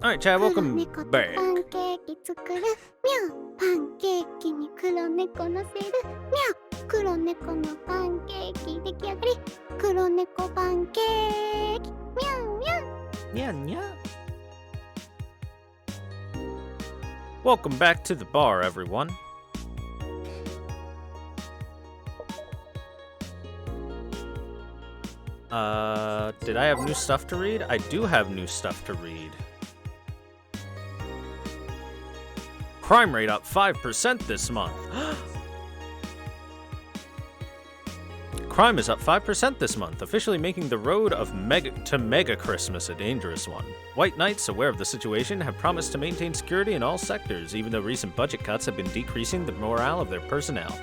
Alright, Chad, welcome back. パンケーキ作る。ミャオ。パンケーキに黒猫乗せる。ミャオ。黒猫のパンケーキ出来上がり。黒猫パンケーキ。ミャオミャオ。Yeah, yeah. Welcome back to the bar, everyone. Did I have new stuff to read? I do have new stuff to read. Crime rate up 5% this month. Crime is up 5% this month, officially making the road of Mega Christmas a dangerous one. White Knights, aware of the situation, have promised to maintain security in all sectors, even though recent budget cuts have been decreasing the morale of their personnel.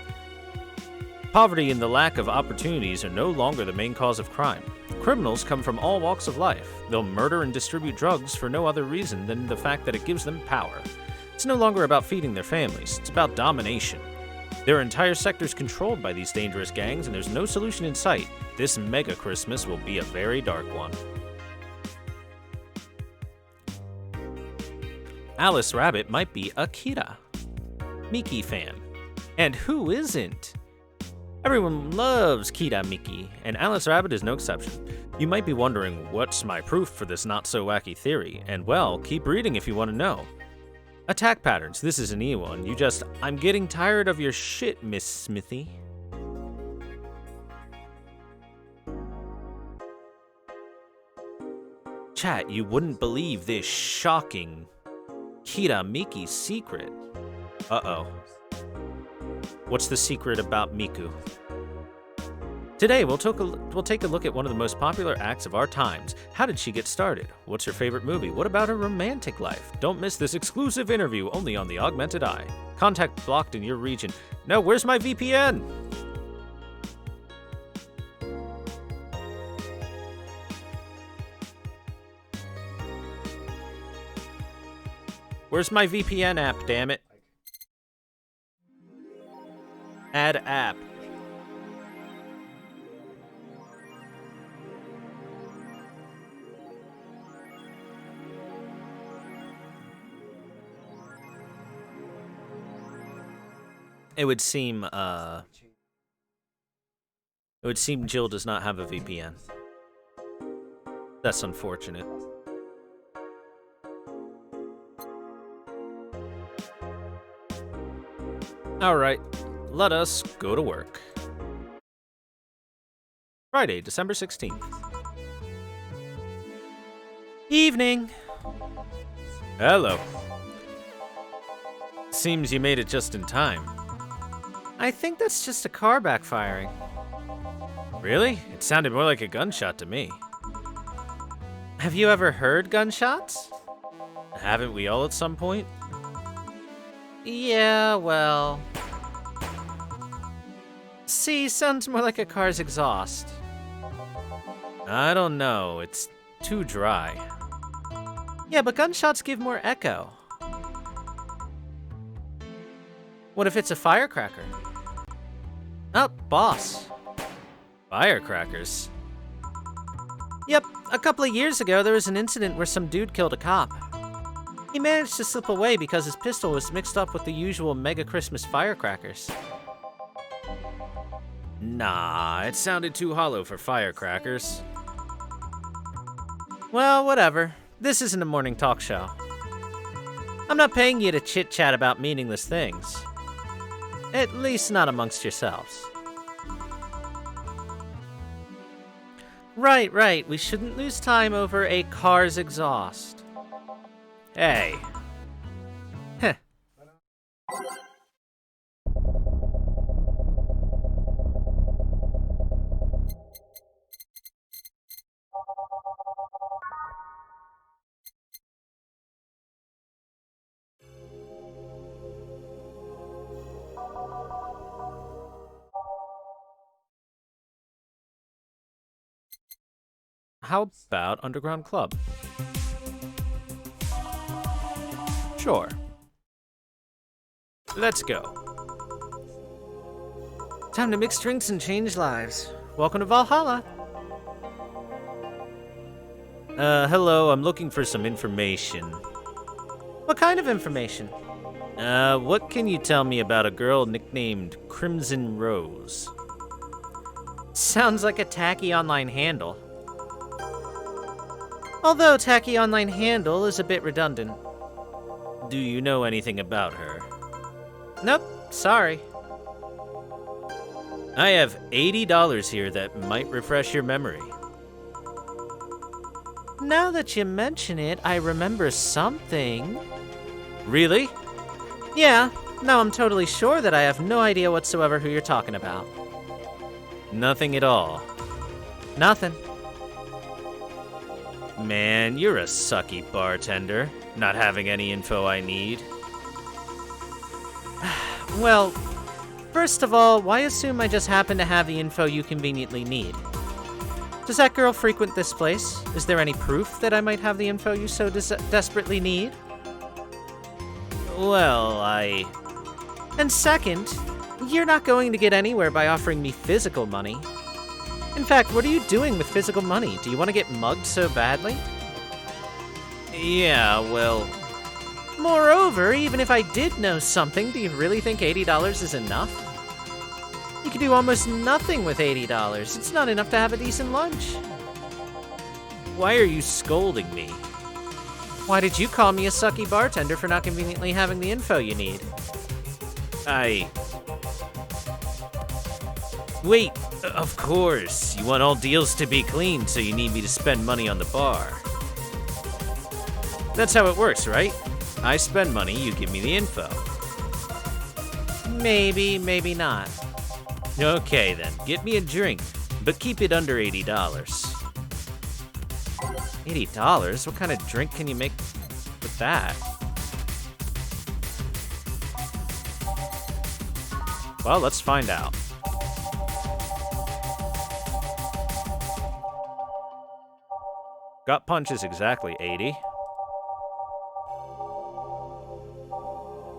Poverty and the lack of opportunities are no longer the main cause of crime. Criminals come from all walks of life. They'll murder and distribute drugs for no other reason than the fact that it gives them power. It's no longer about feeding their families, it's about domination. Their entire sector is controlled by these dangerous gangs, and there's no solution in sight. This Mega Christmas will be a very dark one. Alice Rabbit might be a Kira Miki fan. And who isn't? Everyone loves Kira Miki, and Alice Rabbit is no exception. You might be wondering, what's my proof for this not-so-wacky theory? And well, keep reading if you want to know. Attack patterns. This is an E1. I'm getting tired of your shit, Miss Smithy. Chat, you wouldn't believe this shocking Kira Miki secret. Uh-oh. What's the secret about Miku? Today, we'll take a look at one of the most popular acts of our times. How did she get started? What's her favorite movie? What about her romantic life? Don't miss this exclusive interview only on the Augmented Eye. Contact blocked in your region. No, where's my VPN? Where's my VPN app, damn it? Add app. It would seem Jill does not have a VPN. That's unfortunate. Alright, let us go to work. Friday, December 16th. Evening! Hello. Seems you made it just in time. I think that's just a car backfiring. Really? It sounded more like a gunshot to me. Have you ever heard gunshots? Haven't we all at some point? Yeah, well... See, sounds more like a car's exhaust. I don't know, it's too dry. Yeah, but gunshots give more echo. What if it's a firecracker? Oh, boss. Firecrackers? Yep, a couple of years ago there was an incident where some dude killed a cop. He managed to slip away because his pistol was mixed up with the usual Mega Christmas firecrackers. Nah, it sounded too hollow for firecrackers. Well, whatever. This isn't a morning talk show. I'm not paying you to chit-chat about meaningless things. At least not amongst yourselves. Right. We shouldn't lose time over a car's exhaust. Hey. Heh. How about Underground Club? Sure. Let's go. Time to mix drinks and change lives. Welcome to Valhalla. Hello, I'm looking for some information. What kind of information? What can you tell me about a girl nicknamed Crimson Rose? Sounds like a tacky online handle. Although tacky online handle is a bit redundant. Do you know anything about her? Nope, sorry. I have $80 here that might refresh your memory. Now that you mention it, I remember something. Really? Yeah, now I'm totally sure that I have no idea whatsoever who you're talking about. Nothing at all. Nothing. Man, you're a sucky bartender, not having any info I need. Well, first of all, why assume I just happen to have the info you conveniently need? Does that girl frequent this place? Is there any proof that I might have the info you so desperately need? Well, And second, you're not going to get anywhere by offering me physical money. In fact, what are you doing with physical money? Do you want to get mugged so badly? Yeah, well... Moreover, even if I did know something, do you really think $80 is enough? You can do almost nothing with $80. It's not enough to have a decent lunch. Why are you scolding me? Why did you call me a sucky bartender for not conveniently having the info you need? Wait, of course. You want all deals to be clean, so you need me to spend money on the bar. That's how it works, right? I spend money, you give me the info. Maybe, maybe not. Okay then, get me a drink, but keep it under $80. $80? What kind of drink can you make with that? Well, let's find out. Gut punch is exactly 80.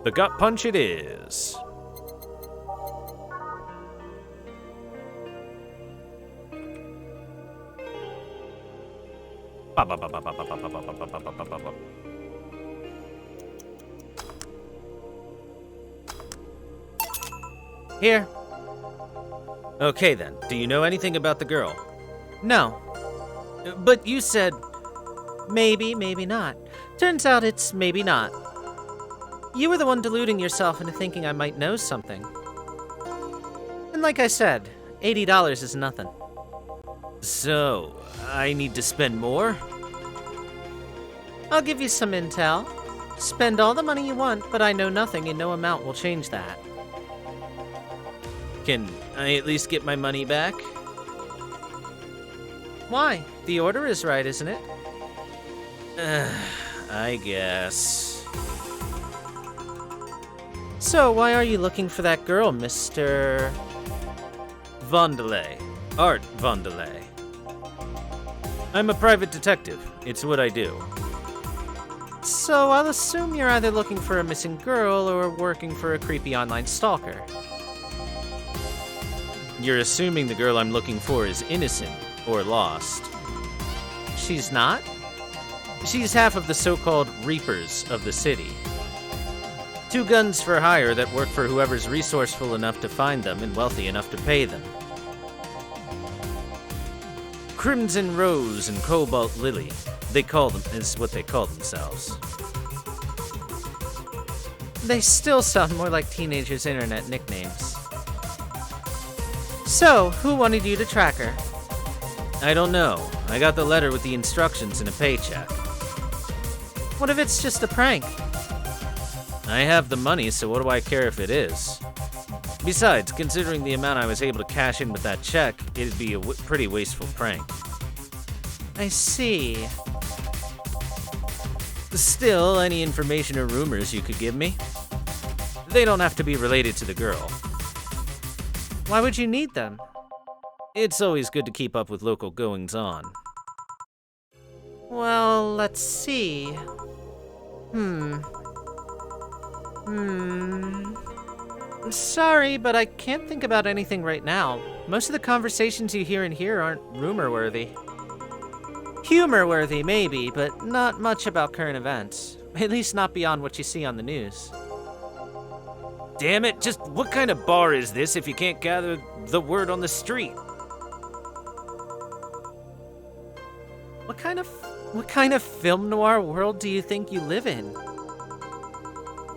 The gut punch it is. Here. Okay then, do you know anything about the girl? No. But you said, maybe, maybe not. Turns out it's maybe not. You were the one deluding yourself into thinking I might know something. And like I said, $80 is nothing. So, I need to spend more? I'll give you some intel. Spend all the money you want, but I know nothing and no amount will change that. Can I at least get my money back? Why? The order is right, isn't it? I guess. So, why are you looking for that girl, Mr. Vondelay? Art Vondelay. I'm a private detective. It's what I do. So, I'll assume you're either looking for a missing girl or working for a creepy online stalker. You're assuming the girl I'm looking for is innocent or lost. She's not? She's half of the so-called Reapers of the city. 2 guns for hire that work for whoever's resourceful enough to find them and wealthy enough to pay them. Crimson Rose and Cobalt Lily, is what they call themselves. They still sound more like teenagers' internet nicknames. So, who wanted you to track her? I don't know. I got the letter with the instructions and a paycheck. What if it's just a prank? I have the money, so what do I care if it is? Besides, considering the amount I was able to cash in with that check, it'd be a pretty wasteful prank. I see. Still, any information or rumors you could give me? They don't have to be related to the girl. Why would you need them? It's always good to keep up with local goings-on. Well, let's see. Sorry, but I can't think about anything right now. Most of the conversations you hear in here aren't rumor-worthy. Humor-worthy, maybe, but not much about current events. At least not beyond what you see on the news. Damn it, just what kind of bar is this if you can't gather the word on the street? What kind of film noir world do you think you live in?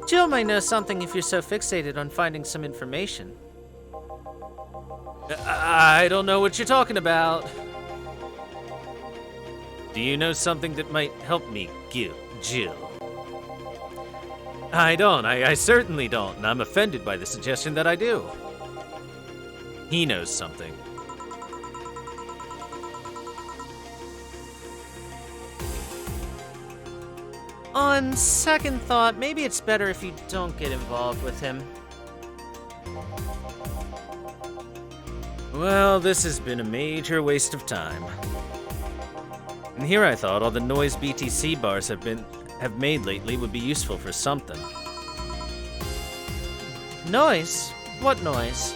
Jill might know something if you're so fixated on finding some information. I don't know what you're talking about. Do you know something that might help me, Jill? I don't. I certainly don't, and I'm offended by the suggestion that I do. He knows something. On second thought, maybe it's better if you don't get involved with him. Well, this has been a major waste of time. And here I thought all the noise BTC bars have made lately would be useful for something. Noise? What noise?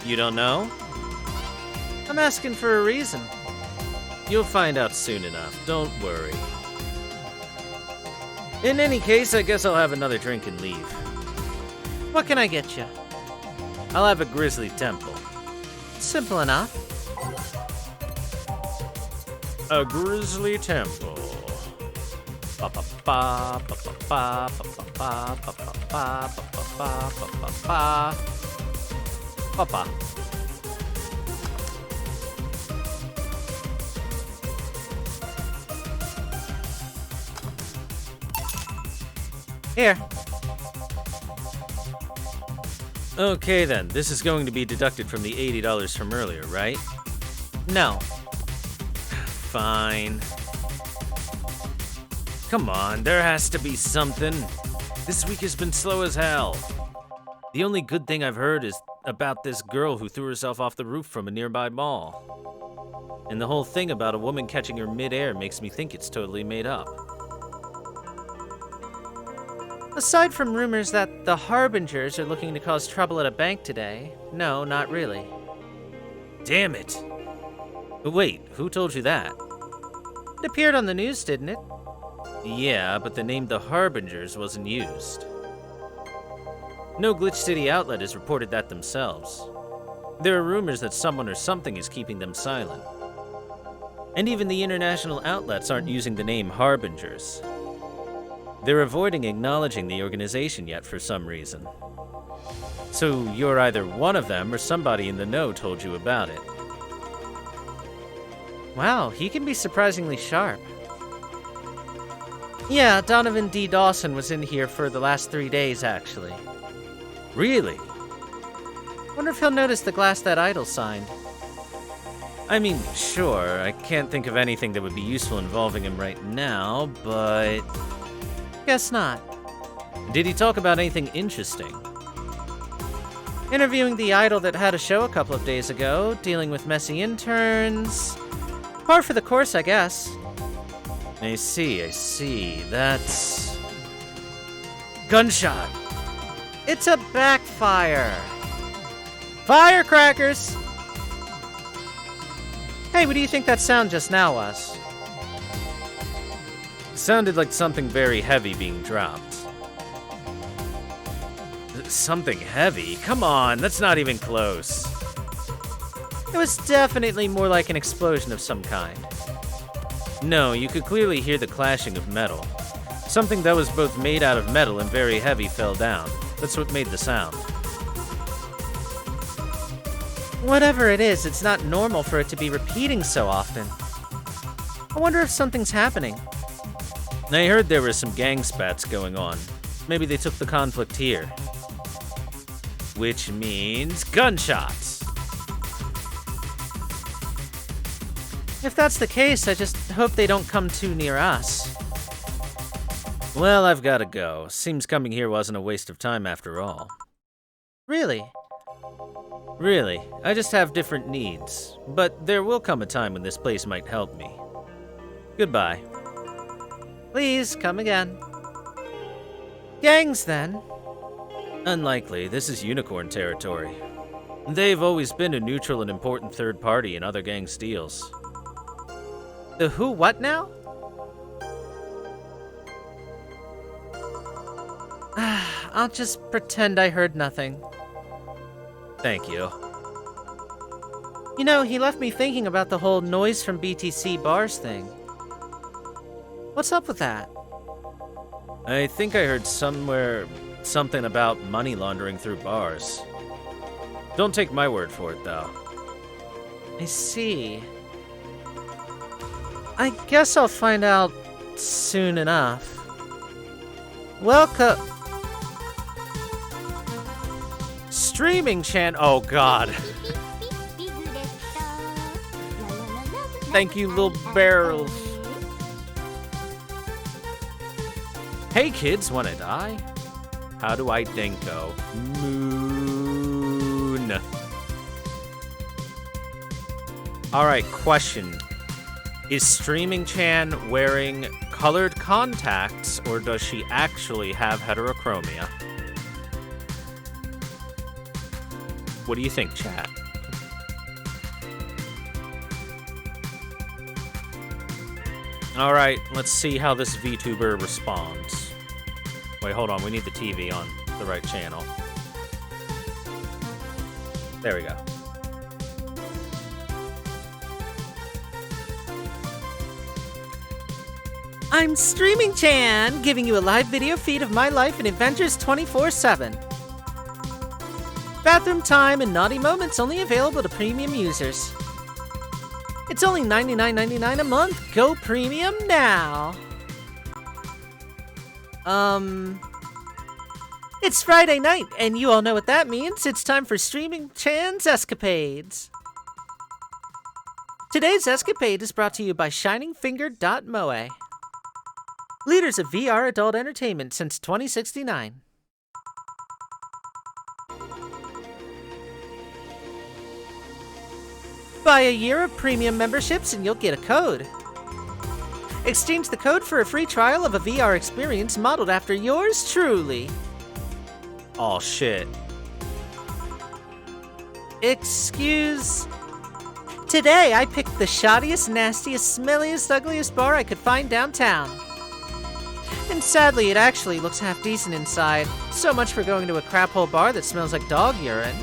You don't know? I'm asking for a reason. You'll find out soon enough, don't worry. In any case, I guess I'll have another drink and leave. What can I get you? I'll have a Grizzly Temple. Simple enough. A Grizzly Temple. Pa pa pa pa pa pa pa pa pa pa pa pa pa pa pa pa. Here. Okay then, this is going to be deducted from the $80 from earlier, right? No. Fine. Come on, there has to be something. This week has been slow as hell. The only good thing I've heard is about this girl who threw herself off the roof from a nearby mall. And the whole thing about a woman catching her mid-air makes me think it's totally made up. Aside from rumors that the Harbingers are looking to cause trouble at a bank today, no, not really. Damn it. Wait, who told you that? It appeared on the news, didn't it? Yeah, but the name the Harbingers wasn't used. No Glitch City outlet has reported that themselves. There are rumors that someone or something is keeping them silent. And even the international outlets aren't using the name Harbingers. They're avoiding acknowledging the organization yet for some reason. So you're either one of them or somebody in the know told you about it. Wow, he can be surprisingly sharp. Yeah, Donovan D. Dawson was in here for the last 3 days, actually. Really? Wonder if he'll notice the glass that idol signed. I mean, sure, I can't think of anything that would be useful involving him right now, but... Guess not. Did he talk about anything interesting? Interviewing the idol that had a show a couple of days ago, dealing with messy interns. Par for the course, I guess. I see. That's... Gunshot! It's a backfire! Firecrackers! Hey, what do you think that sound just now was? Sounded like something very heavy being dropped. Something heavy? Come on, that's not even close. It was definitely more like an explosion of some kind. No, you could clearly hear the clashing of metal. Something that was both made out of metal and very heavy fell down. That's what made the sound. Whatever it is, it's not normal for it to be repeating so often. I wonder if something's happening. I heard there were some gang spats going on. Maybe they took the conflict here. Which means gunshots! If that's the case, I just hope they don't come too near us. Well, I've gotta go. Seems coming here wasn't a waste of time after all. Really? Really, I just have different needs. But there will come a time when this place might help me. Goodbye. Please, come again. Gangs, then? Unlikely. This is Unicorn territory. They've always been a neutral and important third party in other gang deals. The who what now? I'll just pretend I heard nothing. Thank you. You know, he left me thinking about the whole noise from BTC bars thing. What's up with that? I think I heard somewhere something about money laundering through bars. Don't take my word for it, though. I see. I guess I'll find out soon enough. Welcome. Streaming oh god. Thank you, little barrels. Hey kids, wanna die? How do I Denko? Moon. Alright, question. Is Streaming Chan wearing colored contacts, or does she actually have heterochromia? What do you think, chat? Alright, let's see how this VTuber responds. Wait, hold on, we need the TV on the right channel. There we go. I'm Streaming Chan, giving you a live video feed of my life and adventures 24/7. Bathroom time and naughty moments only available to premium users. It's only $99.99 a month. Go premium now. It's Friday night, and you all know what that means. It's time for Streaming Chan's Escapades. Today's escapade is brought to you by ShiningFinger.moe. Leaders of VR adult entertainment since 2069. Buy a year of premium memberships and you'll get a code. Exchange the code for a free trial of a VR experience modeled after yours truly. Oh shit. Excuse... Today I picked the shoddiest, nastiest, smelliest, ugliest bar I could find downtown. And sadly, it actually looks half decent inside. So much for going to a crap hole bar that smells like dog urine.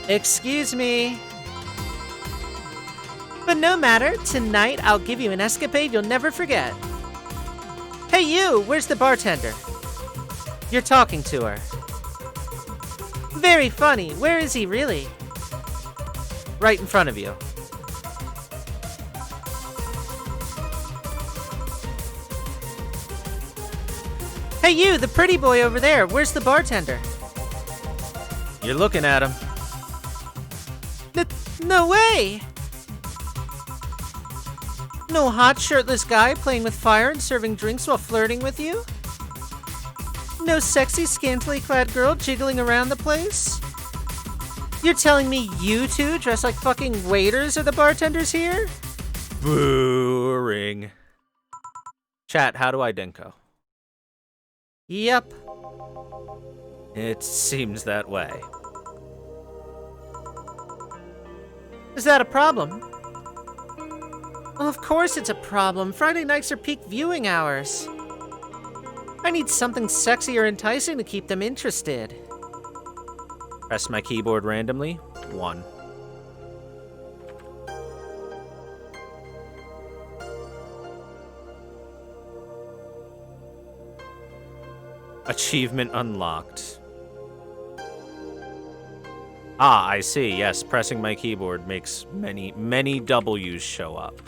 Excuse me. But no matter, tonight I'll give you an escapade you'll never forget. Hey you, where's the bartender? You're talking to her. Very funny, where is he really? Right in front of you. Hey you, the pretty boy over there, where's the bartender? You're looking at him. No way! No hot shirtless guy playing with fire and serving drinks while flirting with you? No sexy scantily clad girl jiggling around the place? You're telling me you two dressed like fucking waiters are the bartenders here? Boring. Chat, how do I Denko? Yep. It seems that way. Is that a problem? Well, of course it's a problem. Friday nights are peak viewing hours. I need something sexy or enticing to keep them interested. Press my keyboard randomly. 1. Achievement unlocked. Ah, I see. Yes, pressing my keyboard makes many W's show up.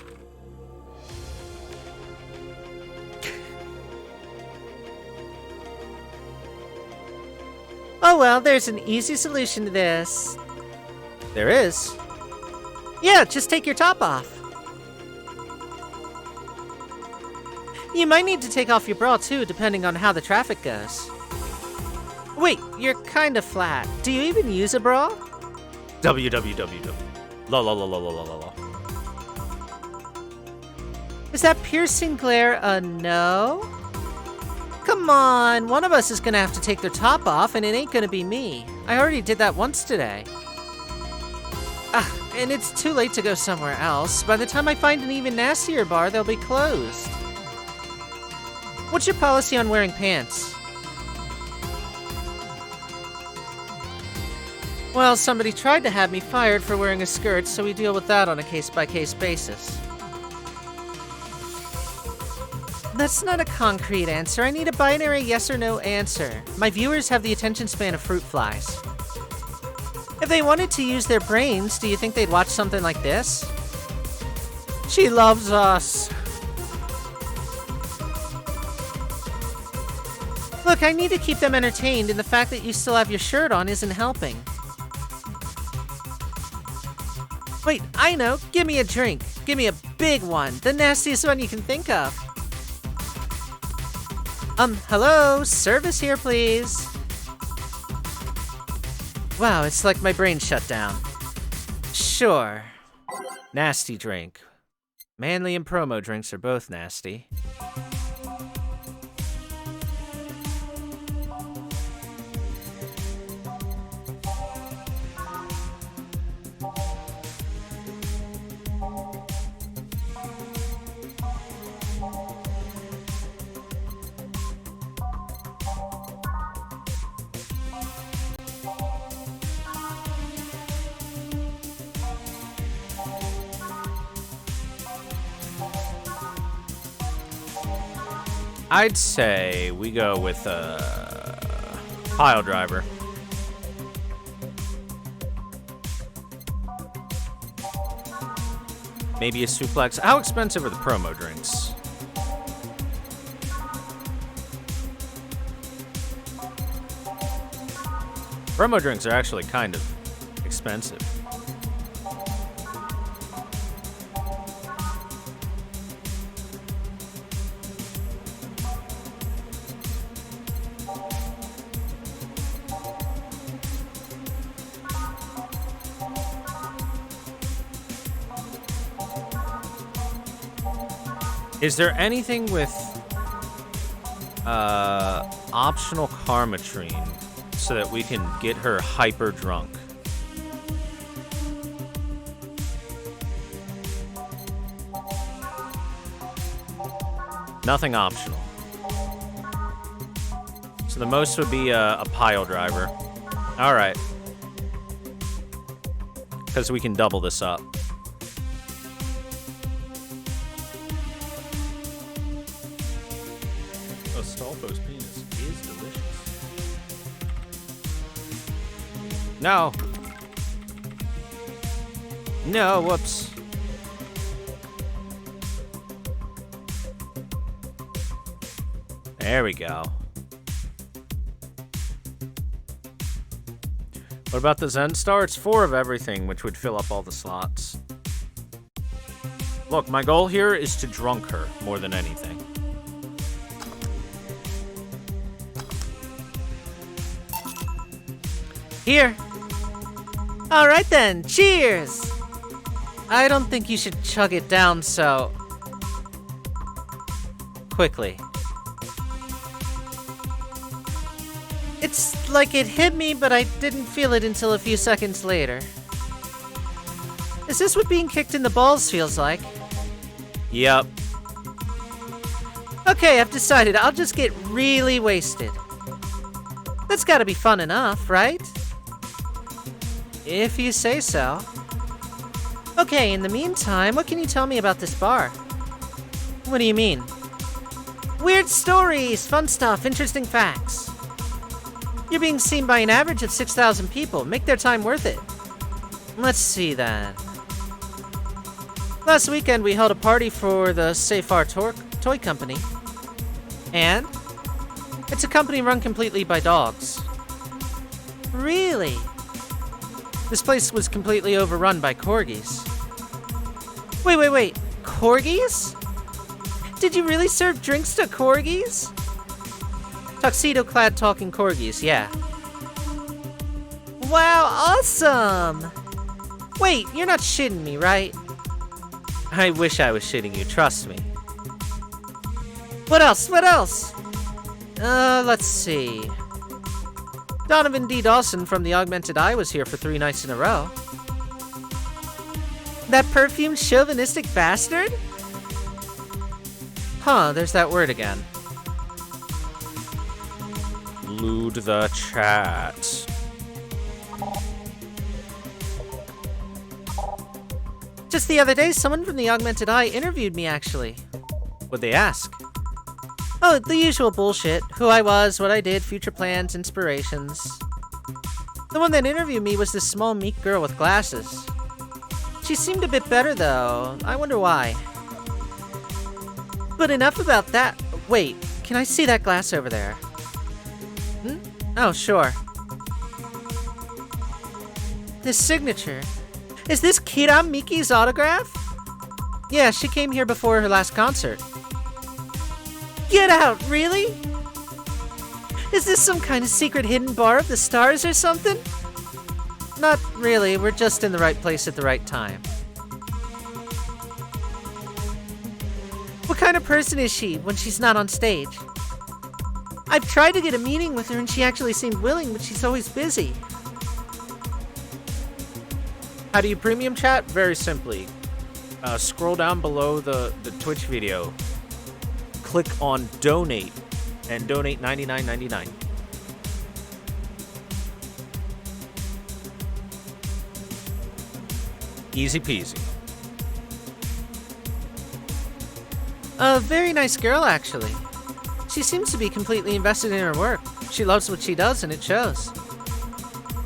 Oh well, there's an easy solution to this. There is. Yeah, just take your top off. You might need to take off your bra too, depending on how the traffic goes. Wait, you're kinda flat. Do you even use a bra? www. La la la la la la la la. Is that piercing glare a no? Come on, one of us is gonna have to take their top off and it ain't gonna be me. I already did that once today. And it's too late to go somewhere else. By the time I find an even nastier bar, they'll be closed. What's your policy on wearing pants? Well, somebody tried to have me fired for wearing a skirt, so we deal with that on a case-by-case basis. That's not a concrete answer. I need a binary yes or no answer. My viewers have the attention span of fruit flies. If they wanted to use their brains, do you think they'd watch something like this? She loves us. Look, I need to keep them entertained, and the fact that you still have your shirt on isn't helping. Wait, I know. Give me a drink. Give me a big one. The nastiest one you can think of. Hello? Service here, please. Wow, it's like my brain shut down. Sure. Nasty drink. Manly and promo drinks are both nasty. I'd say we go with a pile driver. Maybe a suplex. How expensive are the promo drinks? Promo drinks are actually kind of expensive. Is there anything with optional Karmatrine so that we can get her hyper drunk? Nothing optional. So the most would be a pile driver. All right. Because we can double this up. Astolfo's penis is delicious. No. No, whoops. There we go. What about the Zen Star? It's 4 of everything, which would fill up all the slots. Look, my goal here is to drunk her more than anything. Here. All right then, cheers! I don't think you should chug it down so quickly. It's like it hit me, but I didn't feel it until a few seconds later. Is this what being kicked in the balls feels like? Yep. Okay, I've decided I'll just get really wasted. That's gotta be fun enough, right? If you say so. Okay, in the meantime, what can you tell me about this bar? What do you mean? Weird stories, fun stuff, interesting facts. You're being seen by an average of 6,000 people. Make their time worth it. Let's see then. Last weekend, we held a party for the Safar Toy Company. And? It's a company run completely by dogs. Really? This place was completely overrun by corgis. Wait. Corgis? Did you really serve drinks to corgis? Tuxedo-clad talking corgis, yeah. Wow, awesome! Wait, you're not shitting me, right? I wish I was shitting you, trust me. What else? Let's see. Donovan D. Dawson from the Augmented Eye was here for 3 nights in a row. That perfumed chauvinistic bastard? Huh, there's that word again. Loot the chat. Just the other day, someone from the Augmented Eye interviewed me, actually. What'd they ask? Oh, the usual bullshit. Who I was, what I did, future plans, inspirations. The one that interviewed me was this small, meek girl with glasses. She seemed a bit better, though. I wonder why. But enough about that. Wait, can I see that glass over there? Hmm? Oh, sure. This signature. Is this Kira Miki's autograph? Yeah, she came here before her last concert. Get out, really? Is this some kind of secret hidden bar of the stars or something? Not really, we're just in the right place at the right time. What kind of person is she when she's not on stage? I've tried to get a meeting with her and she actually seemed willing, but she's always busy. How do you premium chat? Very simply. Scroll down below the Twitch video. Click on donate and donate $99.99. Easy peasy. A very nice girl, actually. She seems to be completely invested in her work. She loves what she does, and it shows.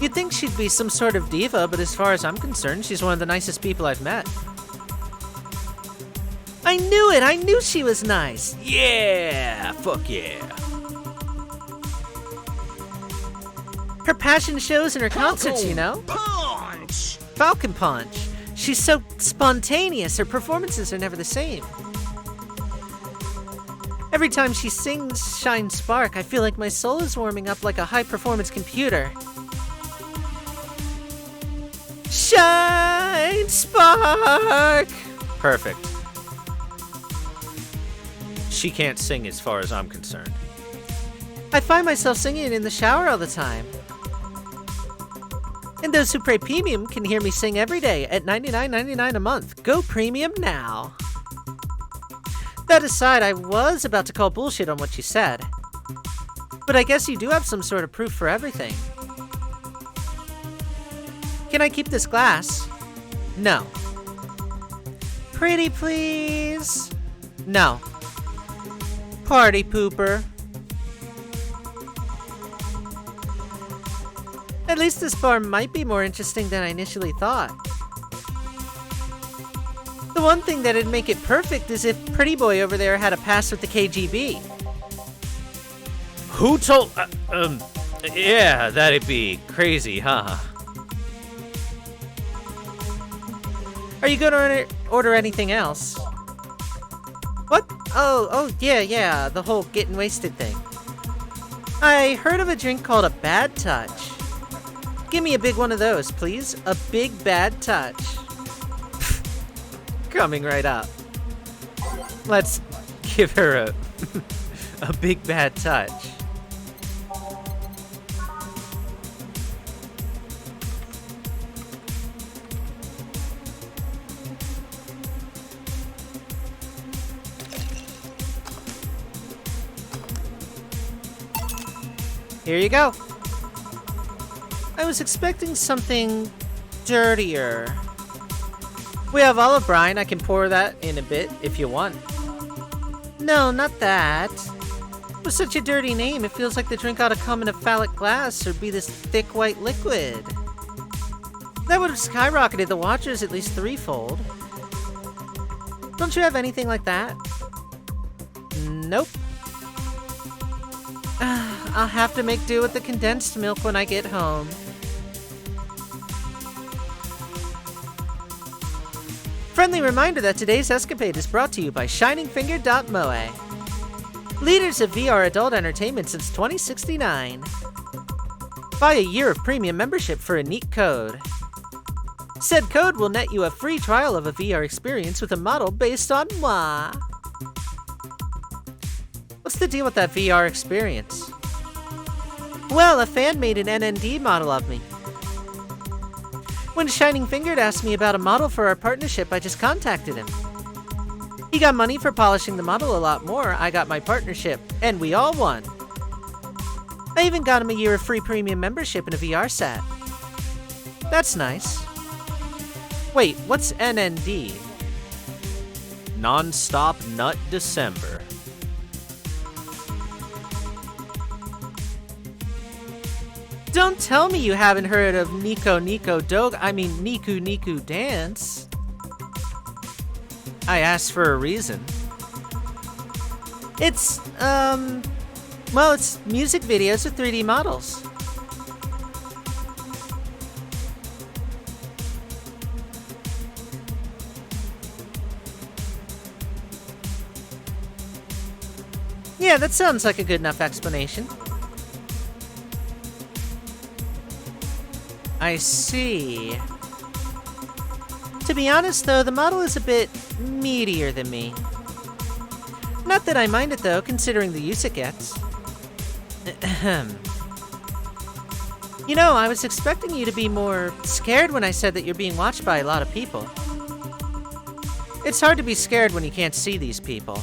You'd think she'd be some sort of diva, but as far as I'm concerned, she's one of the nicest people I've met. I knew it! I knew she was nice! Yeah! Fuck yeah! Her passion shows in her concerts, you know? Punch! Falcon Punch. She's so spontaneous, her performances are never the same. Every time she sings Shine Spark, I feel like my soul is warming up like a high-performance computer. Shine Spark! Perfect. She can't sing as far as I'm concerned. I find myself singing it in the shower all the time. And those who pay premium can hear me sing every day at $99.99 a month. Go premium now. That aside, I was about to call bullshit on what you said. But I guess you do have some sort of proof for everything. Can I keep this glass? No. Pretty please? No. Party pooper. At least this bar might be more interesting than I initially thought. The one thing that'd make it perfect is if Pretty Boy over there had a pass with the KGB. Who told... yeah, that'd be crazy, huh? Are you gonna order anything else? What? Oh, yeah, the whole getting wasted thing. I heard of a drink called a Bad Touch. Give me a big one of those, please. A big bad touch. Coming right up. Let's give her a big bad touch. Here you go. I was expecting something dirtier. We have olive brine. I can pour that in a bit if you want. No, not that. With such a dirty name, it feels like the drink ought to come in a phallic glass or be this thick white liquid. That would have skyrocketed the watchers at least threefold. Don't you have anything like that? Nope. I'll have to make do with the condensed milk when I get home. Friendly reminder that today's escapade is brought to you by ShiningFinger.moe. Leaders of VR adult entertainment since 2069. Buy a year of premium membership for a neat code. Said code will net you a free trial of a VR experience with a model based on moi. What's the deal with that VR experience? Well, a fan made an NND model of me. When Shining Fingered asked me about a model for our partnership, I just contacted him. He got money for polishing the model a lot more, I got my partnership, and we all won. I even got him a year of free premium membership and a VR set. That's nice. Wait, what's NND? Non-stop Nut December. Don't tell me you haven't heard of Nico Niku Dance. I asked for a reason. It's music videos with 3D models. Yeah, that sounds like a good enough explanation. I see. To be honest, though, the model is a bit meatier than me. Not that I mind it, though, considering the use it gets. You know, I was expecting you to be more scared when I said that you're being watched by a lot of people. It's hard to be scared when you can't see these people.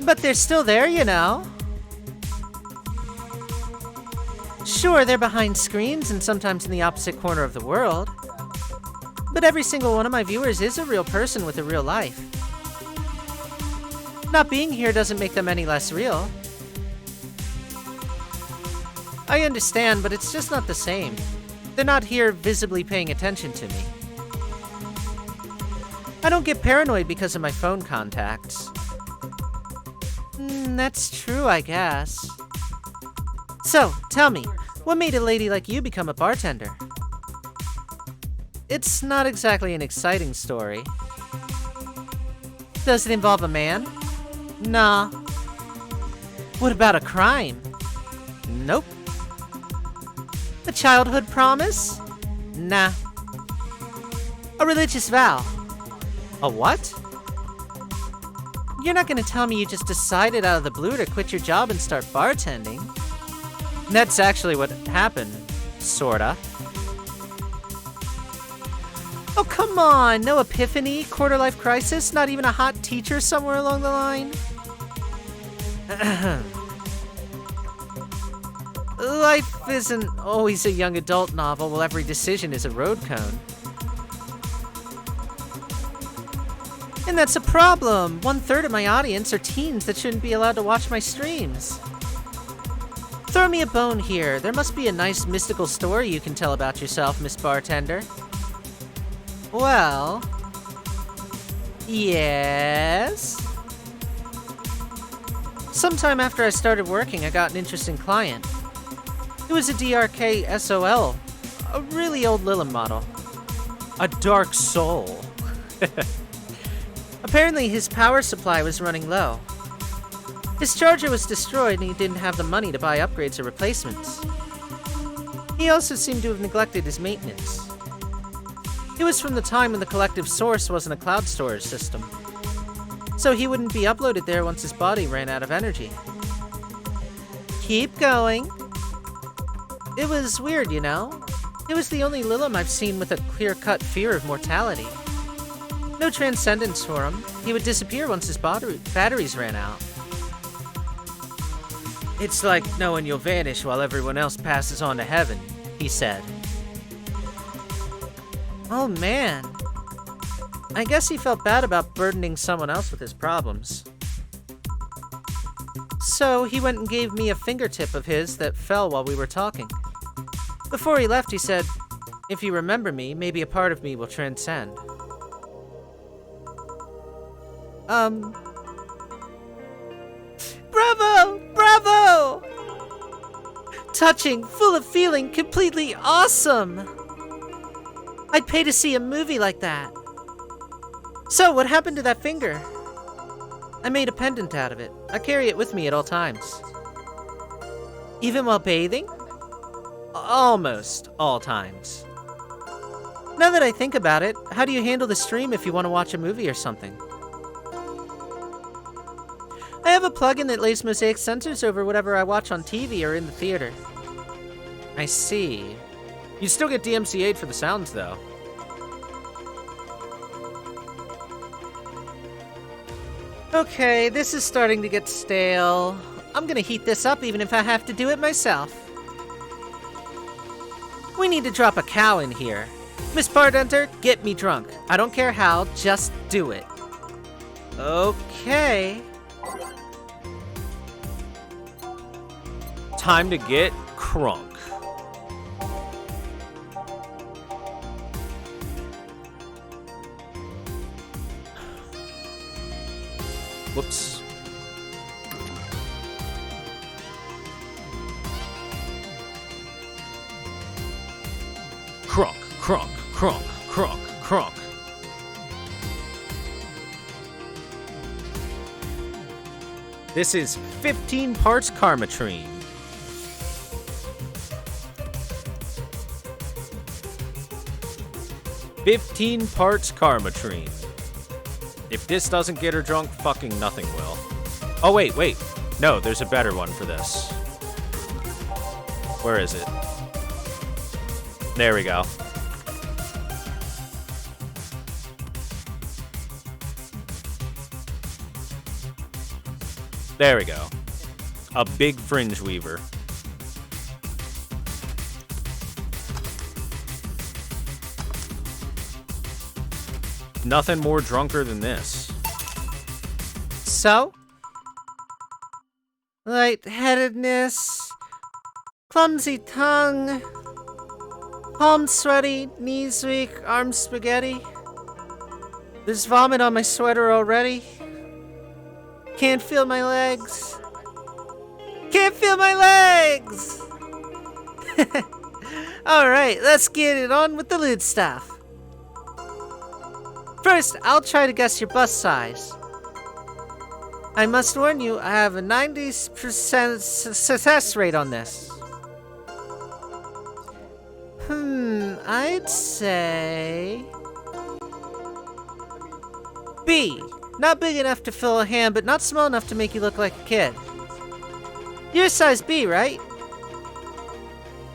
But they're still there, you know. Sure, they're behind screens and sometimes in the opposite corner of the world. But every single one of my viewers is a real person with a real life. Not being here doesn't make them any less real. I understand, but it's just not the same. They're not here visibly paying attention to me. I don't get paranoid because of my phone contacts. That's true, I guess. So, tell me, what made a lady like you become a bartender? It's not exactly an exciting story. Does it involve a man? Nah. What about a crime? Nope. A childhood promise? Nah. A religious vow? A what? You're not gonna tell me you just decided out of the blue to quit your job and start bartending. That's actually what happened, sorta. Oh, come on! No epiphany, quarter-life crisis, not even a hot teacher somewhere along the line? Life isn't always a young adult novel while every decision is a road cone. And that's a problem! 1/3 of my audience are teens that shouldn't be allowed to watch my streams. Throw me a bone here. There must be a nice mystical story you can tell about yourself, Miss Bartender. Well... yes? Sometime after I started working, I got an interesting client. It was a DRK SOL, a really old Lilith model. A dark soul. Apparently his power supply was running low. His charger was destroyed and he didn't have the money to buy upgrades or replacements. He also seemed to have neglected his maintenance. It was from the time when the collective source wasn't a cloud storage system, so he wouldn't be uploaded there once his body ran out of energy. Keep going. It was weird, you know? It was the only Lilim I've seen with a clear-cut fear of mortality. No transcendence for him. He would disappear once his batteries ran out. It's like knowing you'll vanish while everyone else passes on to heaven, he said. Oh man. I guess he felt bad about burdening someone else with his problems. So he went and gave me a fingertip of his that fell while we were talking. Before he left, he said, "If you remember me, maybe a part of me will transcend." Bravo! Bravo! Touching, full of feeling, completely awesome! I'd pay to see a movie like that. So, what happened to that finger? I made a pendant out of it. I carry it with me at all times. Even while bathing? Almost all times. Now that I think about it, how do you handle the stream if you want to watch a movie or something? I have a plugin that lays mosaic sensors over whatever I watch on TV or in the theater. I see. You still get DMCA'd for the sounds, though. Okay, this is starting to get stale. I'm gonna heat this up even if I have to do it myself. We need to drop a cow in here. Miss Bartender, get me drunk. I don't care how, just do it. Okay. Time to get crunk. Whoops. Crunk, crunk, crunk, crunk, crunk. This is 15 parts Karmatrine. "15 parts Karmatrine. If this doesn't get her drunk, fucking nothing will." Oh, wait. No, there's a better one for this. Where is it? There we go. There we go. A big fringe weaver. Nothing more drunker than this. So? Lightheadedness, clumsy tongue, palms sweaty, knees weak, arms spaghetti. There's vomit on my sweater already. Can't feel my legs. Can't feel my legs! Alright, let's get it on with the lewd stuff. First, I'll try to guess your bust size. I must warn you, I have a 90% success rate on this. I'd say... B. Not big enough to fill a hand, but not small enough to make you look like a kid. You're size B, right?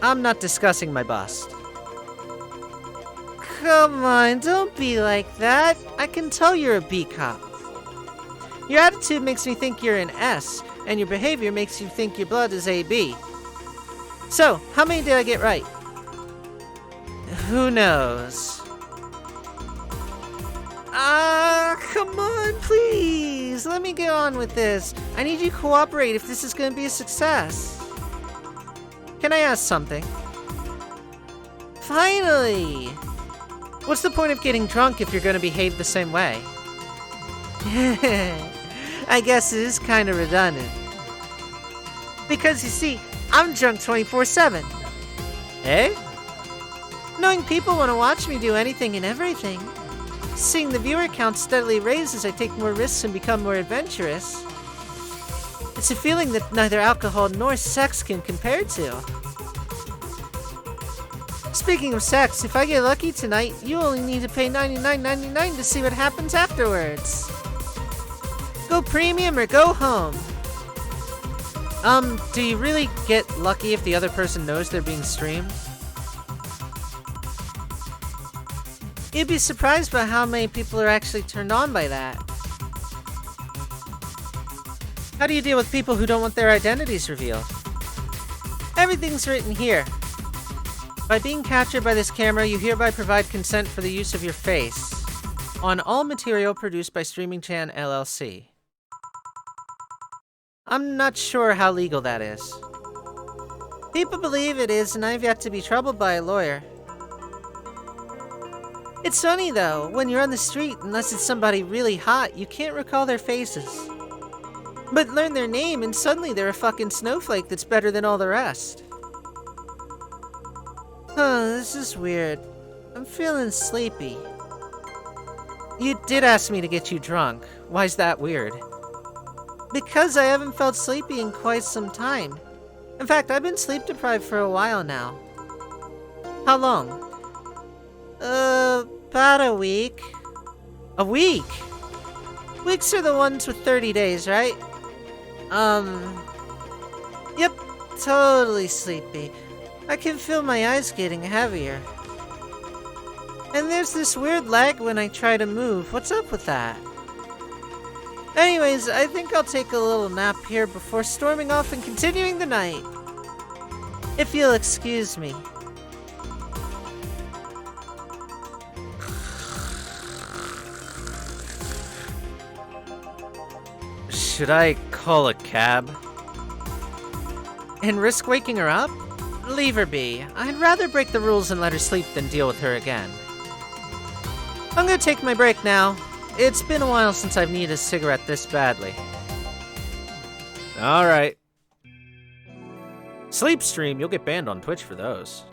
I'm not discussing my bust. Come on, don't be like that. I can tell you're a B cop. Your attitude makes me think you're an S, and your behavior makes you think your blood is AB. So, how many did I get right? Who knows? Come on, please. Let me get on with this. I need you to cooperate if this is going to be a success. Can I ask something? Finally! What's the point of getting drunk if you're going to behave the same way? I guess it is kind of redundant. Because you see, I'm drunk 24/7. Eh? Knowing people want to watch me do anything and everything. Seeing the viewer count steadily raise as I take more risks and become more adventurous. It's a feeling that neither alcohol nor sex can compare to. Speaking of sex, if I get lucky tonight, you only need to pay $99.99 to see what happens afterwards. Go premium or go home. Do you really get lucky if the other person knows they're being streamed? You'd be surprised by how many people are actually turned on by that. How do you deal with people who don't want their identities revealed? Everything's written here. By being captured by this camera, you hereby provide consent for the use of your face on all material produced by Streaming Chan LLC. I'm not sure how legal that is. People believe it is, and I've yet to be troubled by a lawyer. It's funny though, when you're on the street, unless it's somebody really hot, you can't recall their faces. But learn their name and suddenly they're a fucking snowflake that's better than all the rest. This is weird. I'm feeling sleepy. You did ask me to get you drunk. Why's that weird? Because I haven't felt sleepy in quite some time. In fact, I've been sleep deprived for a while now. How long? About a week. A week? Weeks are the ones with 30 days, right? Yep, totally sleepy. I can feel my eyes getting heavier. And there's this weird lag when I try to move. What's up with that? Anyways, I think I'll take a little nap here before storming off and continuing the night. If you'll excuse me. Should I call a cab? And risk waking her up? Leave her be. I'd rather break the rules and let her sleep than deal with her again. I'm gonna take my break now. It's been a while since I've needed a cigarette this badly. Alright. Sleep stream, you'll get banned on Twitch for those.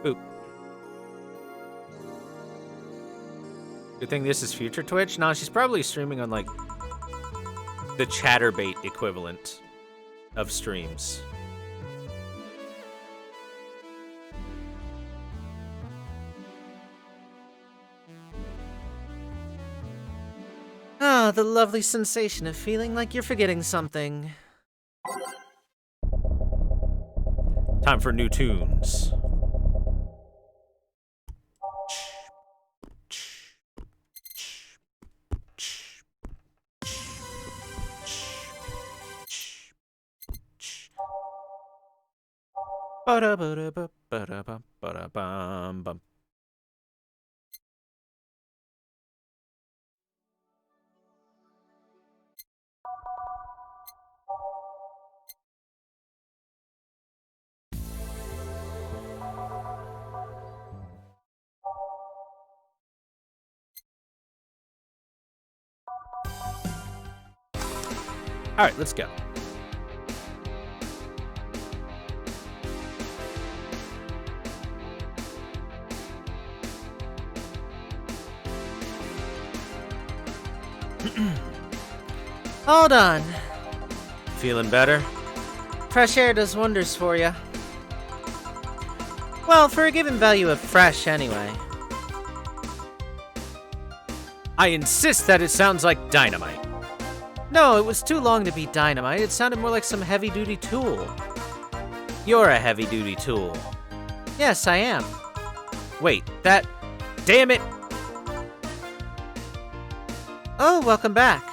Boop. Good thing this is future Twitch? No, she's probably streaming on, like, the Chatterbait equivalent of streams. Ah, the lovely sensation of feeling like you're forgetting something. Time for new tunes. Ba-da-ba-da-ba-ba-da-bum-ba-da-bum-bum. All right, let's go. Hold on. Feeling better? Fresh air does wonders for you. Well, for a given value of fresh, anyway. I insist that it sounds like dynamite. No, it was too long to be dynamite. It sounded more like some heavy-duty tool. You're a heavy-duty tool. Yes, I am. Wait, that... Damn it! Oh, welcome back.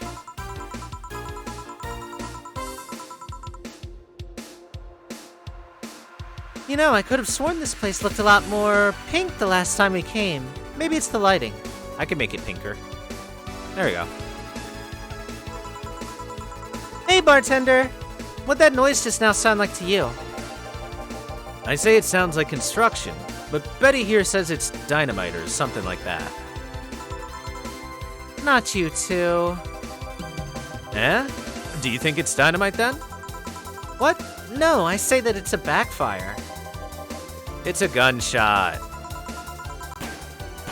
You know, I could have sworn this place looked a lot more pink the last time we came. Maybe it's the lighting. I can make it pinker. There we go. Hey, bartender! What'd that noise just now sound like to you? I say it sounds like construction, but Betty here says it's dynamite or something like that. Not you two. Eh? Do you think it's dynamite then? What? No, I say that it's a backfire. It's a gunshot.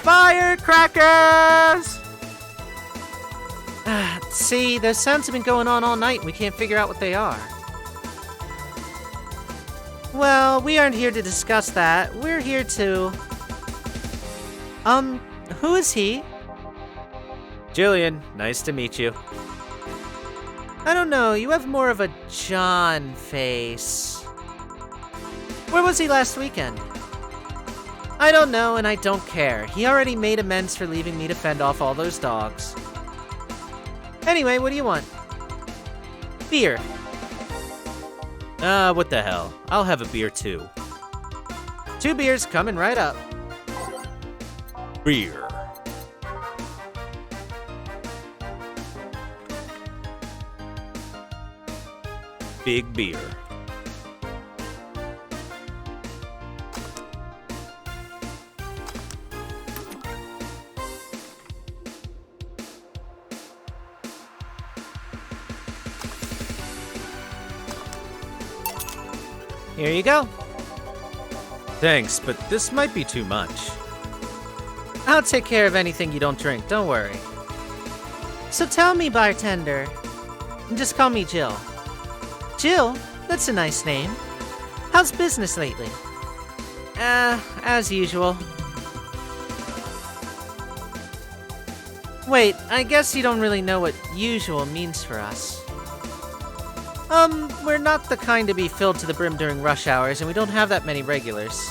Firecrackers! See, those sounds have been going on all night and we can't figure out what they are. Well, we aren't here to discuss that. We're here to... who is he? Jillian, nice to meet you. I don't know, you have more of a John face. Where was he last weekend? I don't know, and I don't care. He already made amends for leaving me to fend off all those dogs. Anyway, what do you want? Beer. What the hell? I'll have a beer too. 2 beers coming right up. Beer. Big beer. Here you go. Thanks, but this might be too much. I'll take care of anything you don't drink, don't worry. So tell me, bartender. Just call me Jill. Jill? That's a nice name. How's business lately? As usual. Wait, I guess you don't really know what usual means for us. We're not the kind to be filled to the brim during rush hours, and we don't have that many regulars.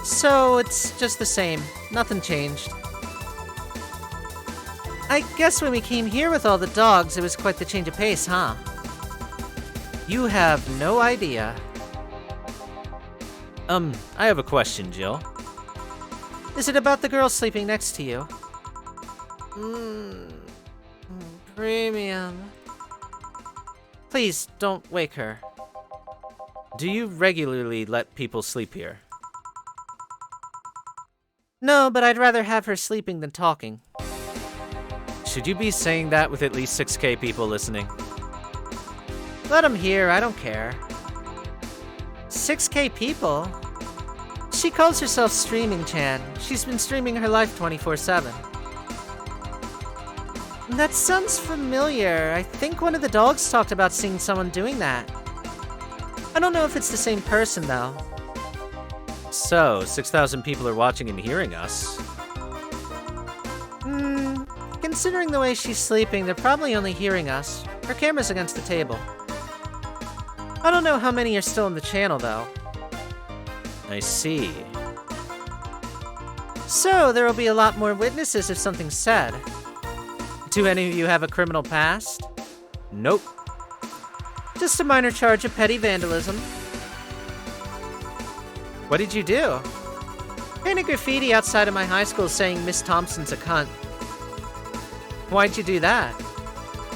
So, it's just the same. Nothing changed. I guess when we came here with all the dogs, it was quite the change of pace, huh? You have no idea. I have a question, Jill. Is it about the girl sleeping next to you? Premium. Please, don't wake her. Do you regularly let people sleep here? No, but I'd rather have her sleeping than talking. Should you be saying that with at least 6K people listening? Let them hear, I don't care. 6K people? She calls herself Streaming Chan. She's been streaming her life 24/7. That sounds familiar. I think one of the dogs talked about seeing someone doing that. I don't know if it's the same person, though. So, 6,000 people are watching and hearing us. Considering the way she's sleeping, they're probably only hearing us. Her camera's against the table. I don't know how many are still in the channel, though. I see. So, there will be a lot more witnesses if something's said. Do any of you have a criminal past? Nope. Just a minor charge of petty vandalism. What did you do? Painted graffiti outside of my high school saying Miss Thompson's a cunt. Why'd you do that?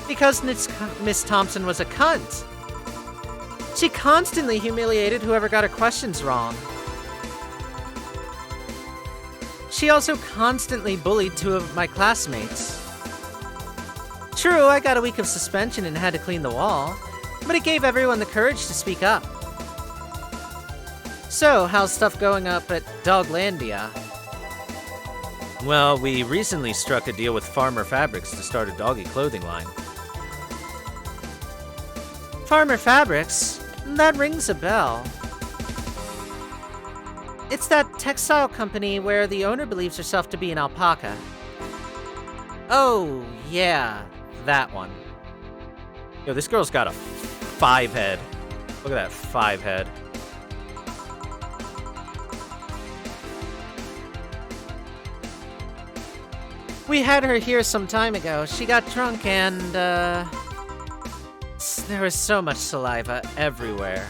Because Miss Thompson was a cunt. She constantly humiliated whoever got her questions wrong. She also constantly bullied 2 of my classmates. True, I got a week of suspension and had to clean the wall, but it gave everyone the courage to speak up. So, how's stuff going up at Doglandia? Well, we recently struck a deal with Farmer Fabrics to start a doggy clothing line. Farmer Fabrics? That rings a bell. It's that textile company where the owner believes herself to be an alpaca. Oh, yeah, that one. Yo, this girl's got a 5 head. Look at that 5 head. We had her here some time ago. She got drunk and, there was so much saliva everywhere.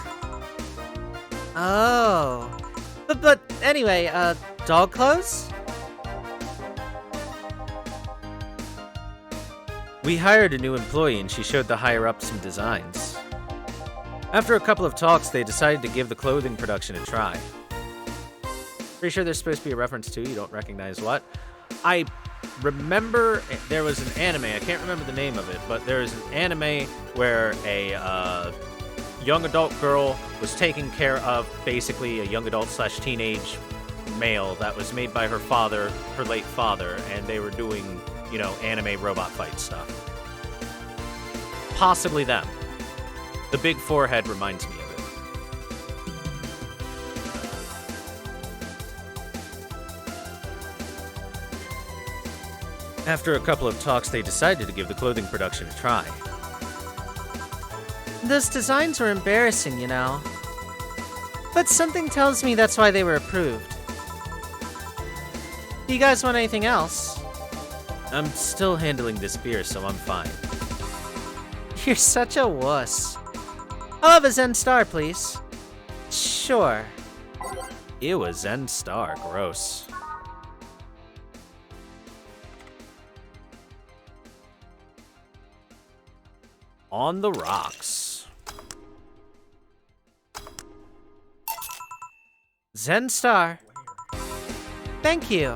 Oh. But anyway, dog clothes? We hired a new employee and she showed the higher-ups some designs. After a couple of talks, they decided to give the clothing production a try. Pretty sure there's supposed to be a reference to, you don't recognize what. I remember there was an anime, I can't remember the name of it, but there was an anime where a young adult girl was taking care of basically a young adult / teenage male that was made by her father, her late father, and they were doing, you know, anime robot fight stuff. Possibly them. The big forehead reminds me of it. After a couple of talks, they decided to give the clothing production a try. Those designs were embarrassing, you know. But something tells me that's why they were approved. Do you guys want anything else? I'm still handling this beer, so I'm fine. You're such a wuss. I'll have a Zen Star, please. Sure. Ew, a Zen Star. Gross. On the rocks. Zen Star. Thank you.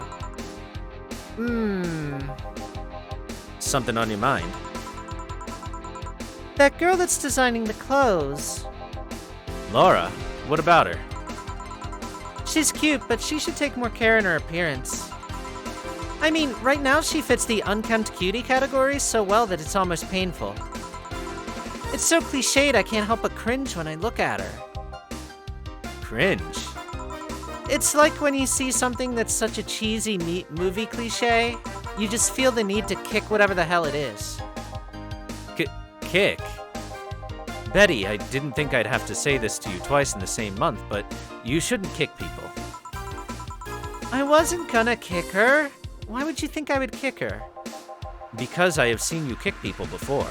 Something on your mind? That girl that's designing the clothes. Laura, what about her? She's cute, but she should take more care in her appearance. I mean, right now she fits the unkempt cutie category so well that it's almost painful. It's so cliched I can't help but cringe when I look at her. Cringe? It's like when you see something that's such a cheesy movie cliche, you just feel the need to kick whatever the hell it is. Kick? Betty, I didn't think I'd have to say this to you twice in the same month, but you shouldn't kick people. I wasn't gonna kick her. Why would you think I would kick her? Because I have seen you kick people before.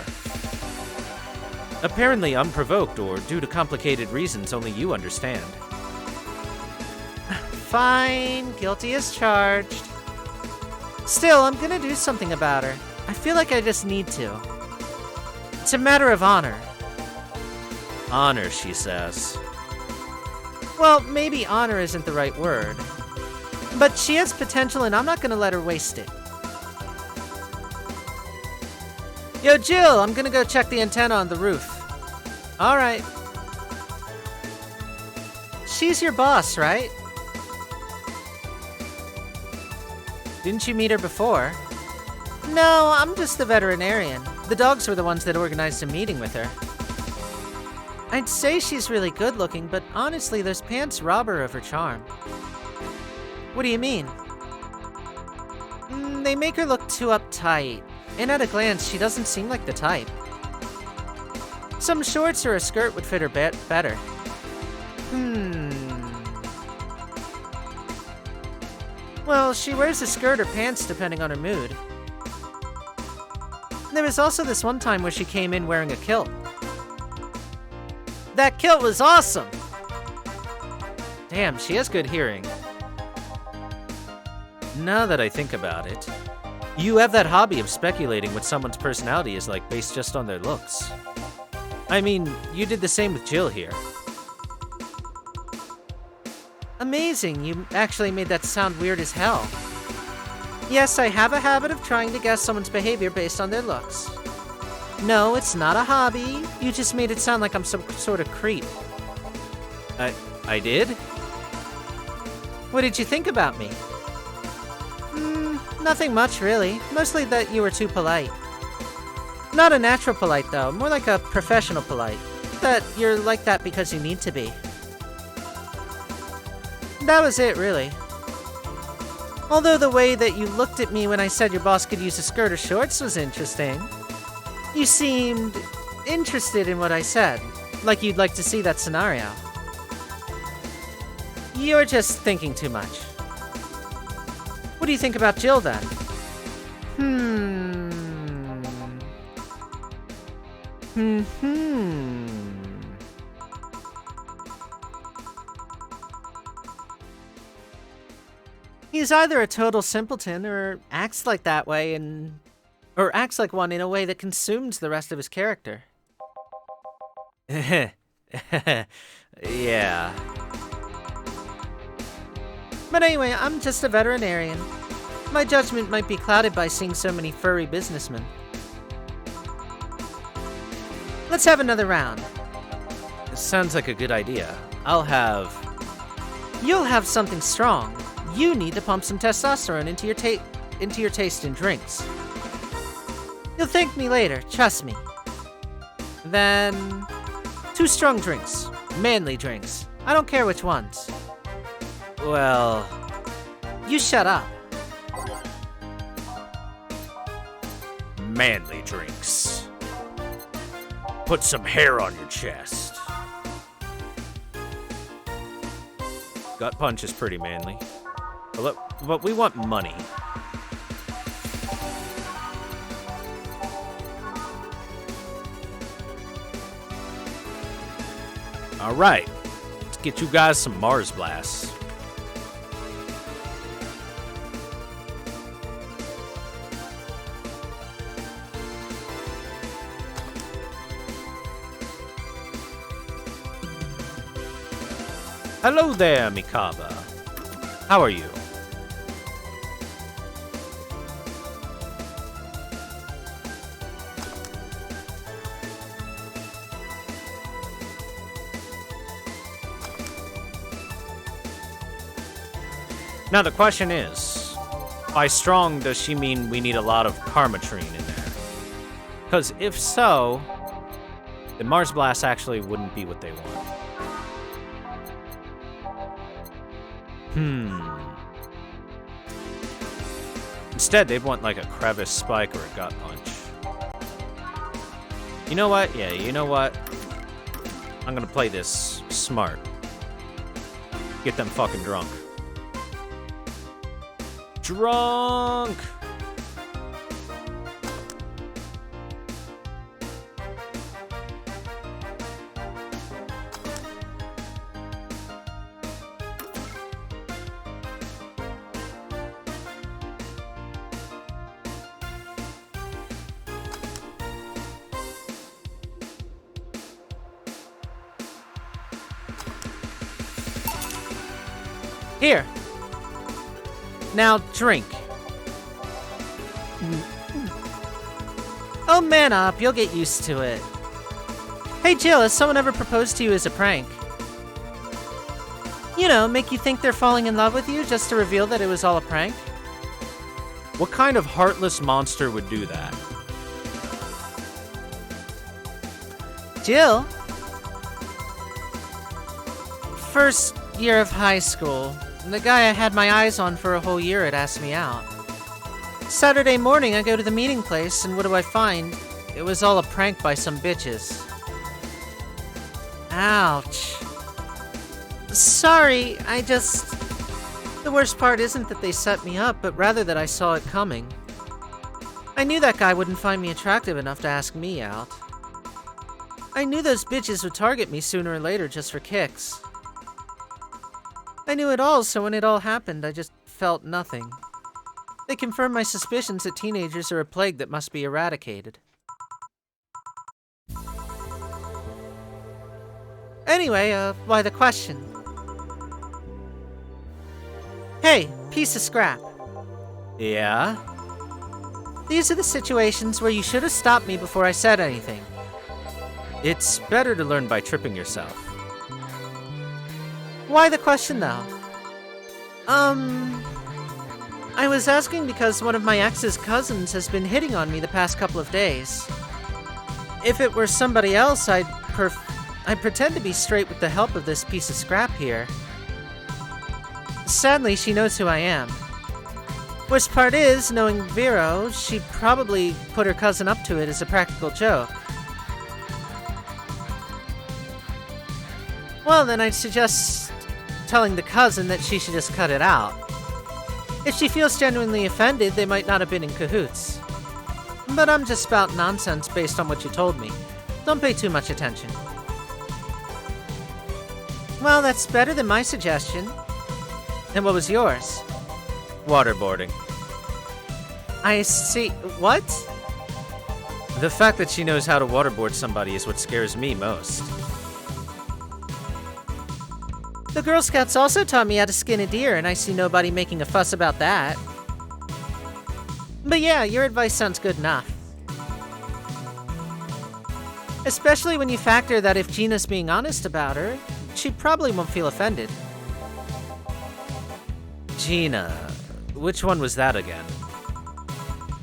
Apparently unprovoked or due to complicated reasons only you understand. Fine, guilty as charged. Still, I'm gonna do something about her. I feel like I just need to. It's a matter of honor. Honor, she says. Well, maybe honor isn't the right word. But she has potential and I'm not gonna let her waste it. Yo, Jill, I'm gonna go check the antenna on the roof. Alright. She's your boss, right? Didn't you meet her before? No, I'm just the veterinarian. The dogs were the ones that organized a meeting with her. I'd say she's really good looking, but honestly, those pants rob her of her charm. What do you mean? They make her look too uptight. And at a glance, she doesn't seem like the type. Some shorts or a skirt would fit her better. Well, she wears a skirt or pants depending on her mood. There was also this one time where she came in wearing a kilt. That kilt was awesome! Damn, she has good hearing. Now that I think about it, you have that hobby of speculating what someone's personality is like based just on their looks. I mean, you did the same with Jill here. Amazing, you actually made that sound weird as hell. Yes, I have a habit of trying to guess someone's behavior based on their looks. No, it's not a hobby. You just made it sound like I'm some sort of creep. I did? What did you think about me? Nothing much, really. Mostly that you were too polite. Not a natural polite, though. More like a professional polite. That you're like that because you need to be. That was it, really. Although the way that you looked at me when I said your boss could use a skirt or shorts was interesting. You seemed interested in what I said. Like you'd like to see that scenario. You're just thinking too much. What do you think about Jill, then? He's either a total simpleton or acts like that way or acts like one in a way that consumes the rest of his character. Yeah. But anyway, I'm just a veterinarian. My judgment might be clouded by seeing so many furry businessmen. Let's have another round. Sounds like a good idea. You'll have something strong. You need to pump some testosterone into your taste in drinks. You'll thank me later, trust me. Then 2 strong drinks. Manly drinks. I don't care which ones. Well, you shut up. Manly drinks. Put some hair on your chest. Gut punch is pretty manly. But we want money. Alright, let's get you guys some Mars Blasts. Hello there, Mikaba. How are you? Now the question is, by strong does she mean we need a lot of Karmatrine in there? Because if so, then Mars Blast actually wouldn't be what they want. Instead, they'd want like a crevice spike or a gut punch. You know what? Yeah, you know what? I'm gonna play this smart. Get them fucking drunk. Drunk! Here. Now drink. Oh, man up, you'll get used to it. Hey Jill, has someone ever proposed to you as a prank? You know, make you think they're falling in love with you just to reveal that it was all a prank? What kind of heartless monster would do that? Jill? First year of high school. The guy I had my eyes on for a whole year had asked me out. Saturday morning, I go to the meeting place, and what do I find? It was all a prank by some bitches. Ouch. Sorry, The worst part isn't that they set me up, but rather that I saw it coming. I knew that guy wouldn't find me attractive enough to ask me out. I knew those bitches would target me sooner or later just for kicks. I knew it all, so when it all happened, I just felt nothing. They confirmed my suspicions that teenagers are a plague that must be eradicated. Anyway, why the question? Hey, piece of scrap. Yeah? These are the situations where you should have stopped me before I said anything. It's better to learn by tripping yourself. Why the question, though? I was asking because one of my ex's cousins has been hitting on me the past couple of days. If it were somebody else, I'd pretend to be straight with the help of this piece of scrap here. Sadly, she knows who I am. Worst part is, knowing Vero, she probably put her cousin up to it as a practical joke. Well, then I'd suggest telling the cousin that she should just cut it out. If she feels genuinely offended, they might not have been in cahoots. But I'm just spouting nonsense based on what you told me. Don't pay too much attention. Well, that's better than my suggestion. And what was yours? Waterboarding. I see. What? The fact that she knows how to waterboard somebody is what scares me most. The Girl Scouts also taught me how to skin a deer, and I see nobody making a fuss about that. But yeah, your advice sounds good enough. Especially when you factor that if Gina's being honest about her, she probably won't feel offended. Gina. Which one was that again?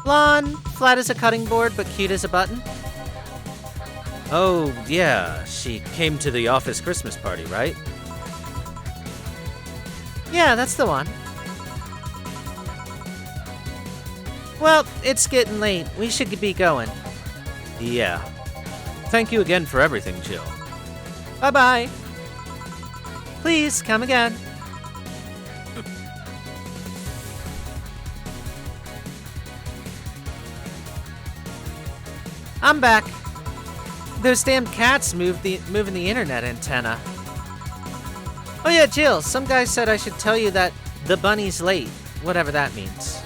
Blonde, flat as a cutting board, but cute as a button. Oh, yeah. She came to the office Christmas party, right? Yeah, that's the one. Well, it's getting late. We should be going. Yeah. Thank you again for everything, Jill. Bye-bye. Please, come again. I'm back. Those damn cats moving the internet antenna. Oh yeah, Jill, some guy said I should tell you that the bunny's late, whatever that means.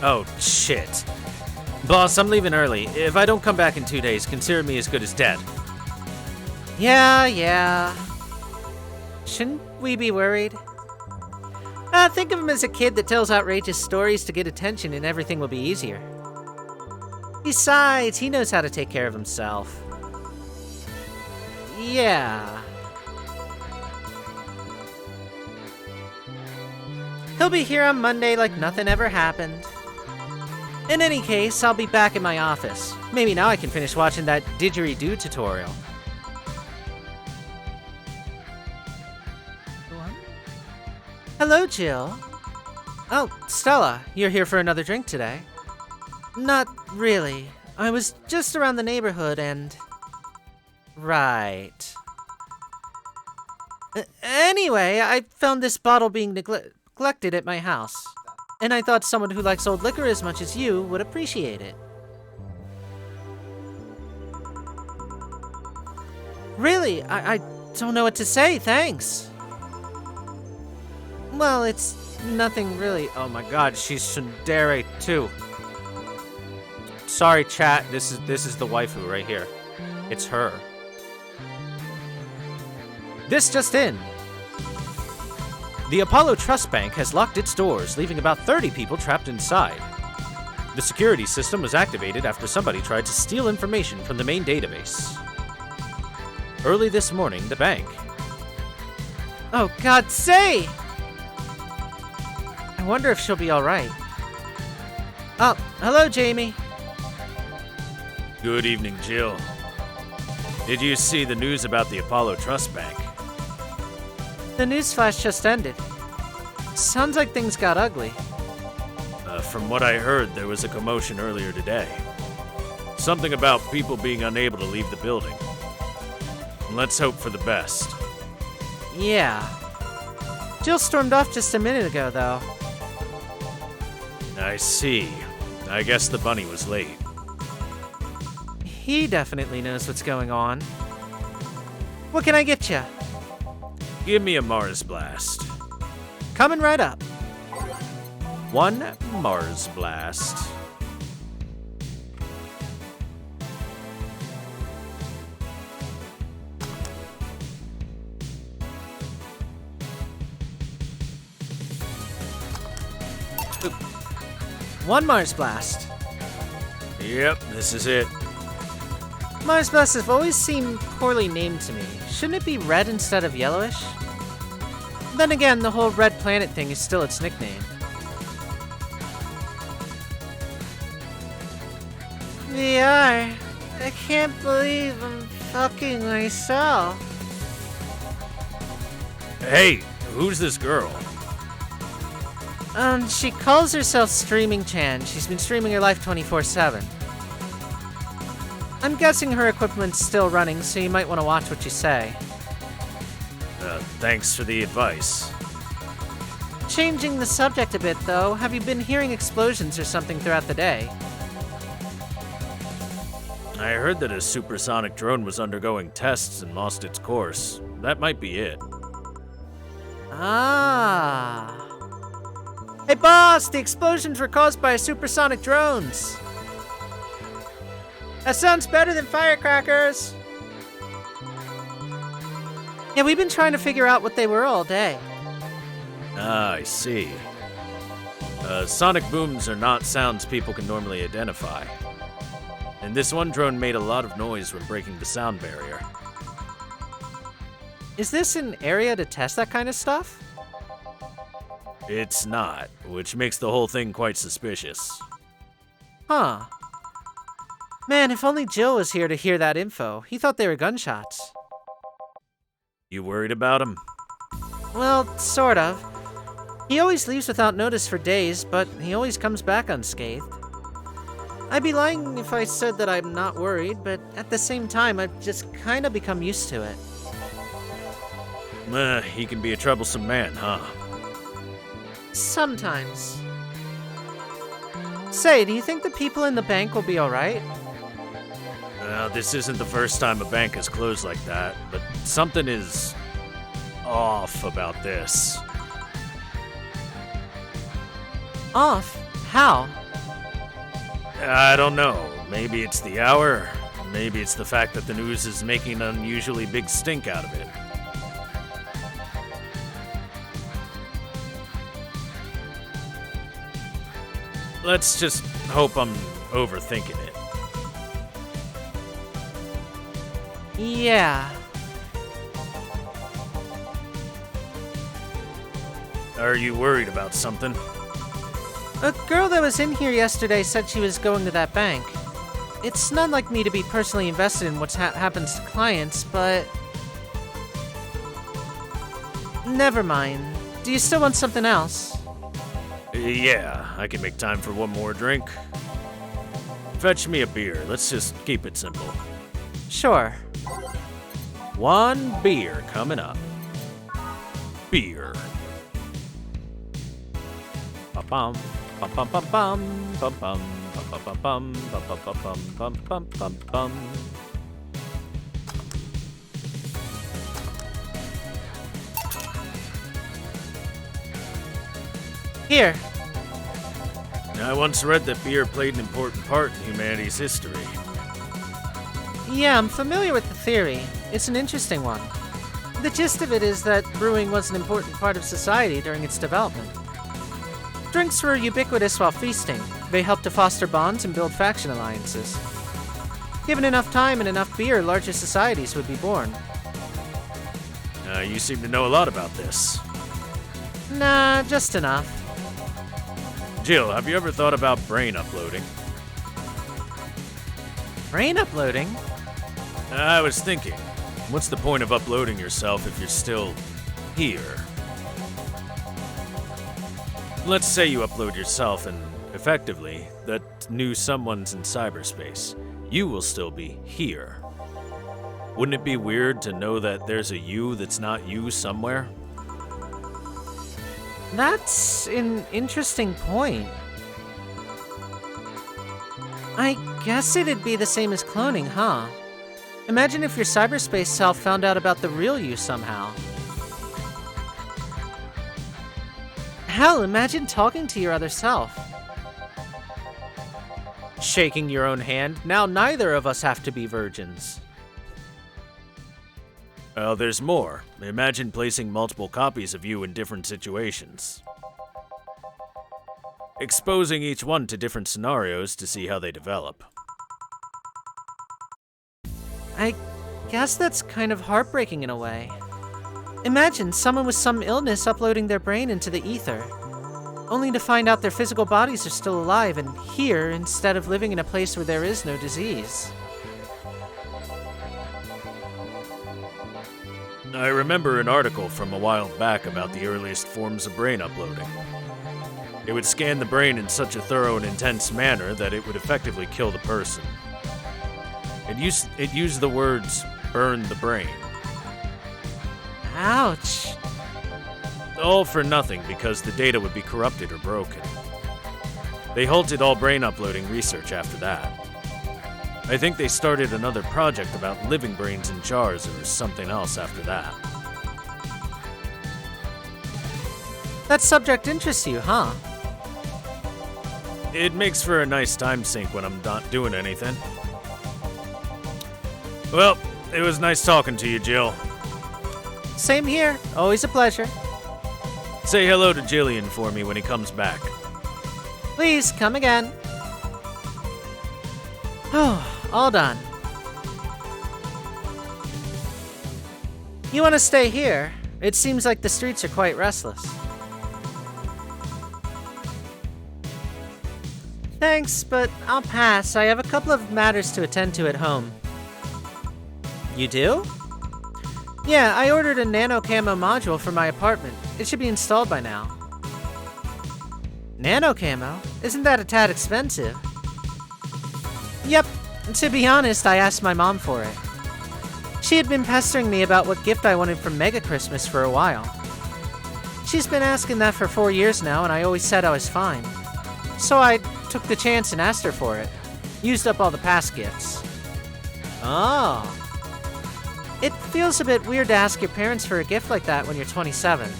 Oh, shit. Boss, I'm leaving early. If I don't come back in 2 days, consider me as good as dead. Yeah. Shouldn't we be worried? Think of him as a kid that tells outrageous stories to get attention and everything will be easier. Besides, he knows how to take care of himself. Yeah. He'll be here on Monday like nothing ever happened. In any case, I'll be back in my office. Maybe now I can finish watching that didgeridoo tutorial. What? Hello, Jill. Oh, Stella, you're here for another drink today? Not really. I was just around the neighborhood and... Right. Anyway, I found this bottle being neglected at my house. And I thought someone who likes old liquor as much as you would appreciate it. Really, I don't know what to say, thanks. Well, it's nothing really. Oh my god, she's tsundere too. Sorry, chat. This is the waifu right here. It's her. This just in. The Apollo Trust Bank has locked its doors, leaving about 30 people trapped inside. The security system was activated after somebody tried to steal information from the main database. Early this morning, the bank. Oh, God, say! I wonder if she'll be alright. Oh, hello, Jamie. Good evening, Jill. Did you see the news about the Apollo Trust Bank? The newsflash just ended. Sounds like things got ugly. From what I heard, there was a commotion earlier today. Something about people being unable to leave the building. Let's hope for the best. Yeah. Jill stormed off just a minute ago, though. I see. I guess the bunny was late. He definitely knows what's going on. What can I get you? Give me a Mars Blast. Coming right up. 1 Mars Blast. One Mars Blast. Yep, this is it. Mars Blasts have always seemed poorly named to me. Shouldn't it be red instead of yellowish? Then again, the whole red planet thing is still its nickname. VR, I can't believe I'm fucking myself. Hey, who's this girl? She calls herself Streaming Chan. She's been streaming her life 24/7. I'm guessing her equipment's still running, so you might want to watch what you say. Thanks for the advice. Changing the subject a bit, though, have you been hearing explosions or something throughout the day? I heard that a supersonic drone was undergoing tests and lost its course. That might be it. Ah. Hey, boss! The explosions were caused by supersonic drones! That sounds better than firecrackers! Yeah, we've been trying to figure out what they were all day. Ah, I see. Sonic booms are not sounds people can normally identify. And this one drone made a lot of noise when breaking the sound barrier. Is this an area to test that kind of stuff? It's not, which makes the whole thing quite suspicious. Huh. Man, if only Jill was here to hear that info. He thought they were gunshots. You worried about him? Well, sort of. He always leaves without notice for days, but he always comes back unscathed. I'd be lying if I said that I'm not worried, but at the same time, I've just kind of become used to it. He can be a troublesome man, huh? Sometimes. Say, do you think the people in the bank will be alright? This isn't the first time a bank has closed like that, but something is off about this. Off? How? I don't know. Maybe it's the hour. Maybe it's the fact that the news is making an unusually big stink out of it. Let's just hope I'm overthinking it. Yeah. Are you worried about something? A girl that was in here yesterday said she was going to that bank. It's not like me to be personally invested in what happens to clients, but... Never mind. Do you still want something else? Yeah, I can make time for one more drink. Fetch me a beer. Let's just keep it simple. Sure. One beer coming up. Beer. Ba-bum, bum-bum-bum-bum, bum-bum, bum-bum-bum-bum, bum-bum-bum-bum-bum-bum. Here. I once read that beer played an important part in humanity's history. Yeah, I'm familiar with the theory. It's an interesting one. The gist of it is that brewing was an important part of society during its development. Drinks were ubiquitous while feasting. They helped to foster bonds and build faction alliances. Given enough time and enough beer, larger societies would be born. You seem to know a lot about this. Nah, just enough. Jill, have you ever thought about brain uploading? Brain uploading? I was thinking, what's the point of uploading yourself if you're still here? Let's say you upload yourself and, effectively, that new someone's in cyberspace. You will still be here. Wouldn't it be weird to know that there's a you that's not you somewhere? That's an interesting point. I guess it'd be the same as cloning, huh? Imagine if your cyberspace self found out about the real you somehow. Hell, imagine talking to your other self. Shaking your own hand, now neither of us have to be virgins. Well, there's more. Imagine placing multiple copies of you in different situations. Exposing each one to different scenarios to see how they develop. I guess that's kind of heartbreaking in a way. Imagine someone with some illness uploading their brain into the ether, only to find out their physical bodies are still alive and here instead of living in a place where there is no disease. I remember an article from a while back about the earliest forms of brain uploading. It would scan the brain in such a thorough and intense manner that it would effectively kill the person. It used the words, burn the brain. Ouch. All for nothing because the data would be corrupted or broken. They halted all brain uploading research after that. I think they started another project about living brains in jars or something else after that. That subject interests you, huh? It makes for a nice time sink when I'm not doing anything. Well, it was nice talking to you, Jill. Same here. Always a pleasure. Say hello to Jillian for me when he comes back. Please, come again. Oh, all done. You want to stay here? It seems like the streets are quite restless. Thanks, but I'll pass. I have a couple of matters to attend to at home. You do? Yeah, I ordered a nano camo module for my apartment. It should be installed by now. Nano camo? Isn't that a tad expensive? Yep. To be honest, I asked my mom for it. She had been pestering me about what gift I wanted for Mega Christmas for a while. She's been asking that for 4 years now, and I always said I was fine. So I took the chance and asked her for it. Used up all the past gifts. Oh. It feels a bit weird to ask your parents for a gift like that when you're 27.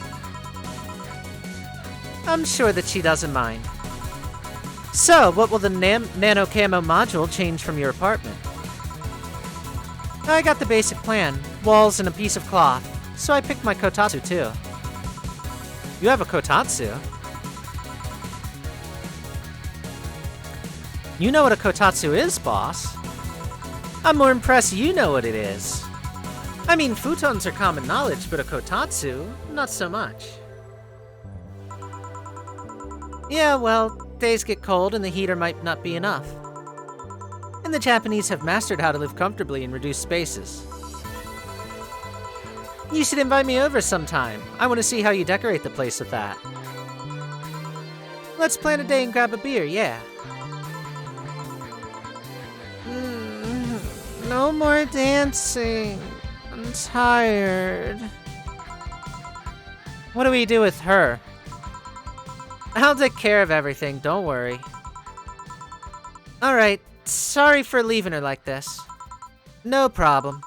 I'm sure that she doesn't mind. So, what will the nano camo module change from your apartment? I got the basic plan, walls and a piece of cloth, so I picked my kotatsu too. You have a kotatsu? You know what a kotatsu is, boss. I'm more impressed you know what it is. I mean, futons are common knowledge, but a kotatsu, not so much. Yeah, well, days get cold and the heater might not be enough. And the Japanese have mastered how to live comfortably in reduced spaces. You should invite me over sometime. I want to see how you decorate the place with that. Let's plan a day and grab a beer, yeah. No more dancing. I'm tired. What do we do with her? I'll take care of everything, don't worry. Alright, sorry for leaving her like this. No problem.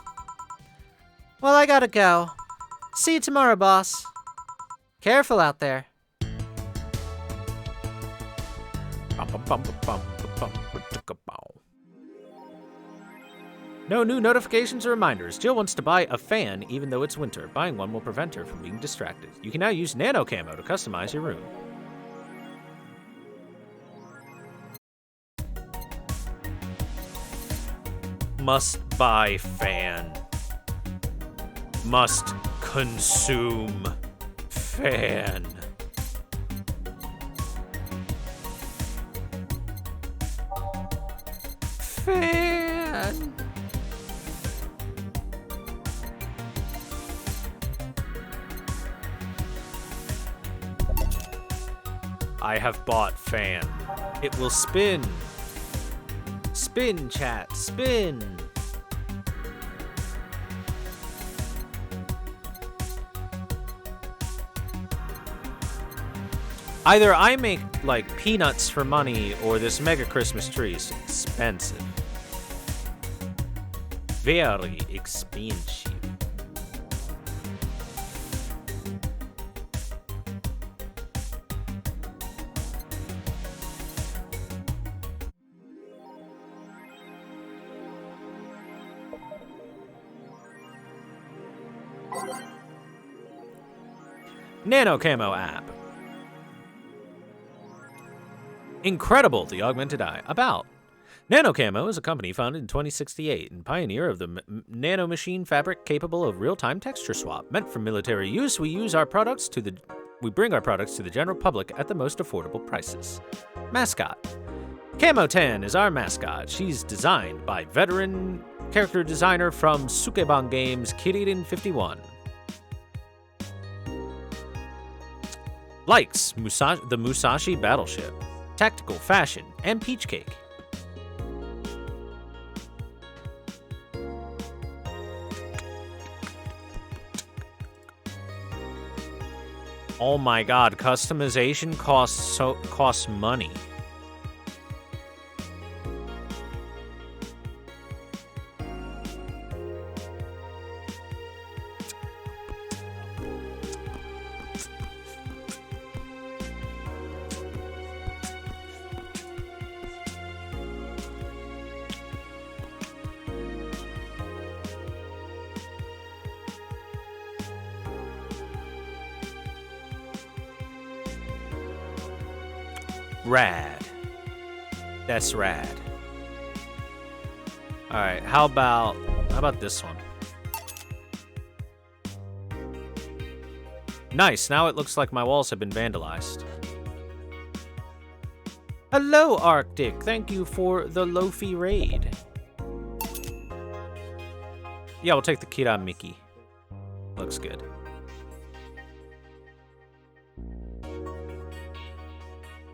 Well, I gotta go. See you tomorrow, boss. Careful out there. No new notifications or reminders. Jill wants to buy a fan even though it's winter. Buying one will prevent her from being distracted. You can now use Nano Camo to customize your room. Must buy fan. Must consume fan. Fan. I have bought fan. It will spin. Spin, chat, spin. Either I make, like, peanuts for money, or this mega Christmas tree is expensive. Very expensive. Nano Camo app. Incredible, the augmented eye. About. Nano Camo is a company founded in 2068 and pioneer of the nano machine fabric capable of real-time texture swap. Meant for military use, we bring our products to the general public at the most affordable prices. Mascot. Camo Tan is our mascot. She's designed by veteran character designer from Sukeban Games, Kirin51. Likes the Musashi Battleship, Tactical Fashion, and Peach Cake. Oh my god, customization costs money. Rad. That's rad. Alright, how about this one? Nice, now it looks like my walls have been vandalized. Hello, Arctic. Thank you for the Lofi raid. Yeah, we'll take the Kira Mickey. Looks good.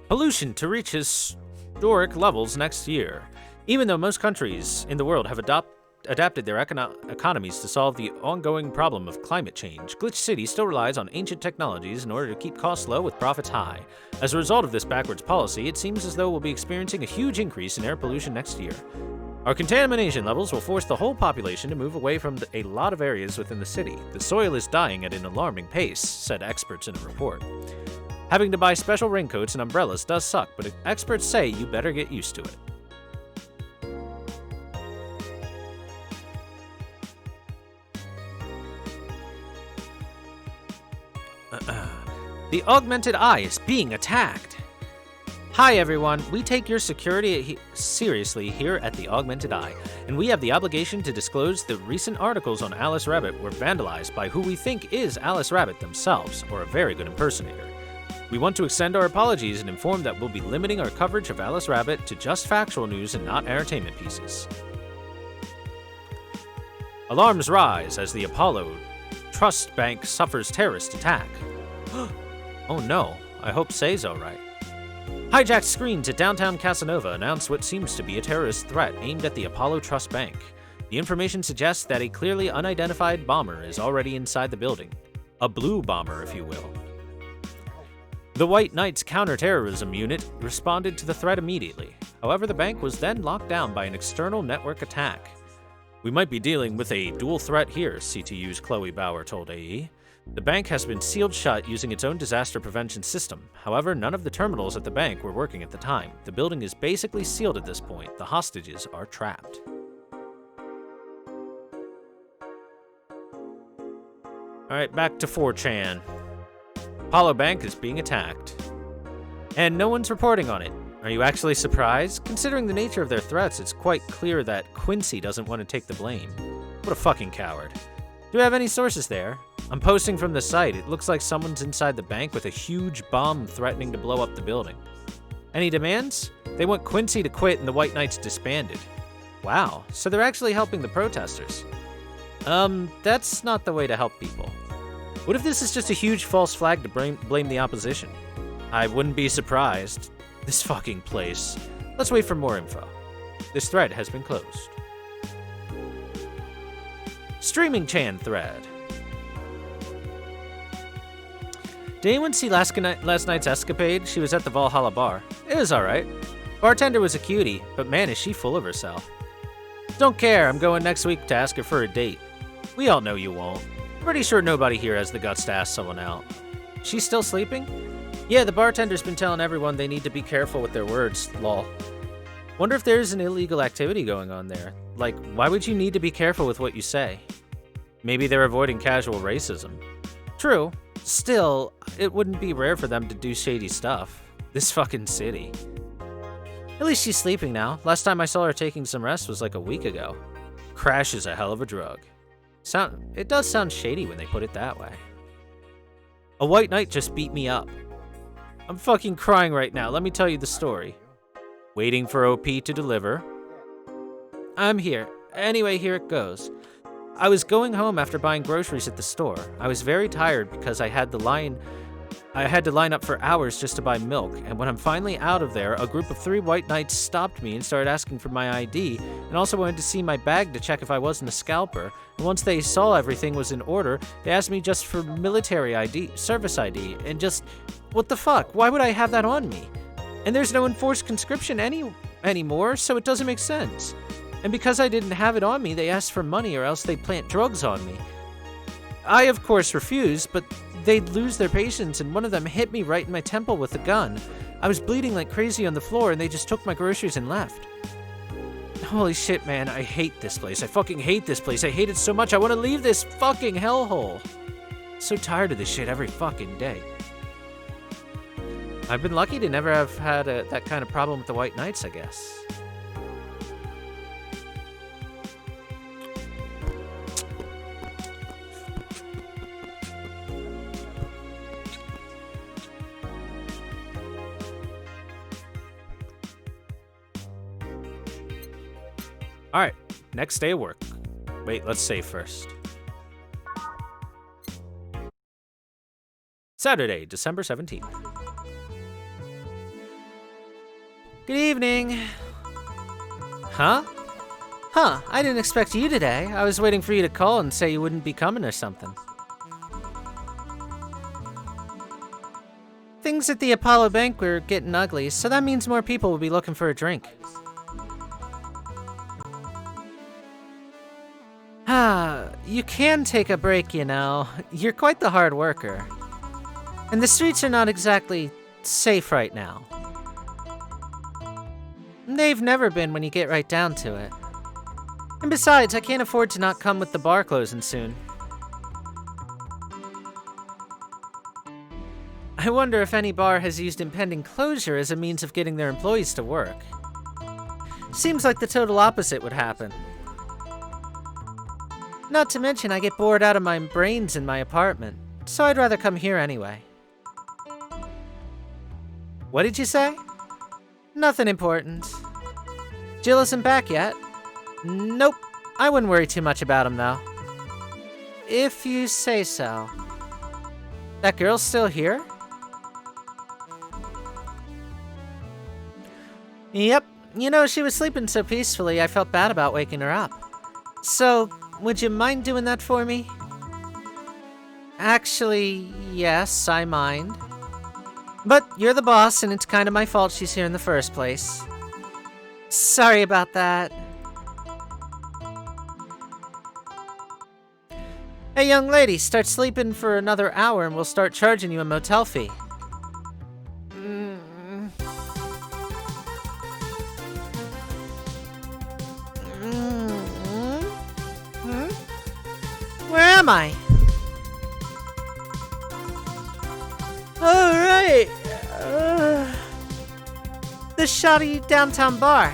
Pollution to reach historic levels next year. Even though most countries in the world have adapted their economies to solve the ongoing problem of climate change, Glitch City still relies on ancient technologies in order to keep costs low with profits high. As a result of this backwards policy, it seems as though we'll be experiencing a huge increase in air pollution next year. Our contamination levels will force the whole population to move away from a lot of areas within the city. The soil is dying at an alarming pace, said experts in a report. Having to buy special raincoats and umbrellas does suck, but experts say you better get used to it. The augmented eye is being attacked. Hi everyone, we take your security seriously here at the Augmented Eye, and we have the obligation to disclose the recent articles on Alice Rabbit were vandalized by who we think is Alice Rabbit themselves, or a very good impersonator. We want to extend our apologies and inform that we'll be limiting our coverage of Alice Rabbit to just factual news and not entertainment pieces. Alarms rise as the Apollo Trust Bank suffers terrorist attack. Oh no, I hope Say's alright. Hijacked screens at downtown Casanova announce what seems to be a terrorist threat aimed at the Apollo Trust Bank. The information suggests that a clearly unidentified bomber is already inside the building. A blue bomber, if you will. The White Knights counterterrorism unit responded to the threat immediately. However, the bank was then locked down by an external network attack. We might be dealing with a dual threat here, CTU's Chloe Bauer told AE. The bank has been sealed shut using its own disaster prevention system. However, none of the terminals at the bank were working at the time. The building is basically sealed at this point. The hostages are trapped. Alright, back to 4chan. Apollo Bank is being attacked. And no one's reporting on it. Are you actually surprised? Considering the nature of their threats, it's quite clear that Quincy doesn't want to take the blame. What a fucking coward. Do you have any sources there? I'm posting from the site. It looks like someone's inside the bank with a huge bomb threatening to blow up the building. Any demands? They want Quincy to quit and the White Knights disbanded. Wow, so they're actually helping the protesters. That's not the way to help people. What if this is just a huge false flag to blame the opposition? I wouldn't be surprised. This fucking place. Let's wait for more info. This thread has been closed. Streaming Chan thread. Did anyone see last night's escapade? She was at the Valhalla bar. It was alright. Bartender was a cutie, but man is she full of herself. Don't care, I'm going next week to ask her for a date. We all know you won't. Pretty sure nobody here has the guts to ask someone out. She's still sleeping? Yeah, the bartender's been telling everyone they need to be careful with their words, lol. Wonder if there's an illegal activity going on there. Like, why would you need to be careful with what you say? Maybe they're avoiding casual racism. True. Still, it wouldn't be rare for them to do shady stuff. This fucking city. At least she's sleeping now. Last time I saw her taking some rest was like a week ago. Crash is a hell of a drug. It does sound shady when they put it that way. A White Knight just beat me up. I'm fucking crying right now. Let me tell you the story. Waiting for OP to deliver. I'm here. Anyway, here it goes. I was going home after buying groceries at the store. I was very tired because I had to line up for hours just to buy milk, and when I'm finally out of there, a group of 3 White Knights stopped me and started asking for my ID, and also wanted to see my bag to check if I wasn't a scalper. And once they saw everything was in order, they asked me just for military ID, service ID, and just, what the fuck? Why would I have that on me? And there's no enforced conscription anymore, so it doesn't make sense. And because I didn't have it on me, they asked for money or else they plant drugs on me. I, of course, refused, but they'd lose their patience, and one of them hit me right in my temple with a gun. I was bleeding like crazy on the floor, and they just took my groceries and left. Holy shit, man, I hate this place. I fucking hate this place. I hate it so much. I want to leave this fucking hellhole. So tired of this shit every fucking day. I've been lucky to never have had that kind of problem with the White Knights, I guess. Alright, next day of work. Wait, let's save first. Saturday, December 17th. Good evening. Huh? Huh, I didn't expect you today. I was waiting for you to call and say you wouldn't be coming or something. Things at the Apollo Bank were getting ugly, so that means more people will be looking for a drink. You can take a break, you know. You're quite the hard worker. And the streets are not exactly safe right now. They've never been when you get right down to it. And besides, I can't afford to not come with the bar closing soon. I wonder if any bar has used impending closure as a means of getting their employees to work. Seems like the total opposite would happen. Not to mention, I get bored out of my brains in my apartment, so I'd rather come here anyway. What did you say? Nothing important. Jill isn't back yet? Nope. I wouldn't worry too much about him, though. If you say so. That girl's still here? Yep. You know, she was sleeping so peacefully, I felt bad about waking her up. So, would you mind doing that for me? Actually, yes, I mind. But you're the boss, and it's kind of my fault she's here in the first place. Sorry about that. Hey, young lady, start sleeping for another hour and we'll start charging you a motel fee. Where am I? Alright. The shoddy downtown bar.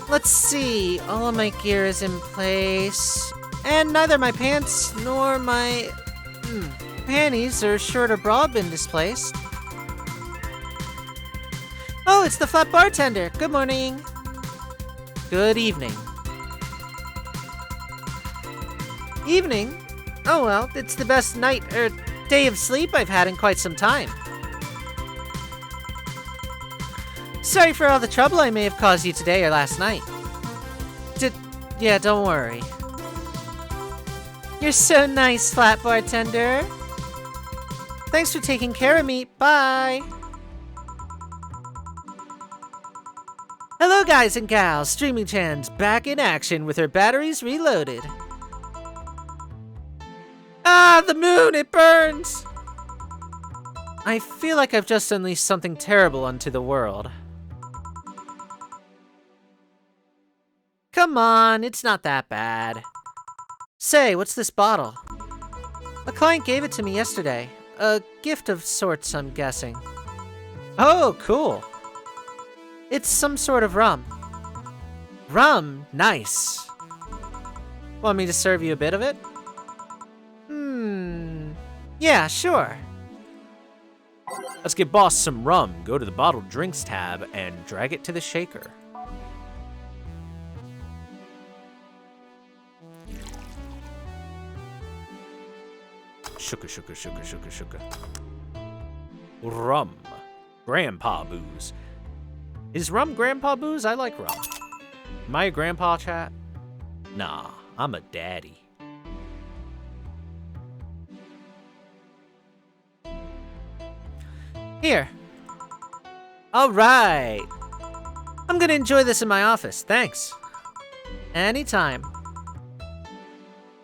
Let's see. All of my gear is in place. And neither my pants nor my panties or shirt or bra have been displaced. Oh, it's the flat bartender. Good morning. Good evening. Evening? Oh well, it's the best night or day of sleep I've had in quite some time. Sorry for all the trouble I may have caused you today or last night. Yeah, don't worry. You're so nice, flat bartender. Thanks for taking care of me. Bye. Hello, guys and gals. Streaming Chan's back in action with her batteries reloaded. Ah, the moon, it burns! I feel like I've just unleashed something terrible onto the world. Come on, it's not that bad. Say, what's this bottle? A client gave it to me yesterday. A gift of sorts, I'm guessing. Oh, cool. It's some sort of rum. Rum? Nice. Want me to serve you a bit of it? Yeah, sure. Let's give boss some rum, go to the bottled drinks tab, and drag it to the shaker. Shuka, shuka, shuka, shuka, shuka. Rum. Grandpa booze. Is rum grandpa booze? I like rum. Am I a grandpa, chat? Nah, I'm a daddy. Here. All right. I'm gonna enjoy this in my office, thanks. Anytime.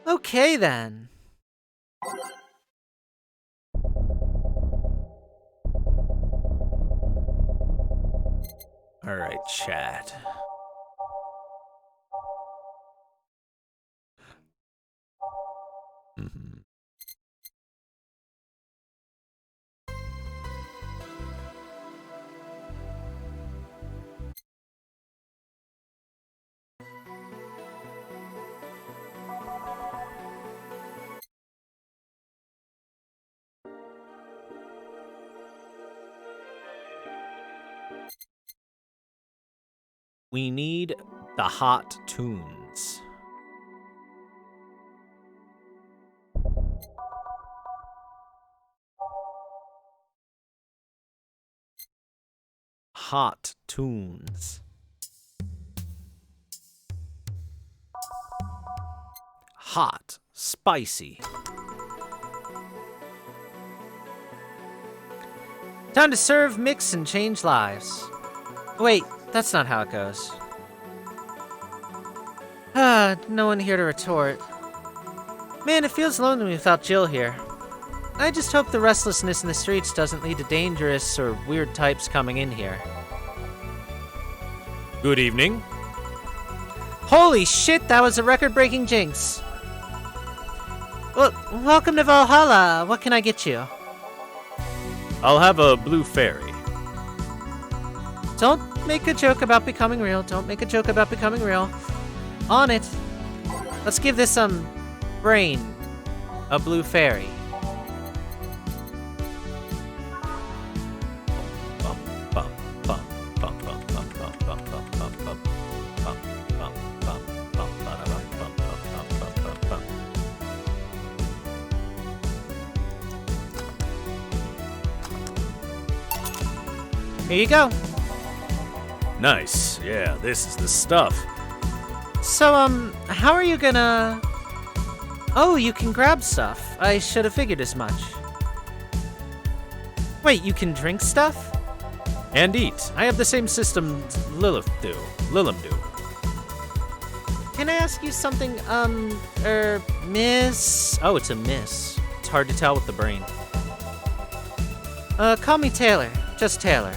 Okay then. All right, chat. We need the hot tunes. Hot tunes. Hot, spicy. Time to serve, mix, and change lives. Wait, that's not how it goes. No one here to retort. Man, it feels lonely without Jill here. I just hope the restlessness in the streets doesn't lead to dangerous or weird types coming in here. Good evening. Holy shit, that was a record-breaking jinx. Well, welcome to Valhalla. What can I get you? I'll have a blue fairy. Don't make a joke about becoming real. Don't make a joke about becoming real. On it. Let's give this some brain. A blue fairy. Here you go. Nice. Yeah, this is the stuff. So, how are you gonna... Oh, you can grab stuff. I should have figured as much. Wait, you can drink stuff? And eat. I have the same system Lilim do. Can I ask you something, miss? Oh, it's a miss. It's hard to tell with the brain. Call me Taylor. Just Taylor.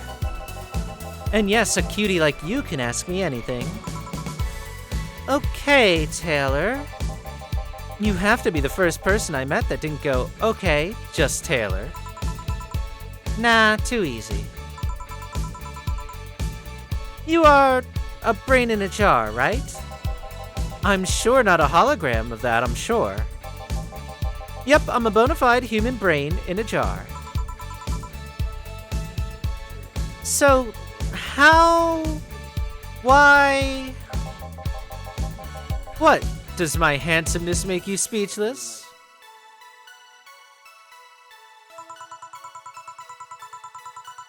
And yes, a cutie like you can ask me anything. Okay, Taylor. You have to be the first person I met that didn't go, okay, just Taylor. Nah, too easy. You are a brain in a jar, right? I'm sure not a hologram of that, I'm sure. Yep, I'm a bona fide human brain in a jar. So, how... why... What? Does my handsomeness make you speechless?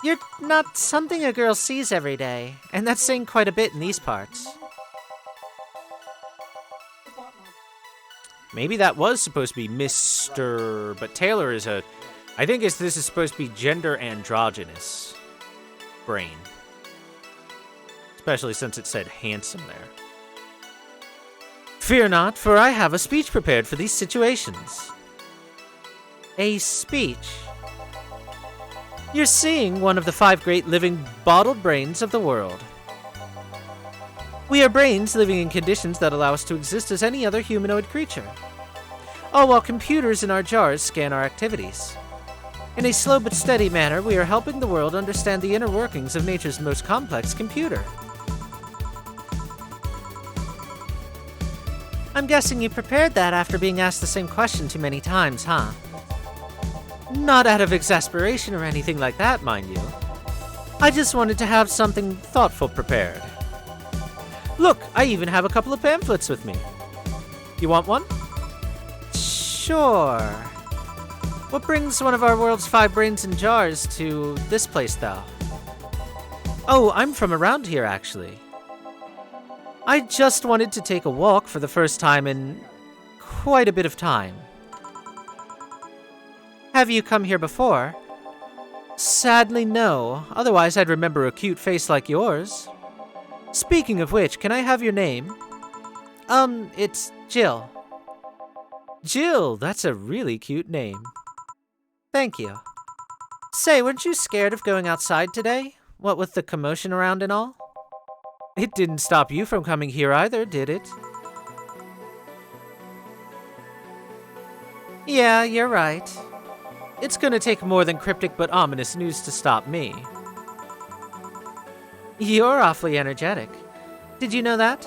You're not something a girl sees every day, and that's saying quite a bit in these parts. Maybe that was supposed to be Mr. But Taylor is a... I think this is supposed to be gender androgynous brain. Especially since it said handsome there. Fear not, for I have a speech prepared for these situations. A speech? You're seeing one of the 5 great living bottled brains of the world. We are brains living in conditions that allow us to exist as any other humanoid creature. All while computers in our jars scan our activities. In a slow but steady manner, we are helping the world understand the inner workings of nature's most complex computer. I'm guessing you prepared that after being asked the same question too many times, huh? Not out of exasperation or anything like that, mind you. I just wanted to have something thoughtful prepared. Look, I even have a couple of pamphlets with me. You want one? Sure. What brings one of our world's 5 brains in jars to this place, though? Oh, I'm from around here, actually. I just wanted to take a walk for the first time in quite a bit of time. Have you come here before? Sadly, no. Otherwise, I'd remember a cute face like yours. Speaking of which, can I have your name? It's Jill. Jill, that's a really cute name. Thank you. Say, weren't you scared of going outside today? What with the commotion around and all? It didn't stop you from coming here either, did it? Yeah, you're right. It's gonna take more than cryptic but ominous news to stop me. You're awfully energetic. Did you know that?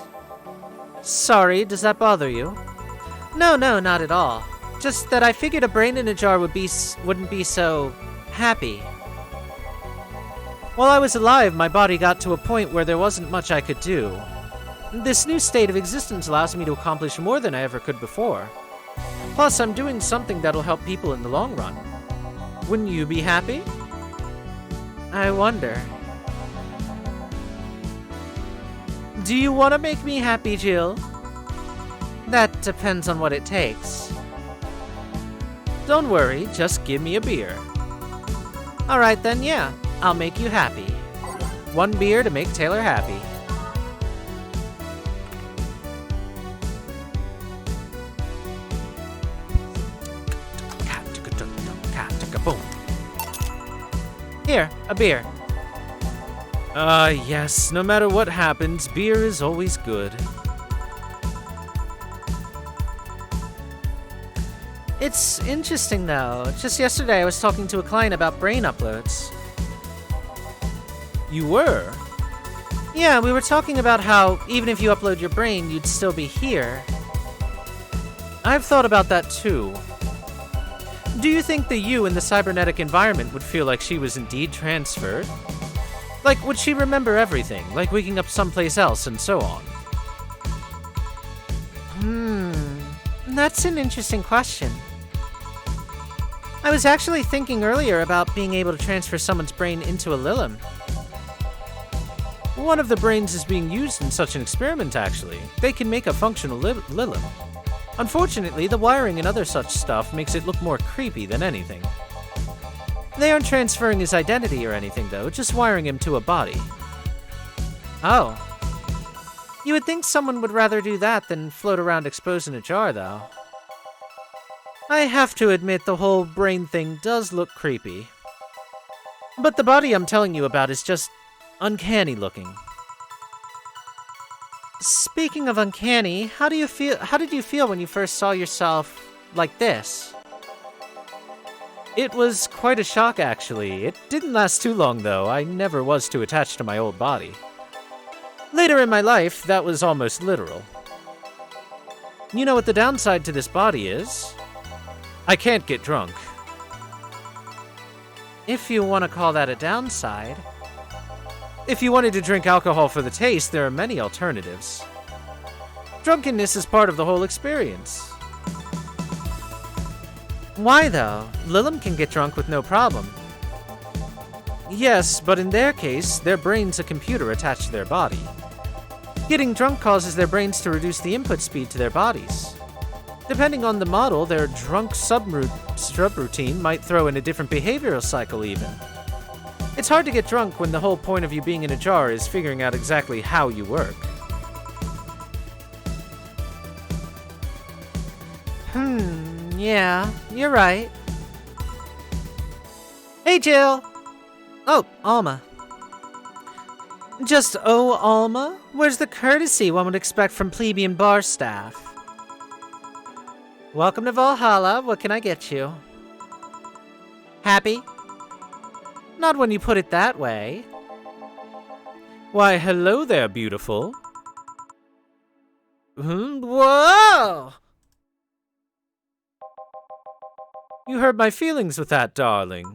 Sorry, does that bother you? No, not at all. Just that I figured a brain in a jar wouldn't be so happy. While I was alive, my body got to a point where there wasn't much I could do. This new state of existence allows me to accomplish more than I ever could before. Plus, I'm doing something that'll help people in the long run. Wouldn't you be happy? I wonder. Do you want to make me happy, Jill? That depends on what it takes. Don't worry, just give me a beer. Alright then, yeah. I'll make you happy. 1 beer to make Taylor happy. Here, a beer. Yes, no matter what happens, beer is always good. It's interesting though. Just yesterday I was talking to a client about brain uploads. You were? Yeah, we were talking about how even if you upload your brain, you'd still be here. I've thought about that too. Do you think the you in the cybernetic environment would feel like she was indeed transferred? Like, would she remember everything, like waking up someplace else and so on? That's an interesting question. I was actually thinking earlier about being able to transfer someone's brain into a Lilim. One of the brains is being used in such an experiment, actually. They can make a functional Lilim. Unfortunately, the wiring and other such stuff makes it look more creepy than anything. They aren't transferring his identity or anything, though, just wiring him to a body. Oh. You would think someone would rather do that than float around exposed in a jar, though. I have to admit the whole brain thing does look creepy. But the body I'm telling you about is just uncanny looking. Speaking of uncanny, how did you feel when you first saw yourself like this? It was quite a shock, actually. It didn't last too long, though. I never was too attached to my old body. Later in my life, that was almost literal. You know what the downside to this body is? I can't get drunk. If you want to call that a downside. If you wanted to drink alcohol for the taste, there are many alternatives. Drunkenness is part of the whole experience. Why, though? Lilim can get drunk with no problem. Yes, but in their case, their brain's a computer attached to their body. Getting drunk causes their brains to reduce the input speed to their bodies. Depending on the model, their drunk subroutine might throw in a different behavioral cycle even. It's hard to get drunk when the whole point of you being in a jar is figuring out exactly how you work. Yeah, you're right. Hey, Jill! Oh, Alma. Just Alma? Where's the courtesy one would expect from plebeian bar staff? Welcome to Valhalla. What can I get you? Happy? Not when you put it that way. Why, hello there, beautiful. Whoa! You hurt my feelings with that, darling.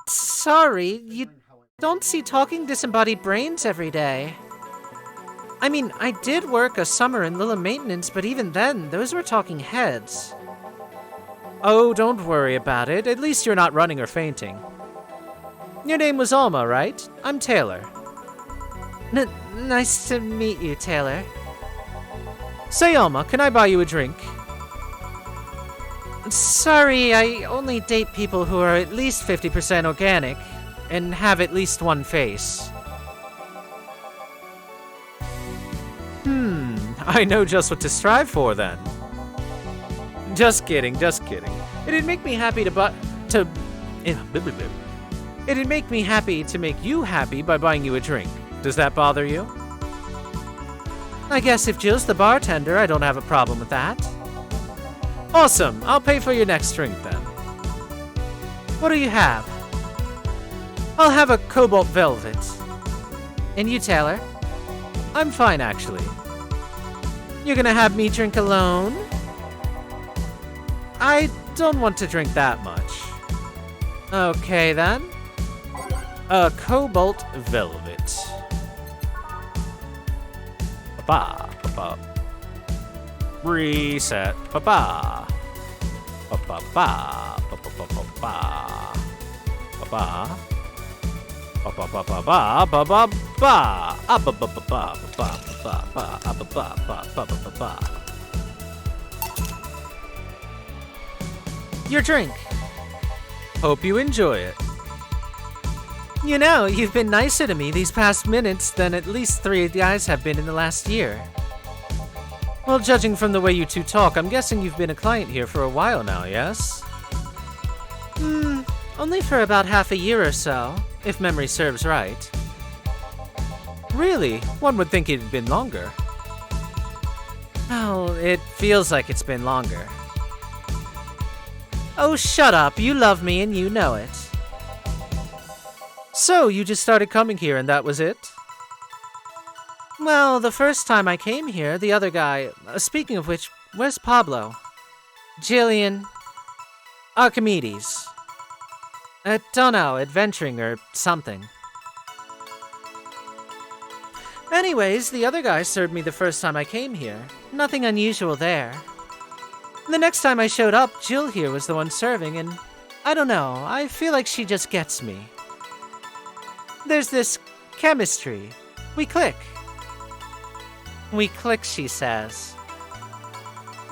Sorry, you don't see talking disembodied brains every day. I mean, I did work a summer in Lilim maintenance, but even then, those were talking heads. Oh, don't worry about it. At least you're not running or fainting. Your name was Alma, right? I'm Taylor. Nice to meet you, Taylor. Say, Alma, can I buy you a drink? Sorry, I only date people who are at least 50% organic and have at least one face. I know just what to strive for then. Just kidding, just kidding. It'd make me happy It'd make me happy to make you happy by buying you a drink. Does that bother you? I guess if Jill's the bartender, I don't have a problem with that. Awesome, I'll pay for your next drink then. What do you have? I'll have a cobalt velvet. And you, Taylor? I'm fine, actually. You're gonna have me drink alone? I don't want to drink that much. Okay, then. A cobalt velvet. Ba-ba. Reset. Ba-ba. Ba-ba-ba. Ba-ba-ba-ba-ba. Ba-ba. Ba-ba-ba-ba-ba. Ba-ba-ba. Ah-ba-ba-ba-ba. Ba-ba-ba-ba. Your drink. Hope you enjoy it. You know, you've been nicer to me these past minutes than at least 3 guys have been in the last year. Well, judging from the way you two talk, I'm guessing you've been a client here for a while now, yes? Only for about half a year or so, if memory serves right. Really? One would think it'd been longer. Oh, it feels like it's been longer. Oh, shut up. You love me and you know it. So, you just started coming here and that was it? Well, the first time I came here, the other guy... speaking of which, where's Pablo? Jillian... Archimedes. I don't know, adventuring or something. Anyways, the other guy served me the first time I came here. Nothing unusual there. The next time I showed up, Jill here was the one serving, and I don't know, I feel like she just gets me. There's this Chemistry. We click. We click, she says.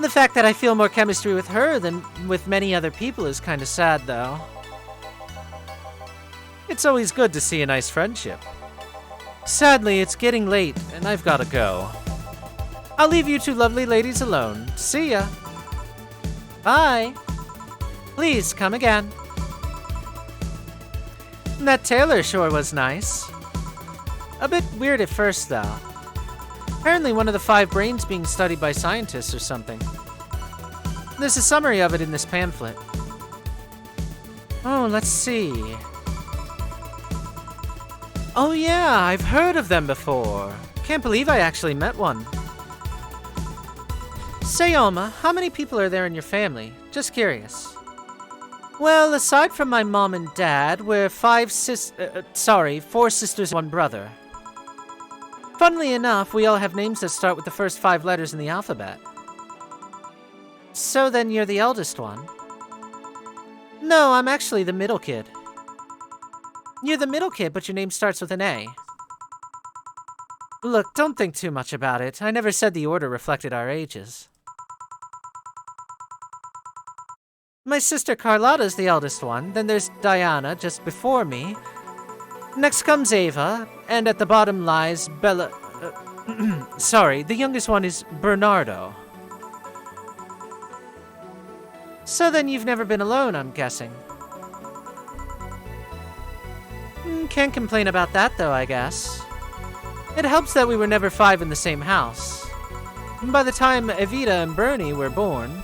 The fact that I feel more chemistry with her than with many other people is kinda sad, though. It's always good to see a nice friendship. Sadly, it's getting late, and I've gotta go. I'll leave you two lovely ladies alone. See ya. Bye. Please, come again. That tailor sure was nice. A bit weird at first, though. Apparently one of the 5 brains being studied by scientists or something. There's a summary of it in this pamphlet. Oh, let's see. Oh yeah, I've heard of them before. Can't believe I actually met one. Say, Alma, how many people are there in your family? Just curious. Well, aside from my mom and dad, we're 4 sisters, 1 brother. Funnily enough, we all have names that start with the first 5 letters in the alphabet. So then you're the eldest one? No, I'm actually the middle kid. You're the middle kid, but your name starts with an A. Look, don't think too much about it. I never said the order reflected our ages. My sister Carlotta's the eldest one, then there's Diana just before me. Next comes Ava, and at the bottom lies Bella... sorry, the youngest one is Bernardo. So then you've never been alone, I'm guessing. Can't complain about that, though, I guess. It helps that we were never 5 in the same house. By the time Evita and Bernie were born,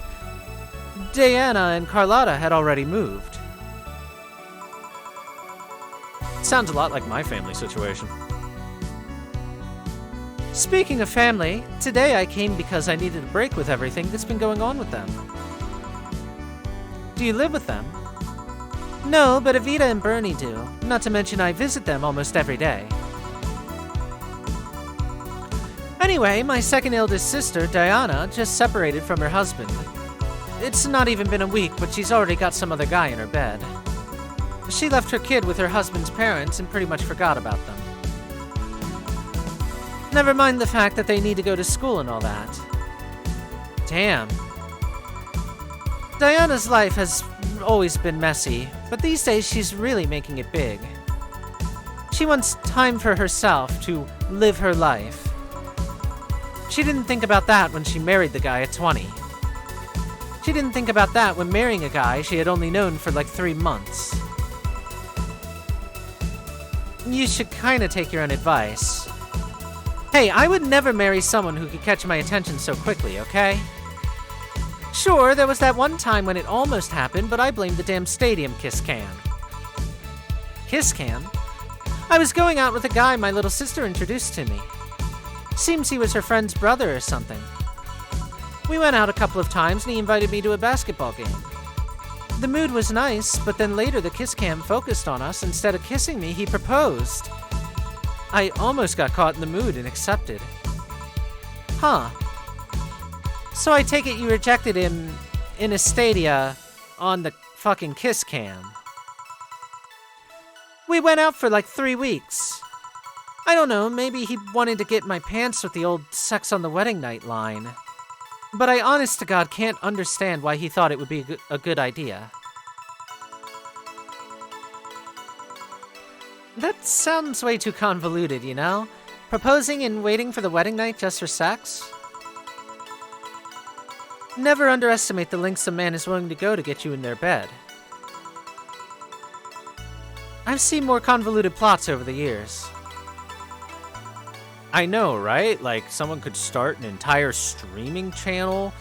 Diana and Carlotta had already moved. Sounds a lot like my family situation. Speaking of family, today I came because I needed a break with everything that's been going on with them. Do you live with them? No, but Evita and Bernie do. Not to mention I visit them almost every day. Anyway, my second eldest sister, Diana, just separated from her husband. It's not even been a week, but she's already got some other guy in her bed. She left her kid with her husband's parents and pretty much forgot about them. Never mind the fact that they need to go to school and all that. Damn. Diana's life has always been messy, but these days she's really making it big. She wants time for herself to live her life. She didn't think about that when she married the guy at 20. She didn't think about that when marrying a guy she had only known for like 3 months. You should kinda take your own advice. Hey, I would never marry someone who could catch my attention so quickly, okay? Sure, there was that one time when it almost happened, but I blamed the damn stadium kiss cam. Kiss cam? I was going out with a guy my little sister introduced to me. Seems he was her friend's brother or something. We went out a couple of times and he invited me to a basketball game. The mood was nice, but then later the kiss cam focused on us. Instead of kissing me, he proposed. I almost got caught in the mood and accepted. Huh. So I take it you rejected him in a stadia on the fucking kiss cam. We went out for like 3 weeks. I don't know, maybe he wanted to get my pants with the old sex on the wedding night line. But I honest to God can't understand why he thought it would be a good idea. That sounds way too convoluted, you know? Proposing and waiting for the wedding night just for sex? Never underestimate the lengths a man is willing to go to get you in their bed. I've seen more convoluted plots over the years. I know, right? Like, someone could start an entire streaming channel,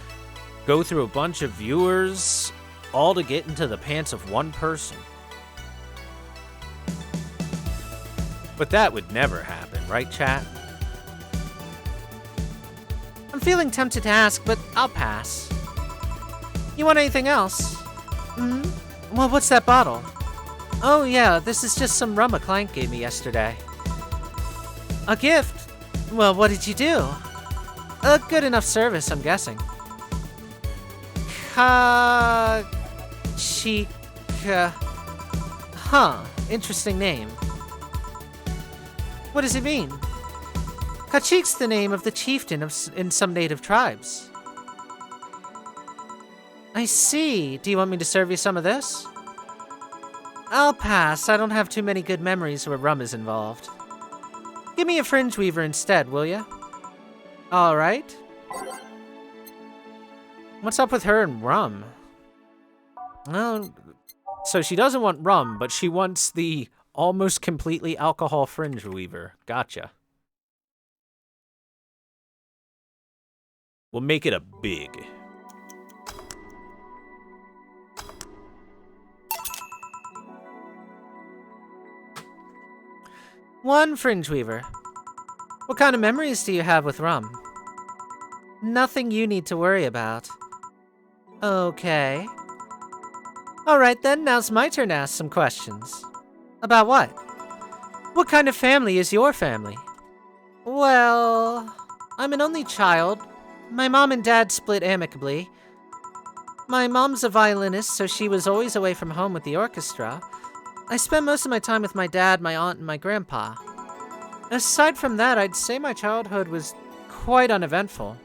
go through a bunch of viewers, all to get into the pants of one person. But that would never happen, right, chat? I'm feeling tempted to ask, but I'll pass. You want anything else? Well, what's that bottle? Oh yeah, this is just some rum a client gave me yesterday. A gift? Well, what did you do? A good enough service, I'm guessing. Huh, interesting name. What does he mean? Kachik's the name of the chieftain in some native tribes. I see. Do you want me to serve you some of this? I'll pass. I don't have too many good memories where rum is involved. Give me a fringe weaver instead, will ya? Alright. What's up with her and rum? Well, so she doesn't want rum, but she wants the almost completely alcohol fringe weaver. Gotcha. We'll make it a big. One fringe weaver. What kind of memories do you have with rum? Nothing you need to worry about. Okay. Alright then, now's my turn to ask some questions. About what? What kind of family is your family? Well, I'm an only child. My mom and dad split amicably. My mom's a violinist, so she was always away from home with the orchestra. I spent most of my time with my dad, my aunt, and my grandpa. Aside from that, I'd say my childhood was quite uneventful.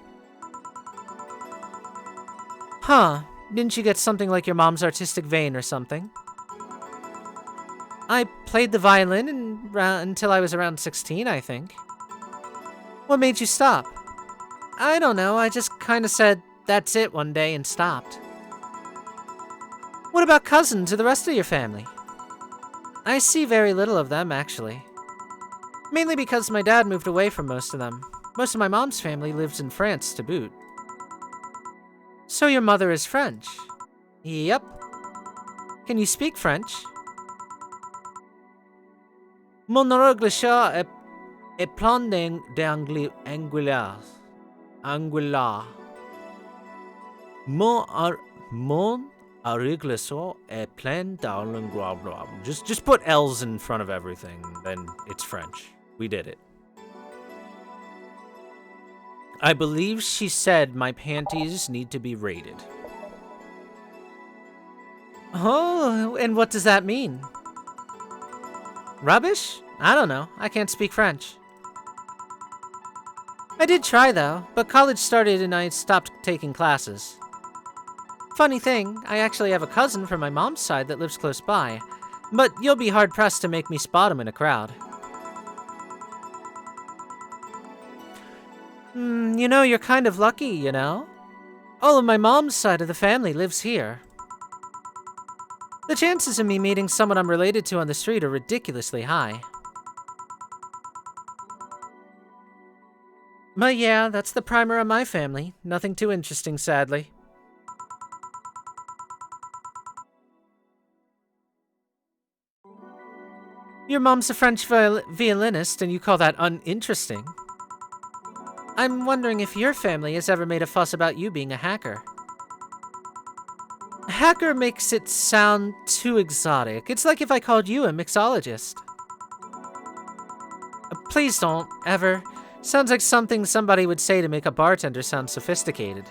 Huh, didn't you get something like your mom's artistic vein or something? I played the violin until I was around 16, I think. What made you stop? I don't know, I just kinda said, that's it one day and stopped. What about cousins or the rest of your family? I see very little of them, actually. Mainly because my dad moved away from most of them. Most of my mom's family lives in France to boot. So your mother is French? Yep. Can you speak French? Mon anglais est plein d'anguillas. Anguilla. Mon anglais est plein d'anguillas. Just put L's in front of everything, then it's French. We did it. I believe she said my panties need to be rated. Oh, and what does that mean? Rubbish? I don't know. I can't speak French. I did try, though, but college started and I stopped taking classes. Funny thing, I actually have a cousin from my mom's side that lives close by, but you'll be hard-pressed to make me spot him in a crowd. You know, you're kind of lucky, you know? All of my mom's side of the family lives here. The chances of me meeting someone I'm related to on the street are ridiculously high. But yeah, that's the primer of my family. Nothing too interesting, sadly. Your mom's a French violinist, and you call that uninteresting? I'm wondering if your family has ever made a fuss about you being a hacker. Hacker makes it sound too exotic. It's like if I called you a mixologist. Please don't, ever. Sounds like something somebody would say to make a bartender sound sophisticated.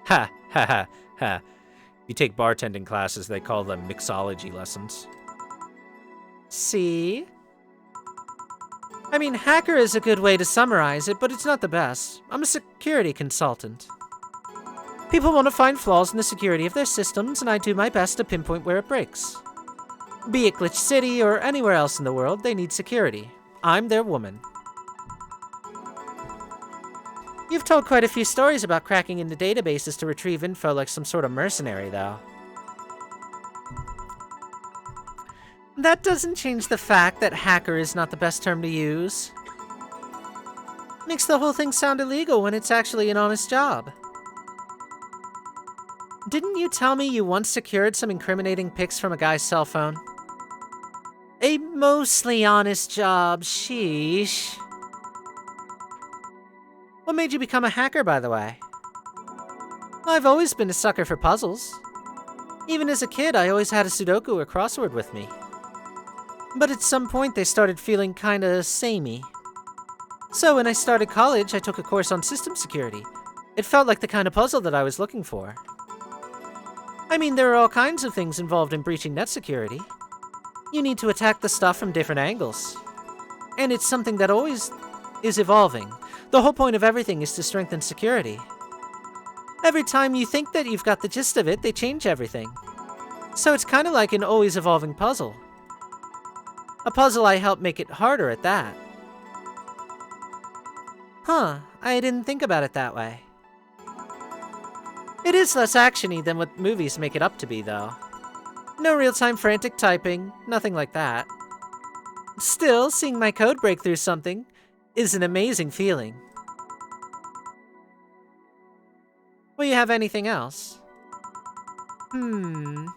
Ha, ha, ha, ha. You take bartending classes, they call them mixology lessons. See? I mean, hacker is a good way to summarize it, but it's not the best. I'm a security consultant. People want to find flaws in the security of their systems, and I do my best to pinpoint where it breaks. Be it Glitch City or anywhere else in the world, they need security. I'm their woman. You've told quite a few stories about cracking into databases to retrieve info like some sort of mercenary, though. That doesn't change the fact that hacker is not the best term to use. Makes the whole thing sound illegal when it's actually an honest job. Didn't you tell me you once secured some incriminating pics from a guy's cell phone? A mostly honest job, sheesh. What made you become a hacker, by the way? I've always been a sucker for puzzles. Even as a kid, I always had a Sudoku or crossword with me. But at some point, they started feeling kinda samey. So when I started college, I took a course on system security. It felt like the kind of puzzle that I was looking for. I mean, there are all kinds of things involved in breaching net security. You need to attack the stuff from different angles. And it's something that always is evolving. The whole point of everything is to strengthen security. Every time you think that you've got the gist of it, they change everything. So it's kind of like an always evolving puzzle. A puzzle I help make it harder at that. Huh, I didn't think about it that way. It is less actiony than what movies make it up to be, though. No real-time frantic typing, nothing like that. Still, seeing my code break through something is an amazing feeling. Will you have anything else? I'll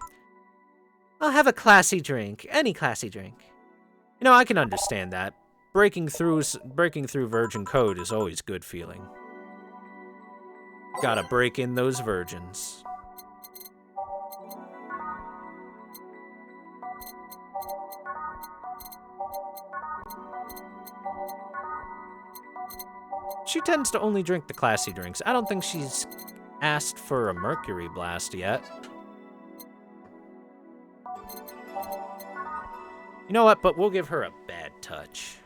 have a classy drink. Any classy drink. You know, I can understand that. Breaking through virgin code is always good feeling. Gotta break in those virgins. She tends to only drink the classy drinks. I don't think she's asked for a mercury blast yet. You know what? But we'll give her a bad touch.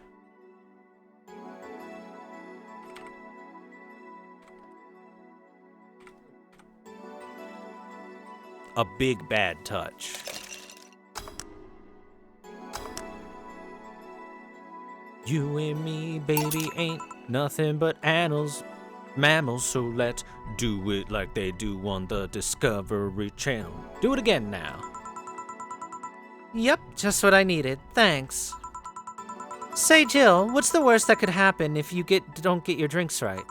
A big bad touch. You and me, baby, ain't nothing but mammals, so let's do it like they do on the Discovery Channel. Do it again now. Yep, just what I needed. Thanks. Say, Jill, what's the worst that could happen if you don't get your drinks right?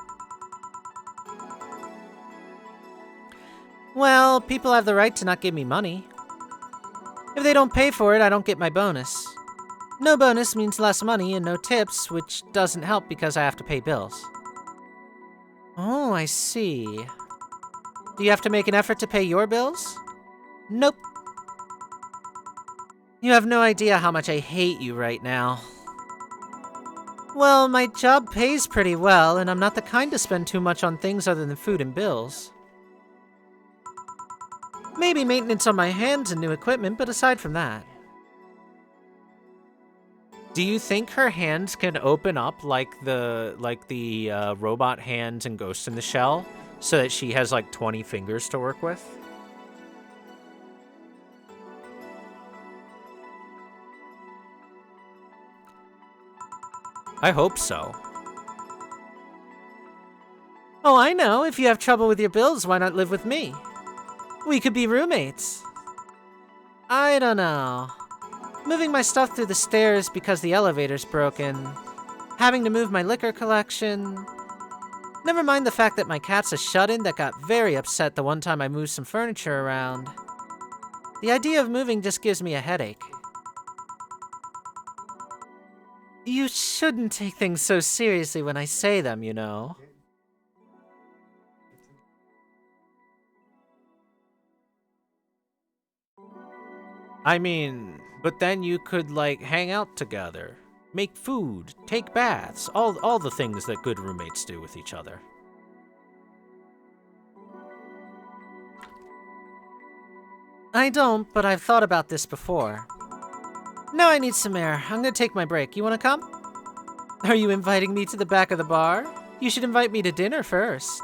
Well, people have the right to not give me money. If they don't pay for it, I don't get my bonus. No bonus means less money and no tips, which doesn't help because I have to pay bills. Oh, I see. Do you have to make an effort to pay your bills? Nope. You have no idea how much I hate you right now. Well, my job pays pretty well, and I'm not the kind to spend too much on things other than food and bills. Maybe maintenance on my hands and new equipment, but aside from that. Do you think her hands can open up like the robot hands in Ghost in the Shell, so that she has like 20 fingers to work with? I hope so. Oh, I know. If you have trouble with your bills, why not live with me? We could be roommates. I don't know. Moving my stuff through the stairs because the elevator's broken. Having to move my liquor collection. Never mind the fact that my cat's a shut-in that got very upset the one time I moved some furniture around. The idea of moving just gives me a headache. You shouldn't take things so seriously when I say them, you know. I mean, but then you could, like, hang out together, make food, take baths, all the things that good roommates do with each other. I don't, but I've thought about this before. Now I need some air. I'm gonna take my break. You wanna come? Are you inviting me to the back of the bar? You should invite me to dinner first.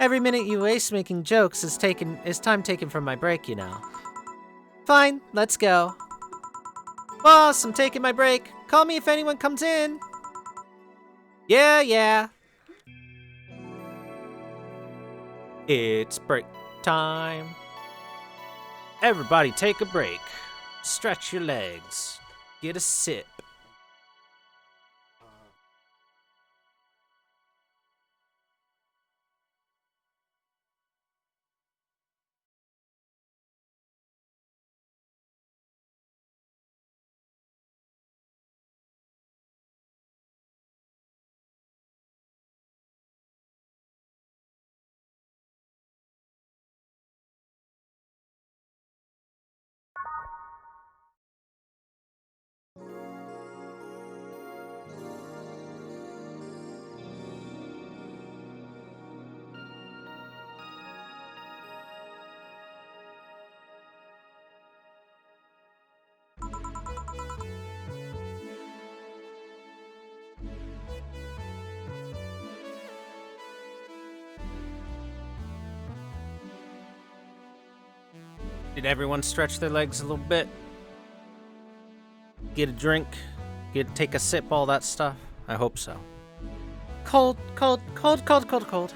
Every minute you waste making jokes is time taken from my break, you know. Fine, let's go. Boss, I'm taking my break. Call me if anyone comes in. Yeah. It's break time. Everybody take a break. Stretch your legs. Get a sip. Did everyone stretch their legs a little bit? Get a drink? Take a sip, all that stuff? I hope so. Cold, cold, cold, cold, cold, cold.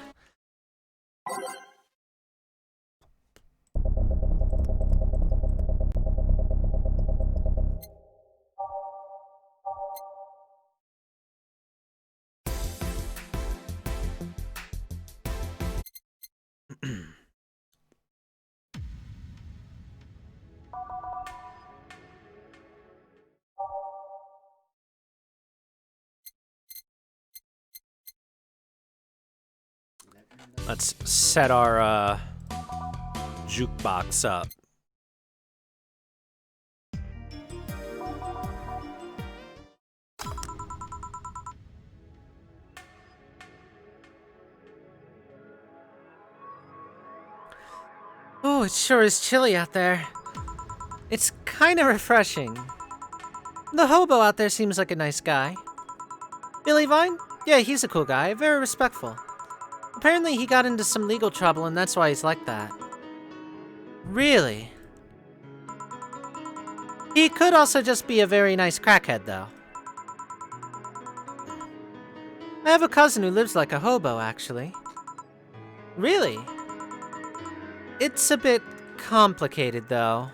Let's set our jukebox up. Oh, it sure is chilly out there. It's kind of refreshing. The hobo out there seems like a nice guy. Billy Vine? Yeah, he's a cool guy, very respectful. Apparently he got into some legal trouble and that's why he's like that. Really? He could also just be a very nice crackhead, though. I have a cousin who lives like a hobo, actually. Really? It's a bit complicated, though.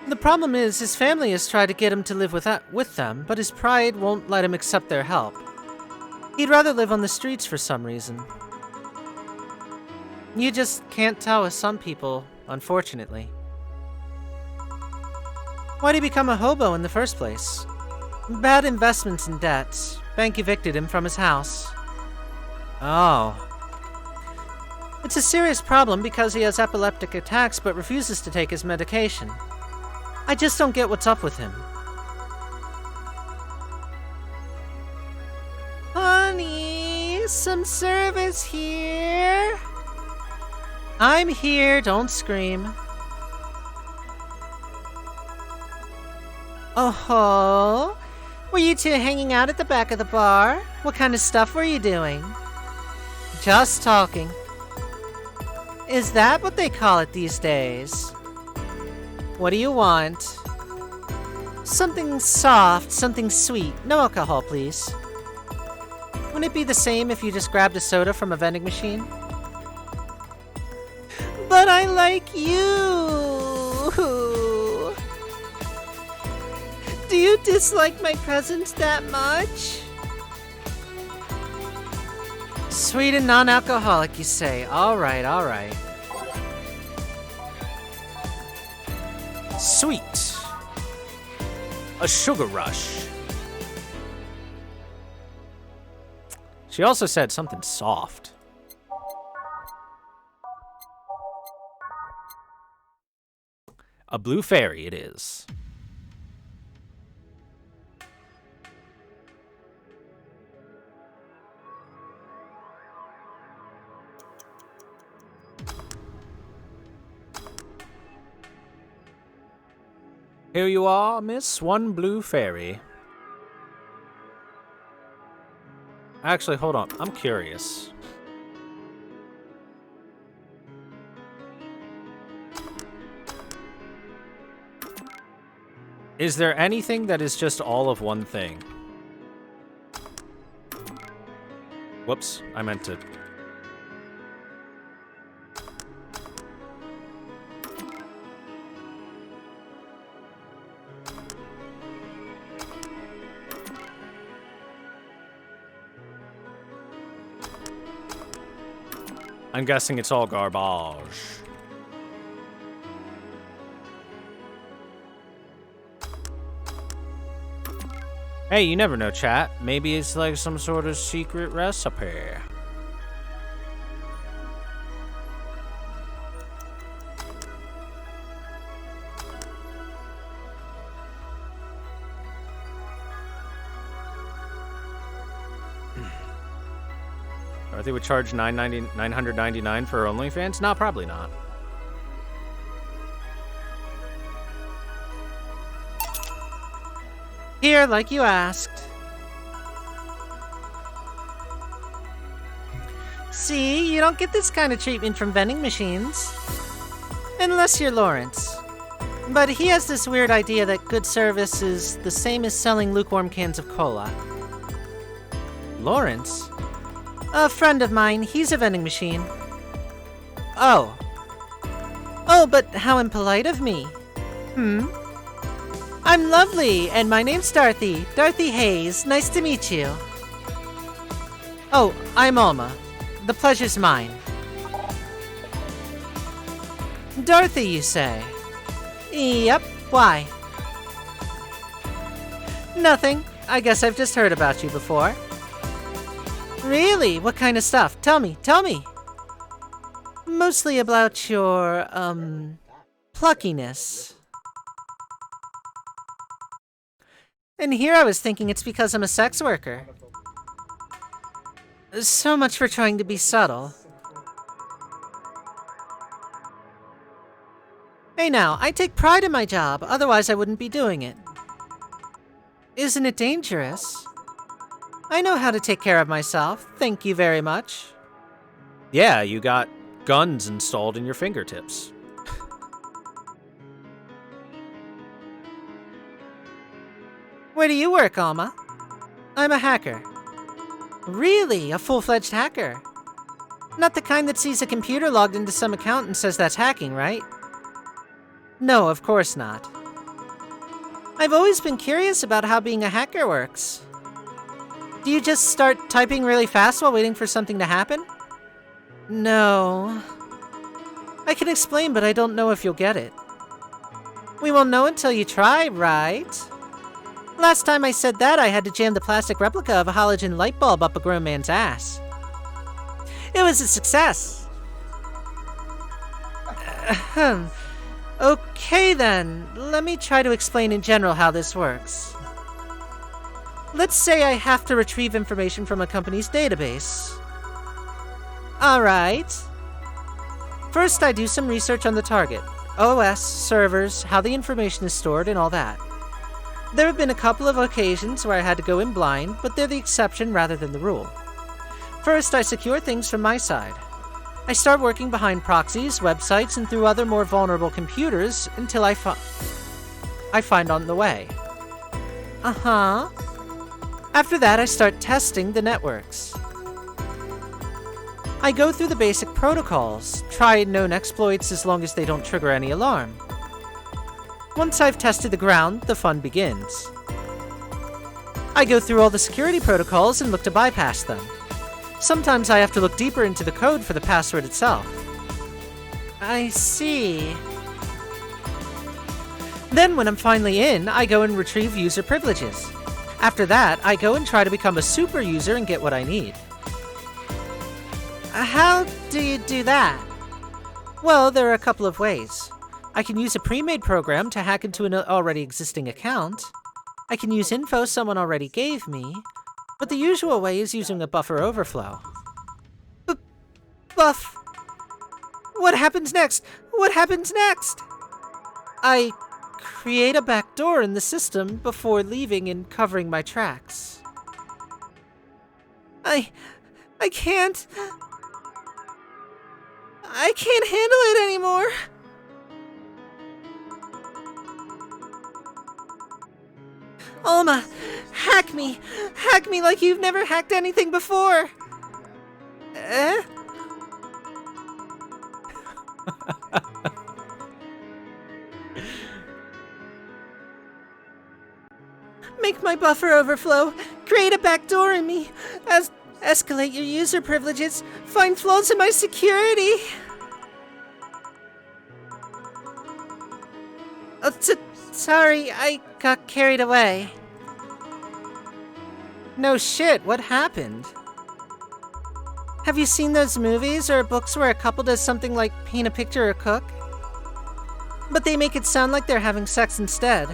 The problem is, his family has tried to get him to live with them, but his pride won't let him accept their help. He'd rather live on the streets for some reason. You just can't tell with some people, unfortunately. Why'd he become a hobo in the first place? Bad investments and debts. Bank evicted him from his house. Oh. It's a serious problem because he has epileptic attacks but refuses to take his medication. I just don't get what's up with him. Honey, some service here. I'm here, don't scream. Oh-ho. Were you two hanging out at the back of the bar? What kind of stuff were you doing? Just talking. Is that what they call it these days? What do you want? Something soft, something sweet. No alcohol, please. Wouldn't it be the same if you just grabbed a soda from a vending machine? But I like you! Do you dislike my presence that much? Sweet and non-alcoholic, you say. Alright, alright. Sweet. A sugar rush. She also said something soft. A blue fairy it is. Here you are, miss. One blue fairy. Actually, hold on. I'm curious. Is there anything that is just all of one thing? Whoops, I meant to... I'm guessing it's all garbage. Hey, you never know, chat. Maybe it's like some sort of secret recipe. They would charge $999 for OnlyFans? No, probably not. Here, like you asked. See, you don't get this kind of treatment from vending machines. Unless you're Lawrence. But he has this weird idea that good service is the same as selling lukewarm cans of cola. Lawrence? A friend of mine, he's a vending machine. Oh. Oh, but how impolite of me. I'm lovely, and my name's Dorothy. Dorothy Hayes. Nice to meet you. Oh, I'm Alma. The pleasure's mine. Dorothy, you say? Yep, why? Nothing. I guess I've just heard about you before. Really? What kind of stuff? Tell me. Mostly about your, pluckiness. And here I was thinking it's because I'm a sex worker. So much for trying to be subtle. Hey now, I take pride in my job, otherwise I wouldn't be doing it. Isn't it dangerous? I know how to take care of myself, thank you very much. Yeah, you got guns installed in your fingertips. Where do you work, Alma? I'm a hacker. Really? A full-fledged hacker? Not the kind that sees a computer logged into some account and says that's hacking, right? No, of course not. I've always been curious about how being a hacker works. Do you just start typing really fast while waiting for something to happen? No. I can explain, but I don't know if you'll get it. We won't know until you try, right? Last time I said that, I had to jam the plastic replica of a halogen light bulb up a grown man's ass. It was a success. Okay then, let me try to explain in general how this works. Let's say I have to retrieve information from a company's database. Alright. First I do some research on the target. OS, servers, how the information is stored, and all that. There have been a couple of occasions where I had to go in blind, but they're the exception rather than the rule. First, I secure things from my side. I start working behind proxies, websites, and through other more vulnerable computers until I find on the way. After that, I start testing the networks. I go through the basic protocols, try known exploits as long as they don't trigger any alarm. Once I've tested the ground, the fun begins. I go through all the security protocols and look to bypass them. Sometimes I have to look deeper into the code for the password itself. I see. Then when I'm finally in, I go and retrieve user privileges. After that, I go and try to become a super user and get what I need. How do you do that? Well, there are a couple of ways. I can use a pre-made program to hack into an already existing account. I can use info someone already gave me. But the usual way is using a buffer overflow. Buff? What happens next? What happens next? I create a backdoor in the system before leaving and covering my tracks. I can't handle it anymore. Alma, hack me like you've never hacked anything before. Make my buffer overflow, create a backdoor in me, escalate your user privileges, find flaws in my security. Sorry, I got carried away. No shit, what happened? Have you seen those movies or books where a couple does something like paint a picture or cook? But they make it sound like they're having sex instead.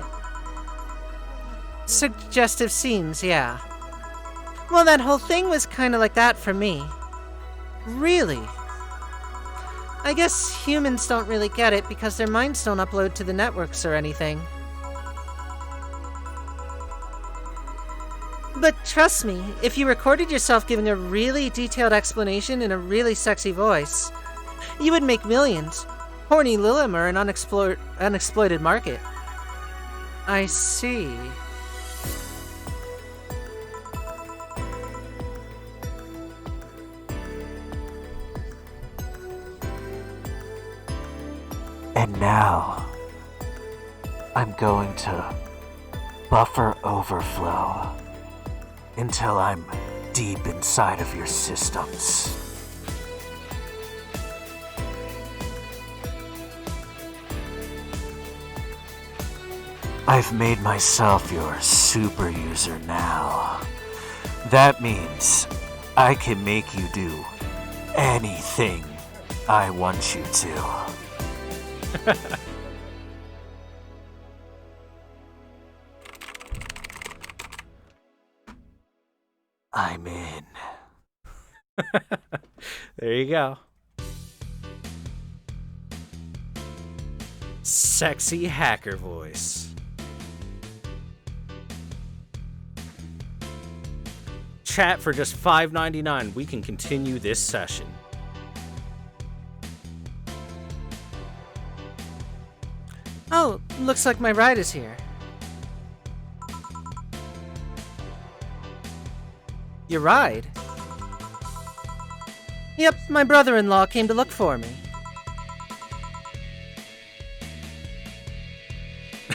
Suggestive scenes, yeah. Well, that whole thing was kinda like that for me. Really? I guess humans don't really get it because their minds don't upload to the networks or anything. But trust me, if you recorded yourself giving a really detailed explanation in a really sexy voice, you would make millions. Horny Lilim are an unexploited market. I see. And now, I'm going to buffer overflow until I'm deep inside of your systems. I've made myself your super user now. That means I can make you do anything I want you to. I'm in. There you go. Sexy hacker voice. Chat for just $5.99. We can continue this session. Oh, looks like my ride is here. Your ride? Yep, my brother-in-law came to look for me.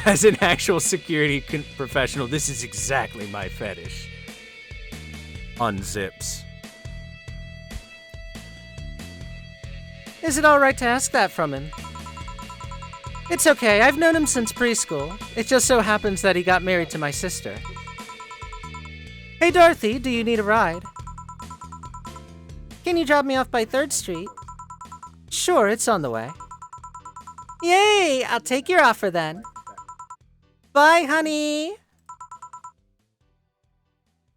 As an actual security professional, this is exactly my fetish. Unzips. Is it alright to ask that from him? It's okay, I've known him since preschool. It just so happens that he got married to my sister. Hey Dorothy, do you need a ride? Can you drop me off by 3rd Street? Sure, it's on the way. Yay! I'll take your offer then. Bye, honey!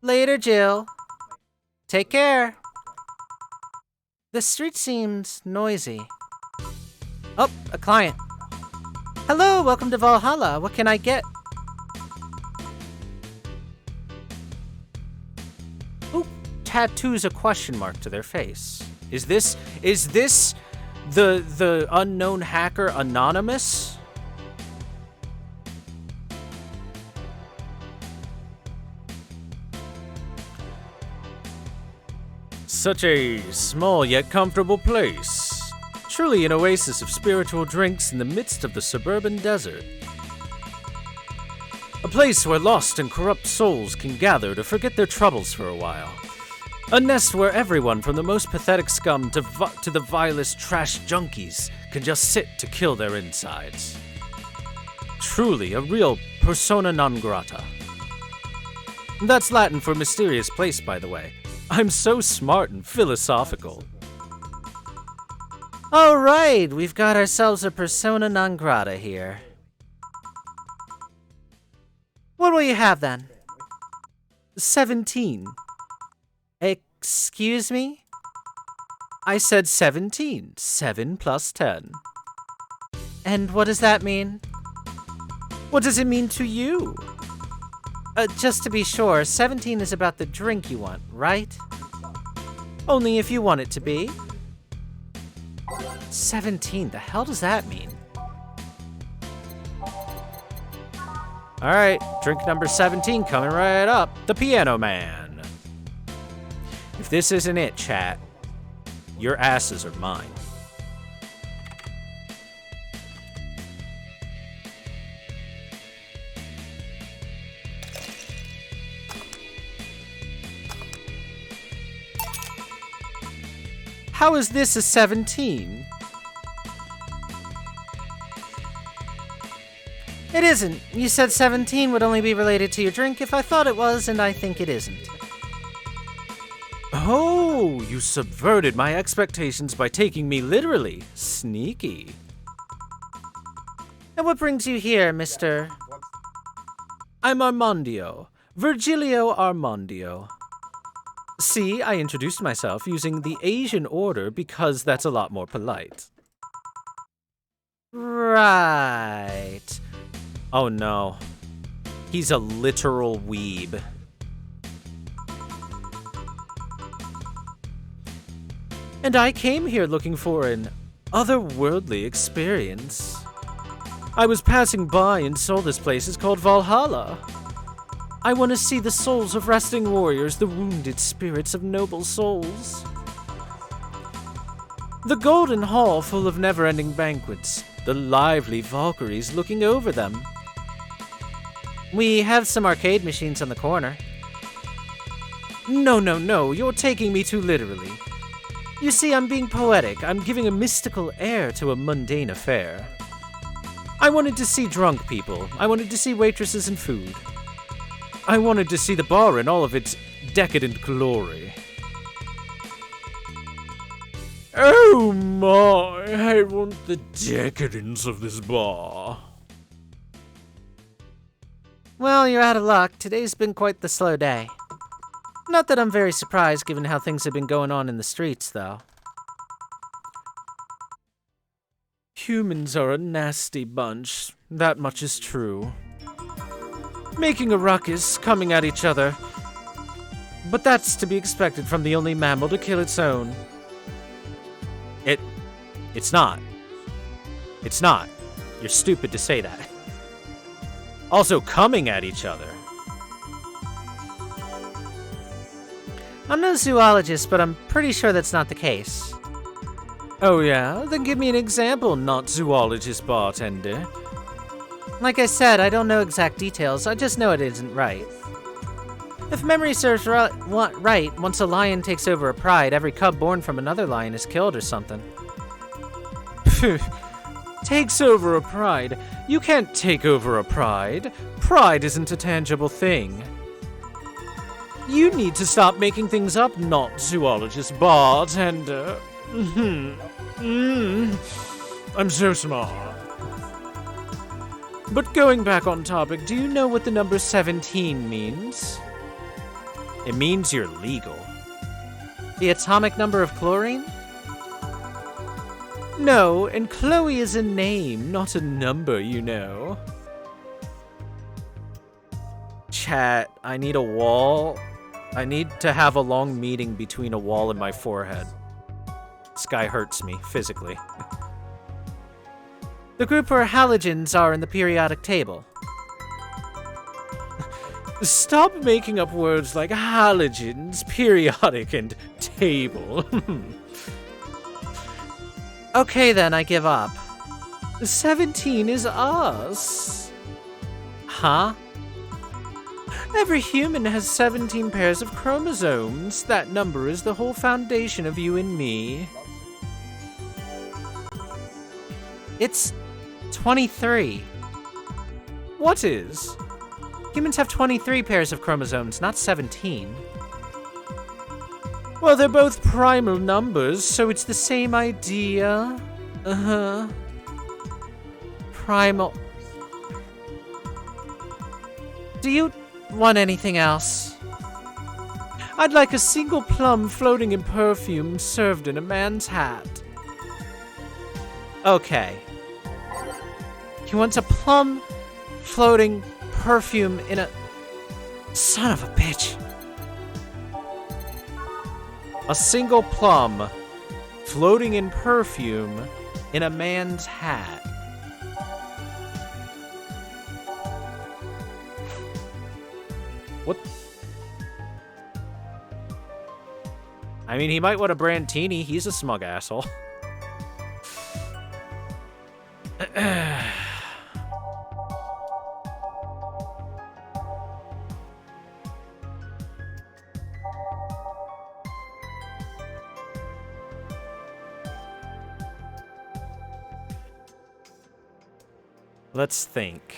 Later, Jill. Take care. The street seems noisy. Oh, a client. Hello, welcome to Valhalla. What can I get? Who tattoos a question mark to their face? Is this the unknown hacker Anonymous? Such a small yet comfortable place. Truly an oasis of spiritual drinks in the midst of the suburban desert. A place where lost and corrupt souls can gather to forget their troubles for a while. A nest where everyone from the most pathetic scum to the vilest trash junkies can just sit to kill their insides. Truly a real persona non grata. That's Latin for mysterious place, by the way. I'm so smart and philosophical. Alright, we've got ourselves a persona non grata here. What will you have then? 17. Excuse me? I said 17. 7 plus 10. And what does that mean? What does it mean to you? Just to be sure, 17 is about the drink you want, right? Only if you want it to be. 17, the hell does that mean? Alright, drink number 17 coming right up. The Piano Man. If this isn't it, chat, your asses are mine. How is this a 17? It isn't. You said 17 would only be related to your drink if I thought it was, and I think it isn't. Oh, you subverted my expectations by taking me literally. Sneaky. And what brings you here, Mr.? I'm Armandio. Virgilio Armandio. See, I introduced myself using the Asian order because that's a lot more polite. Right. Oh no. He's a literal weeb. And I came here looking for an otherworldly experience. I was passing by and saw this place is called Valhalla. I want to see the souls of resting warriors, the wounded spirits of noble souls. The golden hall full of never-ending banquets, the lively Valkyries looking over them. We have some arcade machines on the corner. No, you're taking me too literally. You see, I'm being poetic. I'm giving a mystical air to a mundane affair. I wanted to see drunk people. I wanted to see waitresses and food. I wanted to see the bar in all of its decadent glory. Oh my, I want the decadence of this bar. Well, you're out of luck. Today's been quite the slow day. Not that I'm very surprised given how things have been going on in the streets, though. Humans are a nasty bunch. That much is true. Making a ruckus, coming at each other. But that's to be expected from the only mammal to kill its own. It's not. It's not. You're stupid to say that. Also, coming at each other. I'm no zoologist, but I'm pretty sure that's not the case. Oh yeah? Then give me an example, not zoologist bartender. Like I said, I don't know exact details, I just know it isn't right. If memory serves right, once a lion takes over a pride, every cub born from another lion is killed or something. Takes over a pride? You can't take over a pride. Pride isn't a tangible thing. You need to stop making things up, not zoologist bartender. I'm so smart. But going back on topic, do you know what the number 17 means? It means you're legal. The atomic number of chlorine? No, and Chloe is a name, not a number, you know. Chat, I need a wall. I need to have a long meeting between a wall and my forehead. This guy hurts me, physically. The group where halogens are in the periodic table. Stop making up words like halogens, periodic, and table. Okay then, I give up. 17 is us. Huh? Every human has 17 pairs of chromosomes. That number is the whole foundation of you and me. It's 23. What is? Humans have 23 pairs of chromosomes, not 17. Well, they're both primal numbers, so it's the same idea. Primal. Do you want anything else? I'd like a single plum floating in perfume served in a man's hat. Okay. He wants a plum floating perfume in a... Son of a bitch. A single plum floating in perfume in a man's hat. What? I mean, he might want a Brandtini. He's a smug asshole. Let's think.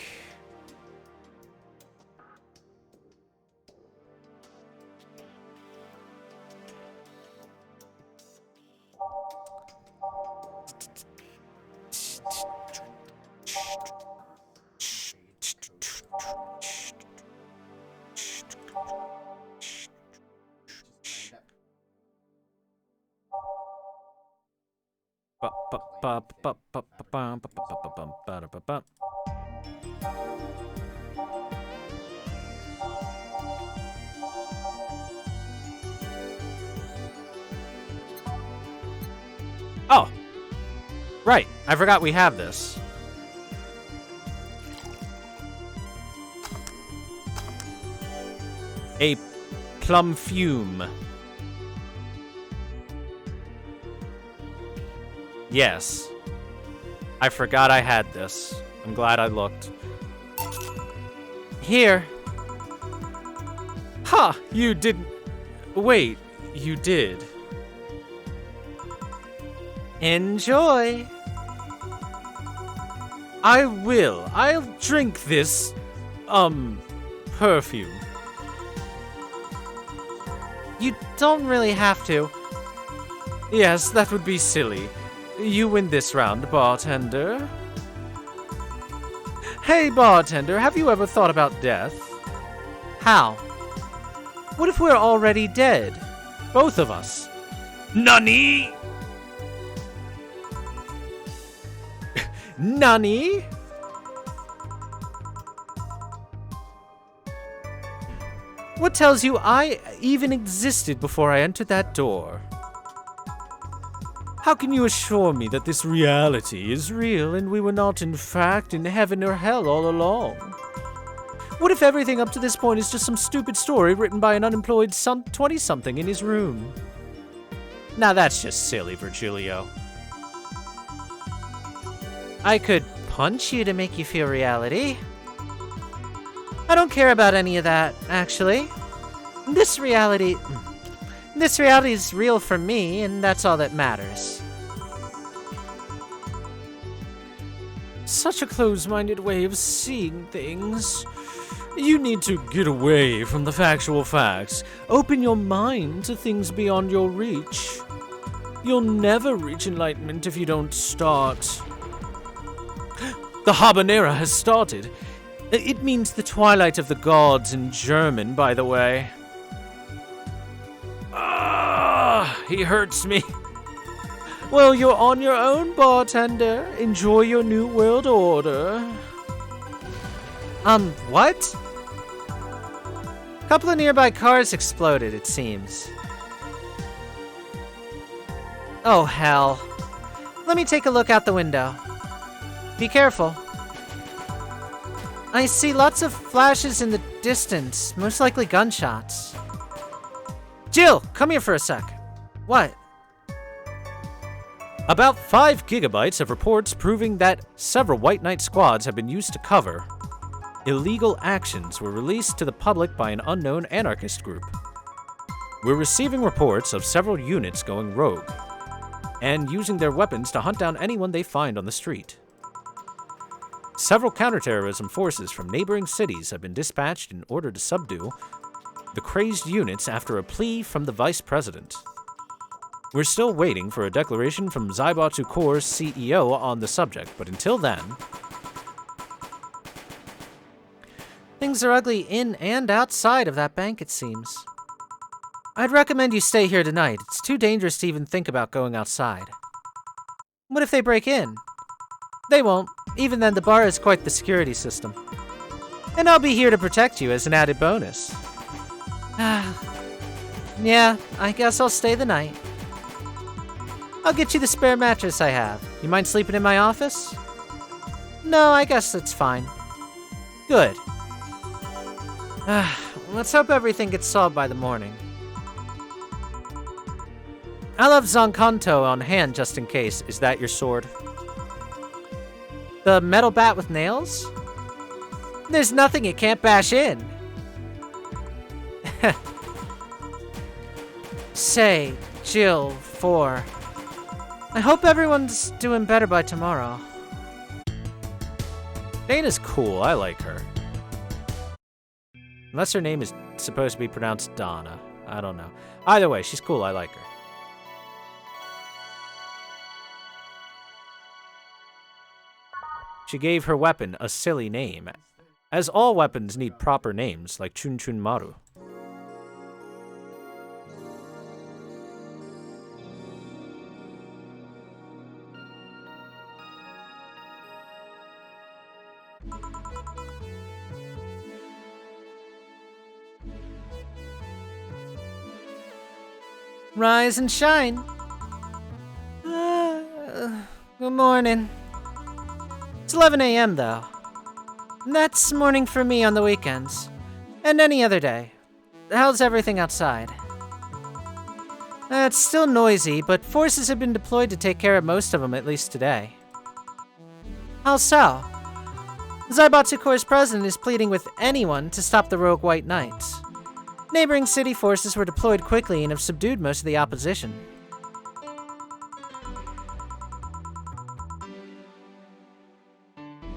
Oh! Right, I forgot we have this. A plum fume. Yes. I forgot I had this. I'm glad I looked. Here. Ha! You didn't... Wait, you did. Enjoy. I will. I'll drink this, perfume. You don't really have to. Yes, that would be silly. You win this round, bartender. Hey, bartender, have you ever thought about death? How? What if we're already dead? Both of us. Nani? Nani? What tells you I even existed before I entered that door? How can you assure me that this reality is real and we were not in fact in heaven or hell all along? What if everything up to this point is just some stupid story written by an unemployed 20-something in his room? Now that's just silly, Virgilio. I could punch you to make you feel reality. I don't care about any of that, actually. This reality is real for me, and that's all that matters. Such a close-minded way of seeing things. You need to get away from the factual facts. Open your mind to things beyond your reach. You'll never reach enlightenment if you don't start. The habanera has started. It means the twilight of the gods in German, by the way. He hurts me. Well, you're on your own, bartender. Enjoy your new world order. What? A couple of nearby cars exploded, it seems. Oh, hell. Let me take a look out the window. Be careful. I see lots of flashes in the distance, most likely gunshots. Jill, come here for a sec. What? About 5 gigabytes of reports proving that several White Knight squads have been used to cover illegal actions were released to the public by an unknown anarchist group. We're receiving reports of several units going rogue and using their weapons to hunt down anyone they find on the street. Several counterterrorism forces from neighboring cities have been dispatched in order to subdue the crazed units after a plea from the vice president. We're still waiting for a declaration from Zybatu Corps' CEO on the subject, but until then... Things are ugly in and outside of that bank, it seems. I'd recommend you stay here tonight. It's too dangerous to even think about going outside. What if they break in? They won't. Even then, the bar is quite the security system. And I'll be here to protect you as an added bonus. Yeah, I guess I'll stay the night. I'll get you the spare mattress I have. You mind sleeping in my office? No, I guess that's fine. Good. Let's hope everything gets solved by the morning. I'll have Zonkanto on hand just in case. Is that your sword? The metal bat with nails? There's nothing it can't bash in. Say, Jill, 4. I hope everyone's doing better by tomorrow. Dana's cool, I like her. Unless her name is supposed to be pronounced Donna. I don't know. Either way, she's cool, I like her. She gave her weapon a silly name, as all weapons need proper names, like Chun Chun Maru. Rise and shine. Good morning. It's 11 a.m. though. That's morning for me on the weekends. And any other day. How's everything outside? It's still noisy, but forces have been deployed to take care of most of them, at least today. How so? Zaibatsu Corps' president is pleading with anyone to stop the rogue White Knights. Neighboring city forces were deployed quickly and have subdued most of the opposition.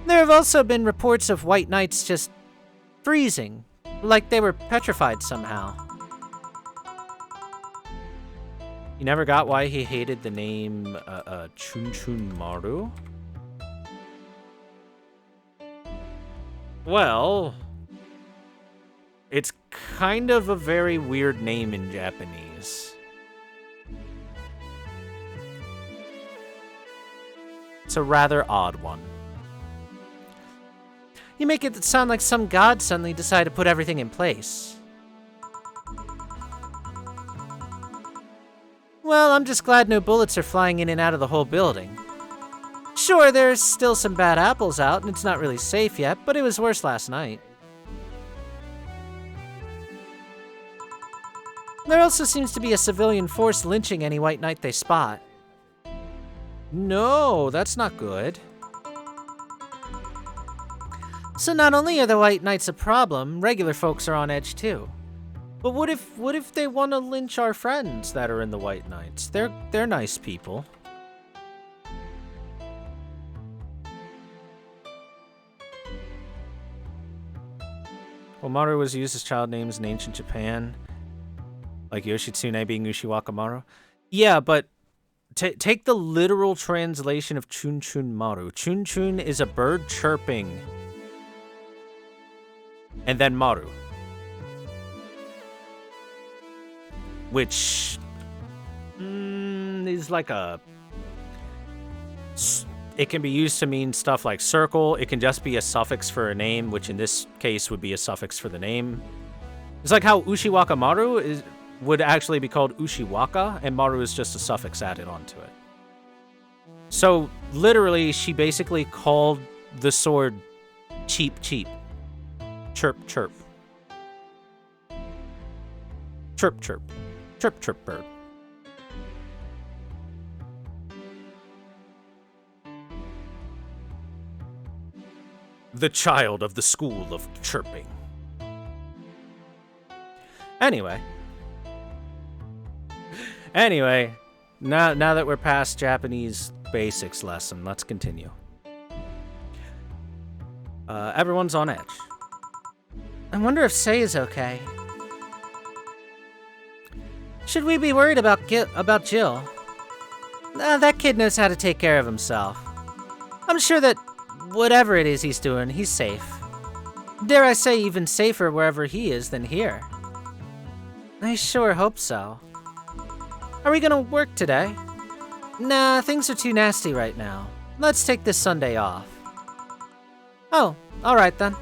There have also been reports of White Knights just freezing, like they were petrified somehow. You never got why he hated the name Chun Maru? Well, it's kind of a very weird name in Japanese. It's a rather odd one. You make it sound like some god suddenly decided to put everything in place. Well, I'm just glad no bullets are flying in and out of the whole building. Sure, there's still some bad apples out, and it's not really safe yet, but it was worse last night. There also seems to be a civilian force lynching any White Knight they spot. No, that's not good. So not only are the White Knights a problem, regular folks are on edge too. But what if they want to lynch our friends that are in the White Knights? They're nice people. Well, Maru was used as child names in ancient Japan, like Yoshitsune being Ushiwaka Maru. Yeah, but take the literal translation of Chun Maru. Chun is a bird chirping. And then Maru. Which is like a... It can be used to mean stuff like circle. It can just be a suffix for a name, which in this case would be a suffix for the name. It's like how Ushiwaka Maru would actually be called Ushiwaka, and Maru is just a suffix added onto it. So, literally, she basically called the sword cheap. Chirp, chirp. Chirp, chirp. Chirp, chirp, bird. The child of the school of chirping. Anyway, now that we're past Japanese basics lesson, let's continue. Everyone's on edge. I wonder if Sei is okay. Should we be worried about Jill? That kid knows how to take care of himself. I'm sure that whatever it is he's doing, he's safe. Dare I say even safer wherever he is than here. I sure hope so. Are we gonna work today? Nah, things are too nasty right now. Let's take this Sunday off. Oh, alright then.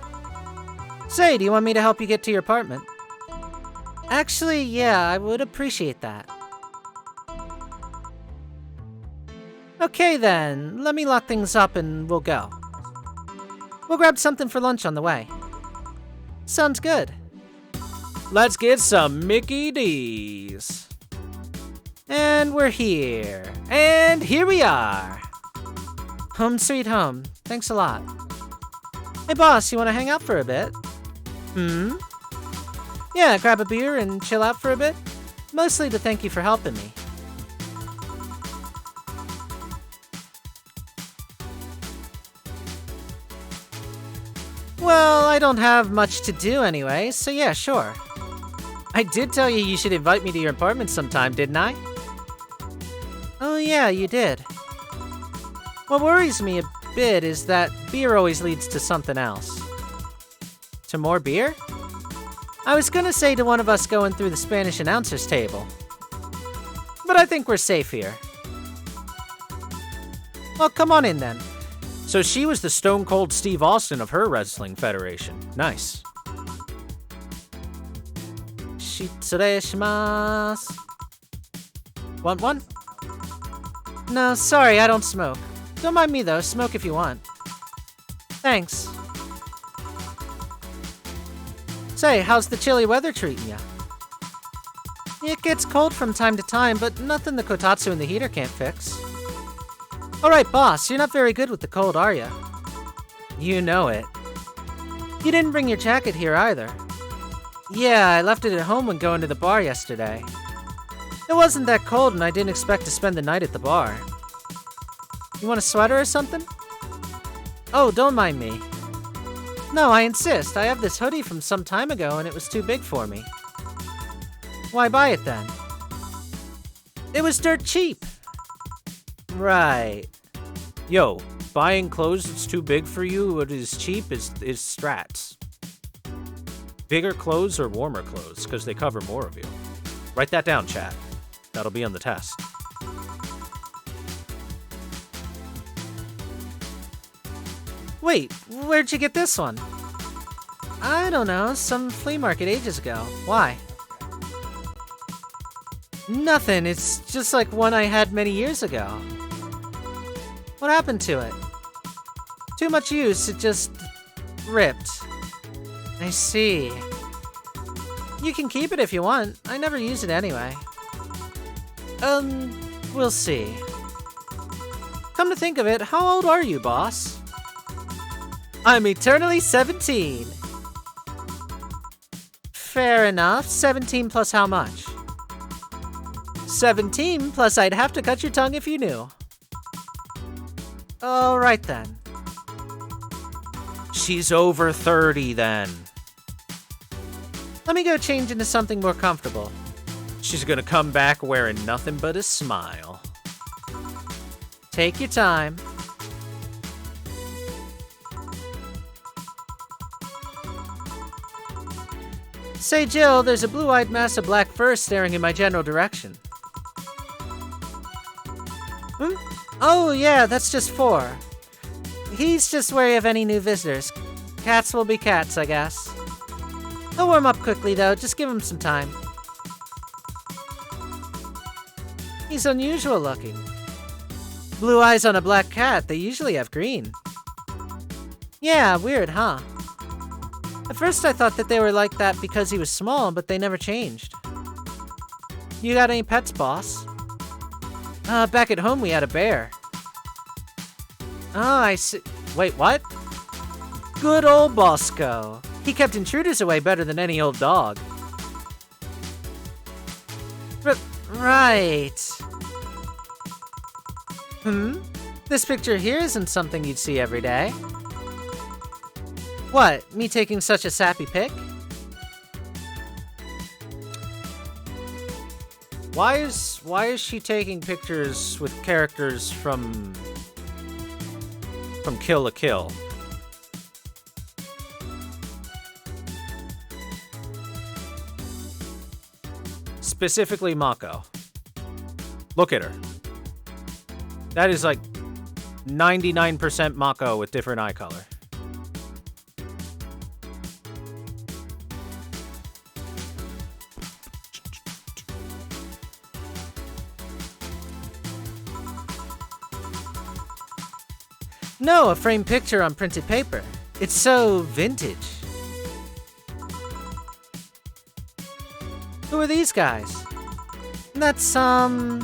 Say, do you want me to help you get to your apartment? Actually, yeah, I would appreciate that. Okay then, let me lock things up and we'll go. We'll grab something for lunch on the way. Sounds good. Let's get some Mickey D's. And we're here. And here we are. Home sweet home. Thanks a lot. Hey boss, you want to hang out for a bit? Yeah, grab a beer and chill out for a bit. Mostly to thank you for helping me. Well, I don't have much to do anyway, so yeah, sure. I did tell you should invite me to your apartment sometime, didn't I? Oh yeah, you did. What worries me a bit is that beer always leads to something else. To more beer? I was gonna say to one of us going through the Spanish announcer's table. But I think we're safe here. Well, come on in then. So she was the Stone Cold Steve Austin of her wrestling federation. Nice. Shitsure shimasu. Want one? No, sorry, I don't smoke. Don't mind me though, smoke if you want. Thanks. Say, how's the chilly weather treating ya? It gets cold from time to time, but nothing the kotatsu in the heater can't fix. Alright, boss, you're not very good with the cold, are ya? You know it. You didn't bring your jacket here either. Yeah, I left it at home when going to the bar yesterday. It wasn't that cold and I didn't expect to spend the night at the bar. You want a sweater or something? Oh, don't mind me. No, I insist. I have this hoodie from some time ago and it was too big for me. Why buy it then? It was dirt cheap. Right. Yo, buying clothes that's too big for you, what is cheap is strats. Bigger clothes or warmer clothes, because they cover more of you. Write that down, chat. That'll be on the test. Wait, where'd you get this one? I don't know, some flea market ages ago. Why? Nothing, it's just like one I had many years ago. What happened to it? Too much use, it just ripped. I see. You can keep it if you want. I never use it anyway. We'll see. Come to think of it, how old are you, boss? I'm eternally 17. Fair enough. 17 plus how much? 17 plus I'd have to cut your tongue if you knew. Alright then. She's over 30 then. Let me go change into something more comfortable. She's gonna come back wearing nothing but a smile. Take your time. Say, Jill, there's a blue-eyed mass of black fur staring in my general direction. Hmm? Oh, yeah, that's just 4. He's just wary of any new visitors. Cats will be cats, I guess. He'll warm up quickly, though. Just give him some time. He's unusual looking. Blue eyes on a black cat. They usually have green. Yeah, weird, huh? At first I thought that they were like that because he was small, but they never changed. You got any pets, boss? Back at home we had a bear. Oh, I see. Wait, what? Good old Bosco. He kept intruders away better than any old dog. Right. This picture here isn't something you'd see every day. What, me taking such a sappy pic? Why is she taking pictures with characters from Kill la Kill? Specifically Mako. Look at her. That is like 99% Mako with different eye color. No, a framed picture on printed paper. It's so vintage. Who are these guys? That's, The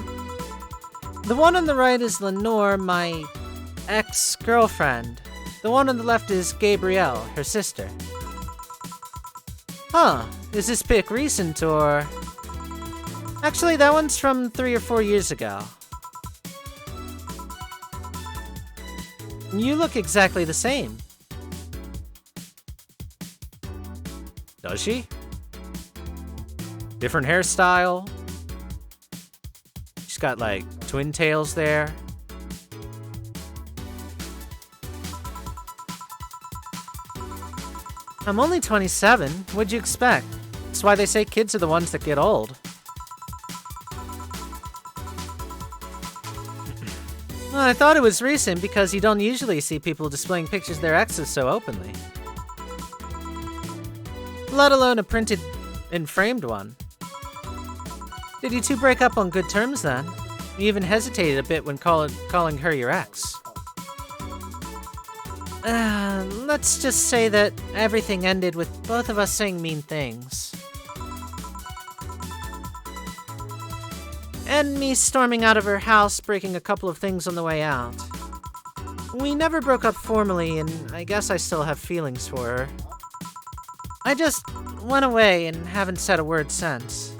one on the right is Lenore, my ex-girlfriend. The one on the left is Gabrielle, her sister. Huh, is this pic recent or... Actually, that one's from 3 or 4 years ago. You look exactly the same. Does she? Different hairstyle. She's got like twin tails there. I'm only 27. What'd you expect? That's why they say kids are the ones that get old. Well, I thought it was recent because you don't usually see people displaying pictures of their exes so openly. Let alone a printed and framed one. Did you two break up on good terms then? You even hesitated a bit when calling her your ex. Let's just say that everything ended with both of us saying mean things. And me storming out of her house, breaking a couple of things on the way out. We never broke up formally, and I guess I still have feelings for her. I just went away and haven't said a word since.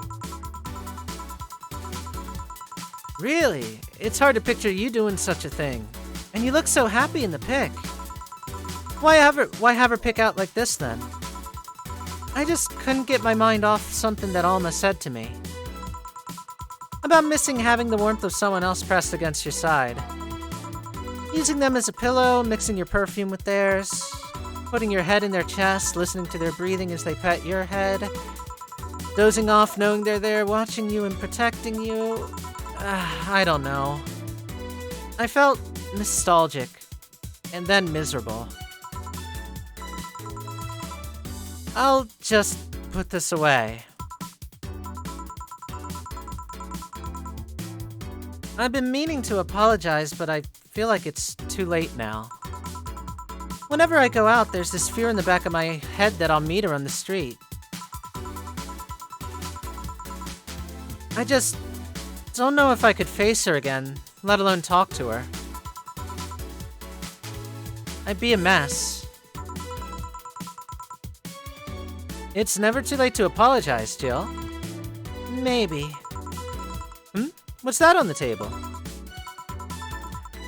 Really? It's hard to picture you doing such a thing. And you look so happy in the pic. Why have her pick out like this then? I just couldn't get my mind off something that Alma said to me. About missing having the warmth of someone else pressed against your side. Using them as a pillow, mixing your perfume with theirs, putting your head in their chest, listening to their breathing as they pet your head, dozing off knowing they're there watching you and protecting you. I don't know. I felt nostalgic, and then miserable. I'll just put this away. I've been meaning to apologize, but I feel like it's too late now. Whenever I go out, there's this fear in the back of my head that I'll meet her on the street. I just don't know if I could face her again, let alone talk to her. I'd be a mess. It's never too late to apologize, Jill. Maybe. What's that on the table?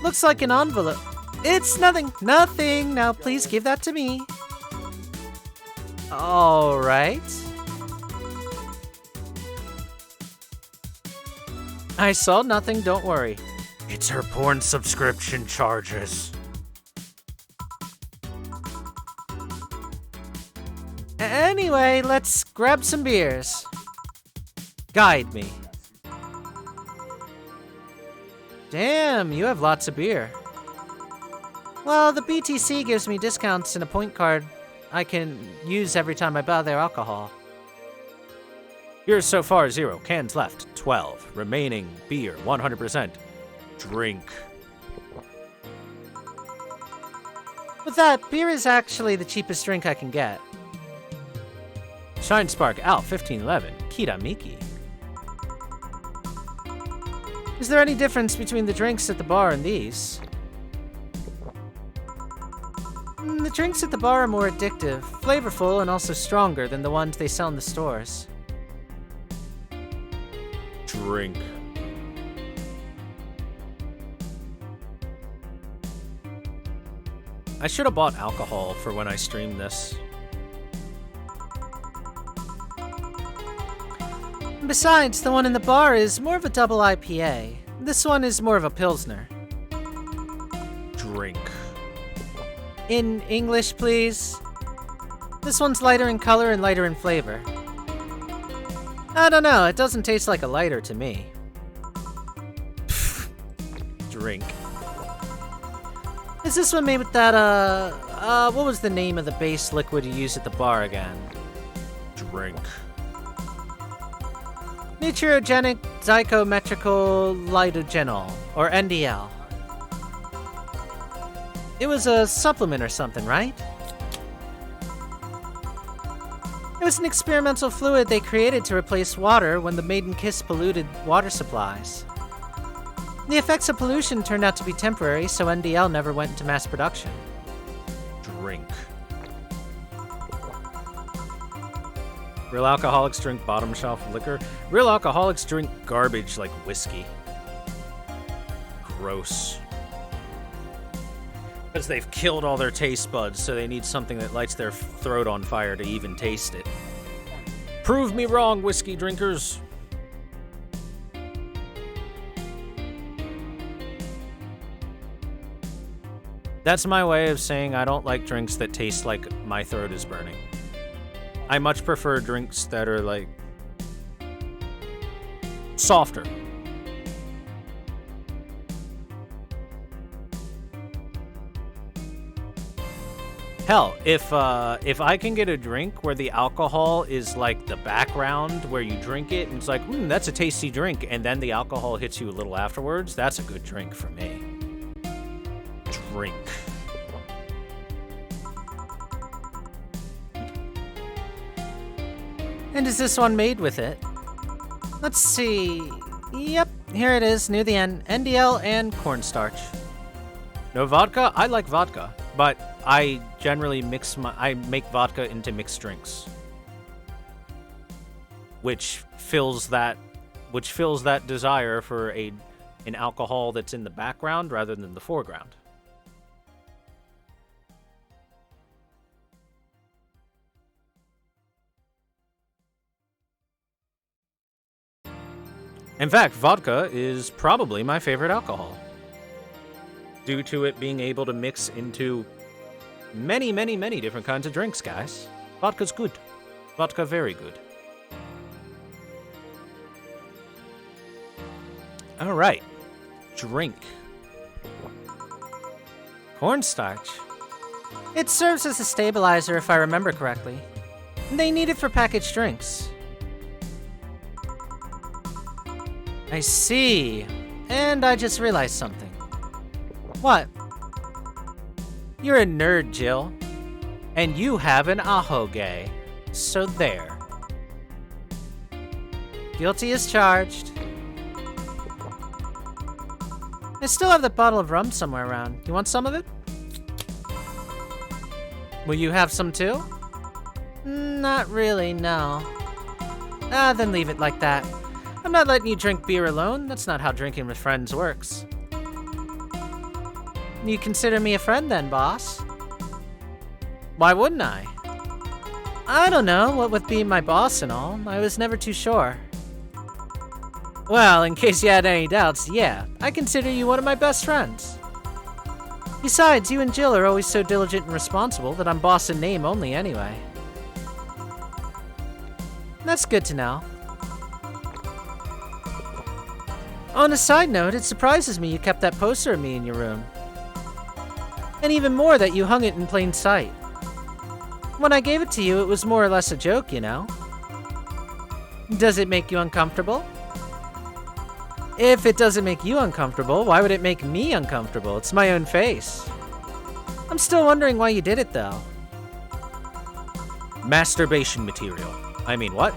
Looks like an envelope. It's nothing. Nothing. Now please give that to me. All right. I saw nothing, don't worry. It's her porn subscription charges. Anyway, let's grab some beers. Guide me. Damn, you have lots of beer. Well, the BTC gives me discounts and a point card I can use every time I buy their alcohol. Beers so far 0, cans left 12, remaining beer 100%. Drink. With that, beer is actually the cheapest drink I can get. Shine Spark Out 1511, Kita Miki. Is there any difference between the drinks at the bar and these? The drinks at the bar are more addictive, flavorful, and also stronger than the ones they sell in the stores. Drink. I should have bought alcohol for when I stream this. Besides, the one in the bar is more of a double IPA. This one is more of a Pilsner. Drink. In English, please. This one's lighter in color and lighter in flavor. I don't know, it doesn't taste like a lighter to me. Drink. Is this one made with that, what was the name of the base liquid you use at the bar again? Drink. Nutriogenic Dichometrical Lidogenol, or NDL. It was a supplement or something, right? It was an experimental fluid they created to replace water when the maiden kiss polluted water supplies. The effects of pollution turned out to be temporary, so NDL never went into mass production. Drink. Real alcoholics drink bottom shelf liquor. Real alcoholics drink garbage like whiskey. Gross. Because they've killed all their taste buds, so they need something that lights their throat on fire to even taste it. Prove me wrong, whiskey drinkers. That's my way of saying I don't like drinks that taste like my throat is burning. I much prefer drinks that are, like, softer. Hell, if I can get a drink where the alcohol is like the background where you drink it and it's like, that's a tasty drink, and then the alcohol hits you a little afterwards, that's a good drink for me. Drink. And is this one made with it? Let's see. Yep, here it is, near the end. NDL and cornstarch. No vodka? I like vodka, but I generally make vodka into mixed drinks. Which fills that desire for an alcohol that's in the background rather than the foreground. In fact, vodka is probably my favorite alcohol, due to it being able to mix into many, many, many different kinds of drinks, guys. Vodka's good. Vodka very good. All right. Drink. Cornstarch. It serves as a stabilizer, if I remember correctly. They need it for packaged drinks. I see. And I just realized something. What? You're a nerd, Jill. And you have an ahoge. So there. Guilty as charged. I still have the bottle of rum somewhere around. You want some of it? Will you have some too? Not really, no. Then leave it like that. I'm not letting you drink beer alone. That's not how drinking with friends works. You consider me a friend then, boss? Why wouldn't I? I don't know, what with being my boss and all. I was never too sure. Well, in case you had any doubts, yeah, I consider you one of my best friends. Besides, you and Jill are always so diligent and responsible that I'm boss in name only anyway. That's good to know. On a side note, it surprises me you kept that poster of me in your room. And even more that you hung it in plain sight. When I gave it to you, it was more or less a joke, you know. Does it make you uncomfortable? If it doesn't make you uncomfortable, why would it make me uncomfortable? It's my own face. I'm still wondering why you did it, though. Masturbation material. I mean, what?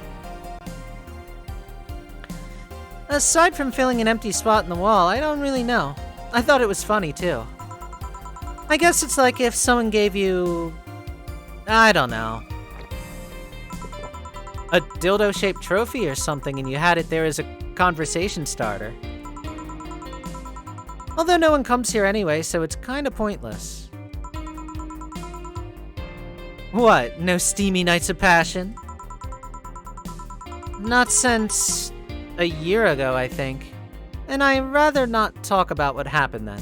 Aside from filling an empty spot in the wall, I don't really know. I thought it was funny, too. I guess it's like if someone gave you... I don't know. A dildo-shaped trophy or something and you had it there as a conversation starter. Although no one comes here anyway, so it's kinda pointless. What, no steamy nights of passion? Not since... a year ago, I think. And I'd rather not talk about what happened then.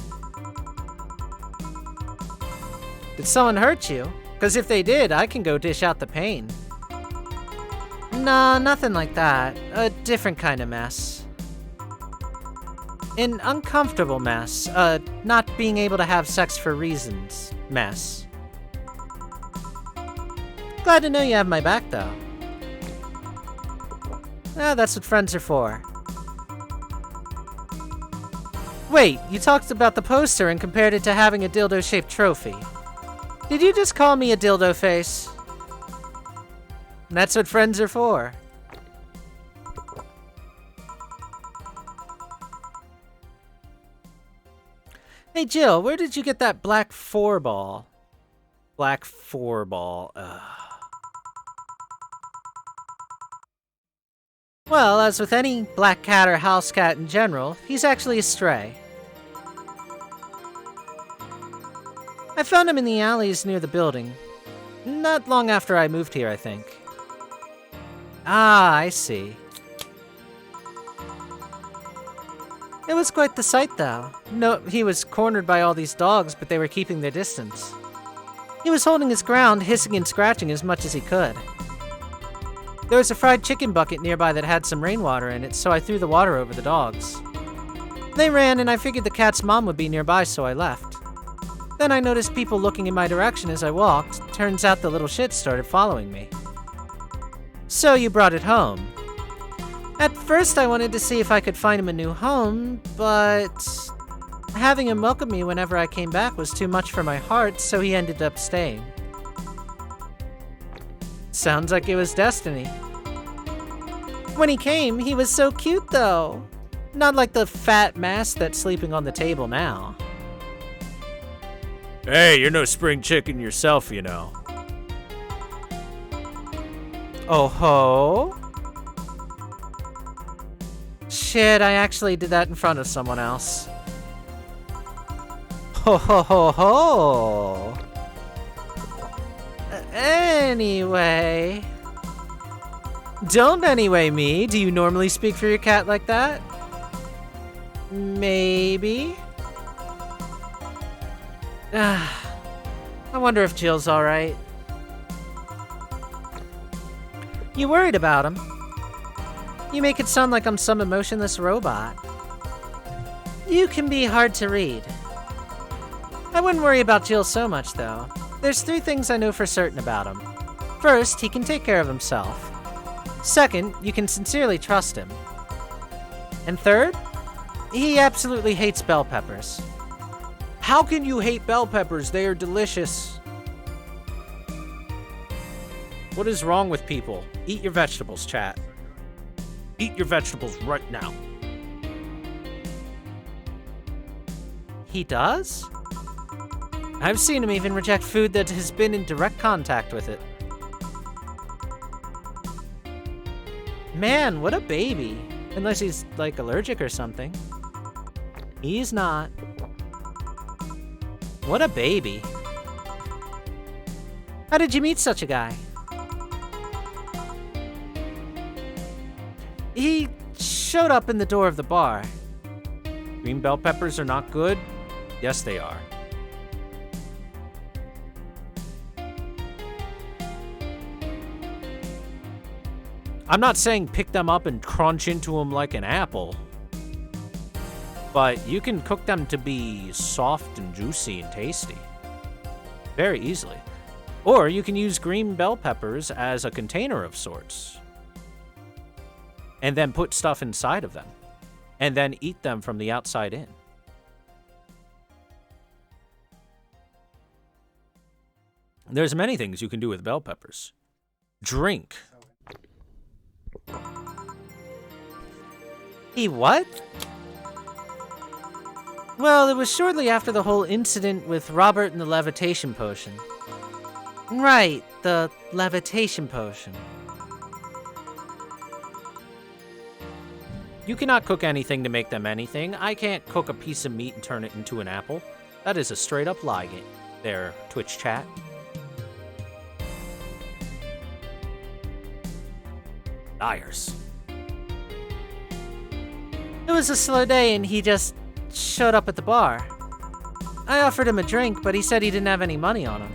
Did someone hurt you? Because if they did, I can go dish out the pain. Nah, nothing like that. A different kind of mess. An uncomfortable mess. Not being able to have sex for reasons mess. Glad to know you have my back, though. That's what friends are for. Wait, you talked about the poster and compared it to having a dildo-shaped trophy. Did you just call me a dildo face? That's what friends are for. Hey Jill, where did you get that black 4-ball? Black 4-ball, Well, as with any black cat or house cat in general, he's actually a stray. I found him in the alleys near the building. Not long after I moved here, I think. Ah, I see. It was quite the sight, though. No, he was cornered by all these dogs, but they were keeping their distance. He was holding his ground, hissing and scratching as much as he could. There was a fried chicken bucket nearby that had some rainwater in it, so I threw the water over the dogs. They ran, and I figured the cat's mom would be nearby, so I left. Then I noticed people looking in my direction as I walked. Turns out the little shit started following me. So you brought it home. At first I wanted to see if I could find him a new home, but... having him welcome me whenever I came back was too much for my heart, so he ended up staying. Sounds like it was destiny. When he came, he was so cute though. Not like the fat mass that's sleeping on the table now. Hey, you're no spring chicken yourself, you know. Oh ho? Shit, I actually did that in front of someone else. Ho ho ho ho! Anyway... Don't anyway me. Do you normally speak for your cat like that? Maybe? I wonder if Jill's alright. You worried about him? You make it sound like I'm some emotionless robot. You can be hard to read. I wouldn't worry about Jill so much, though. There's 3 things I know for certain about him. First, he can take care of himself. Second, you can sincerely trust him. And third, he absolutely hates bell peppers. How can you hate bell peppers? They are delicious. What is wrong with people? Eat your vegetables, chat. Eat your vegetables right now. He does? I've seen him even reject food that has been in direct contact with it. Man, what a baby. Unless he's, like, allergic or something. He's not. What a baby. How did you meet such a guy? He showed up in the door of the bar. Green bell peppers are not good? Yes, they are. I'm not saying pick them up and crunch into them like an apple, but you can cook them to be soft and juicy and tasty very easily. Or you can use green bell peppers as a container of sorts and then put stuff inside of them and then eat them from the outside in. There's many things you can do with bell peppers. Drink. He what? Well, it was shortly after the whole incident with Robert and the levitation potion. Right, the levitation potion. You cannot cook anything to make them anything. I can't cook a piece of meat and turn it into an apple. That is a straight up lie there, Twitch chat. Liars. It was a slow day and he just showed up at the bar. I offered him a drink, but he said he didn't have any money on him.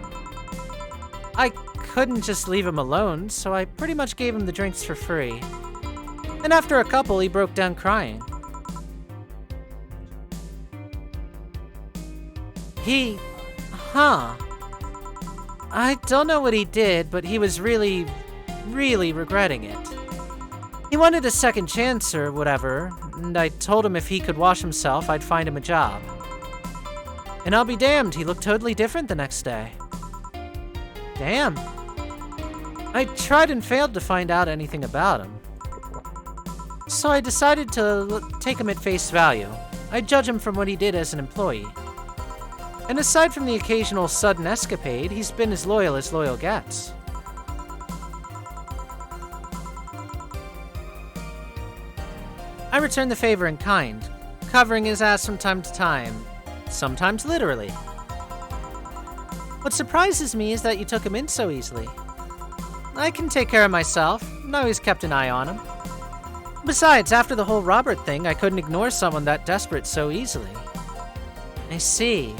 I couldn't just leave him alone, so I pretty much gave him the drinks for free. And after a couple, he broke down crying. I don't know what he did, but he was really regretting it. He wanted a second chance or whatever, and I told him if he could wash himself, I'd find him a job. And I'll be damned, he looked totally different the next day. Damn. I tried and failed to find out anything about him. So I decided to take him at face value. I'd judge him from what he did as an employee. And aside from the occasional sudden escapade, he's been as loyal gets. I returned the favor in kind, covering his ass from time to time, sometimes literally. What surprises me is that you took him in so easily. I can take care of myself, and I always kept an eye on him. Besides, after the whole Robert thing, I couldn't ignore someone that desperate so easily. I see.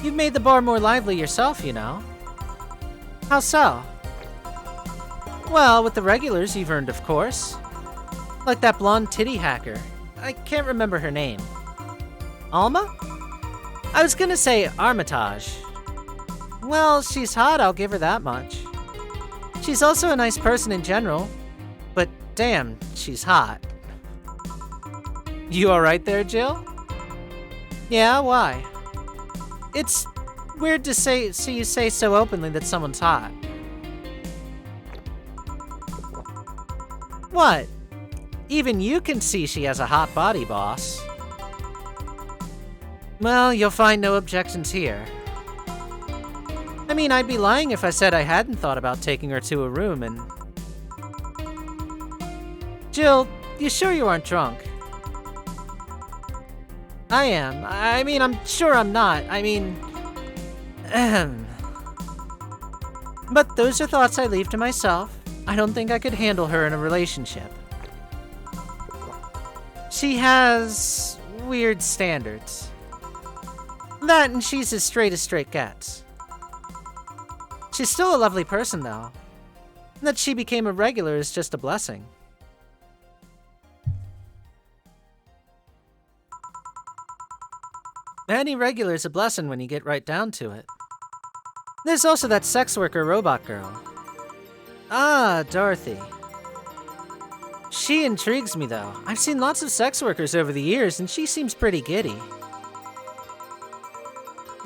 You've made the bar more lively yourself, you know. How so? Well, with the regulars you've earned, of course. Like that blonde titty hacker. I can't remember her name. Alma? I was gonna say Armitage. Well, she's hot, I'll give her that much. She's also a nice person in general, but damn, she's hot. You alright there, Jill? Yeah, why? It's weird to see you say so openly that someone's hot. What? Even you can see she has a hot body, boss. Well, you'll find no objections here. I mean, I'd be lying if I said I hadn't thought about taking her to a room and... Jill, you sure you aren't drunk? I am. I mean, I'm sure I'm not. I mean... But those are thoughts I leave to myself. I don't think I could handle her in a relationship. She has... weird standards. That and she's as straight gets. She's still a lovely person, though. That she became a regular is just a blessing. Any regular's a blessing when you get right down to it. There's also that sex worker robot girl. Ah, Dorothy. She intrigues me, though. I've seen lots of sex workers over the years, and she seems pretty giddy.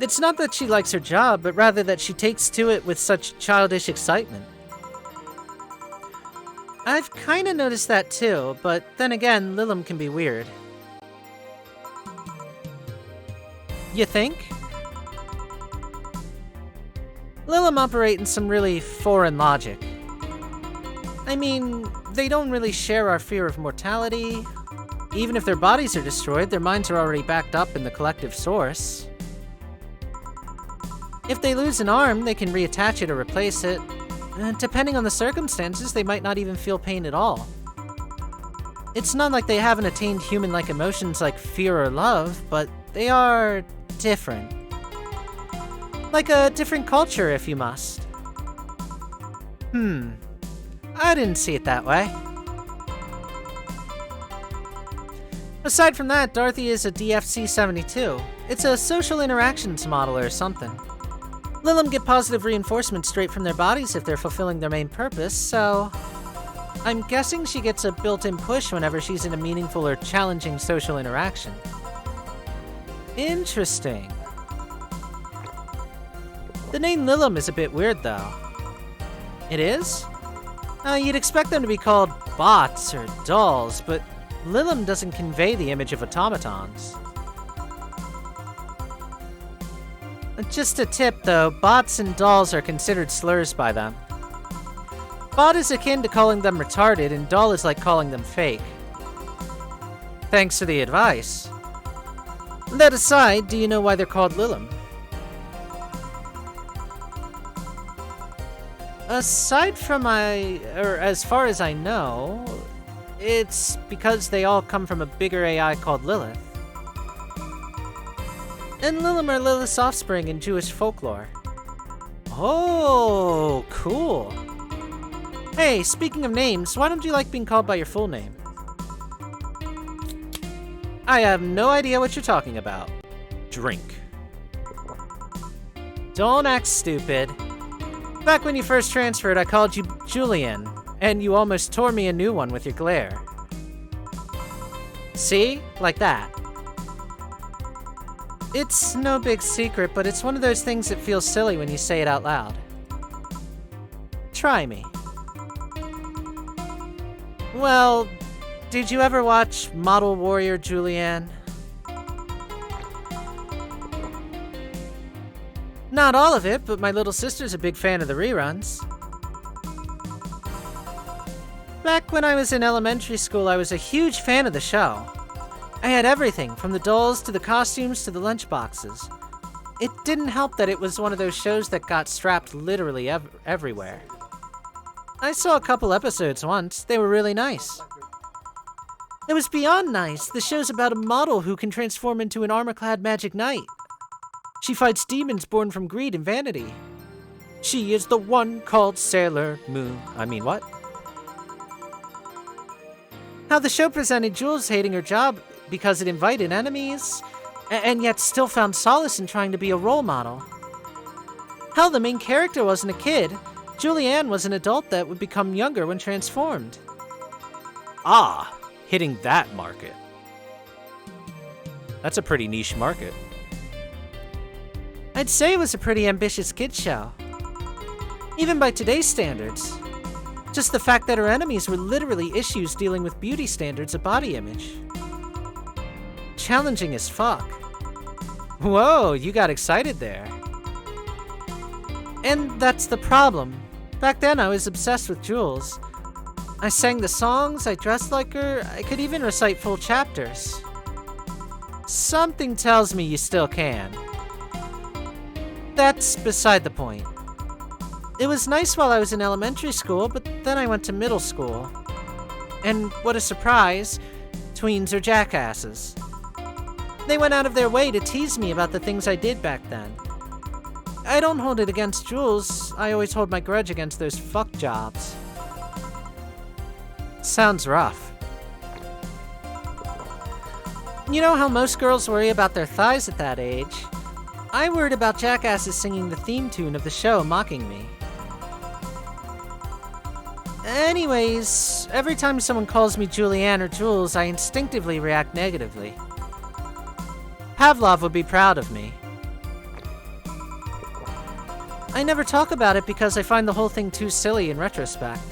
It's not that she likes her job, but rather that she takes to it with such childish excitement. I've kinda noticed that too, but then again, Lilim can be weird. You think? Lilim operate in some really foreign logic. I mean, they don't really share our fear of mortality. Even if their bodies are destroyed, their minds are already backed up in the collective source. If they lose an arm, they can reattach it or replace it. Depending on the circumstances, they might not even feel pain at all. It's not like they haven't attained human-like emotions like fear or love, but they are different. Like a different culture, if you must. I didn't see it that way. Aside from that, Dorothy is a DFC-72. It's a social interactions model or something. Lilim get positive reinforcement straight from their bodies if they're fulfilling their main purpose, so... I'm guessing she gets a built-in push whenever she's in a meaningful or challenging social interaction. Interesting. The name Lilim is a bit weird, though. It is? You'd expect them to be called bots or dolls, but Lilim doesn't convey the image of automatons. Just a tip, though, bots and dolls are considered slurs by them. Bot is akin to calling them retarded, and doll is like calling them fake. Thanks for the advice. That aside, do you know why they're called Lilim? Aside from as far as I know, it's because they all come from a bigger AI called Lilith. And Lilim are Lilith's offspring in Jewish folklore. Oh, cool. Hey, speaking of names, why don't you like being called by your full name? I have no idea what you're talking about. Drink. Don't act stupid. Back when you first transferred, I called you Julian, and you almost tore me a new one with your glare. See? Like that. It's no big secret, but it's one of those things that feels silly when you say it out loud. Try me. Well, did you ever watch Model Warrior Julianne? Not all of it, but my little sister's a big fan of the reruns. Back when I was in elementary school, I was a huge fan of the show. I had everything, from the dolls to the costumes to the lunchboxes. It didn't help that it was one of those shows that got strapped literally everywhere. I saw a couple episodes once. They were really nice. It was beyond nice. The show's about a model who can transform into an armor-clad magic knight. She fights demons born from greed and vanity. She is the one called Sailor Moon. I mean, what? How the show presented Jules hating her job because it invited enemies, and yet still found solace in trying to be a role model. Hell, the main character wasn't a kid. Julianne was an adult that would become younger when transformed. Ah, hitting that market. That's a pretty niche market. I'd say it was a pretty ambitious kids show. Even by today's standards. Just the fact that her enemies were literally issues dealing with beauty standards of body image. Challenging as fuck. Whoa, you got excited there. And that's the problem. Back then I was obsessed with Jules. I sang the songs, I dressed like her, I could even recite full chapters. Something tells me you still can. That's beside the point. It was nice while I was in elementary school, but then I went to middle school. And what a surprise, tweens are jackasses. They went out of their way to tease me about the things I did back then. I don't hold it against Jules, I always hold my grudge against those fuck jobs. Sounds rough. You know how most girls worry about their thighs at that age? I worried about jackasses singing the theme tune of the show mocking me. Anyways, every time someone calls me Julianne or Jules, I instinctively react negatively. Pavlov would be proud of me. I never talk about it because I find the whole thing too silly in retrospect.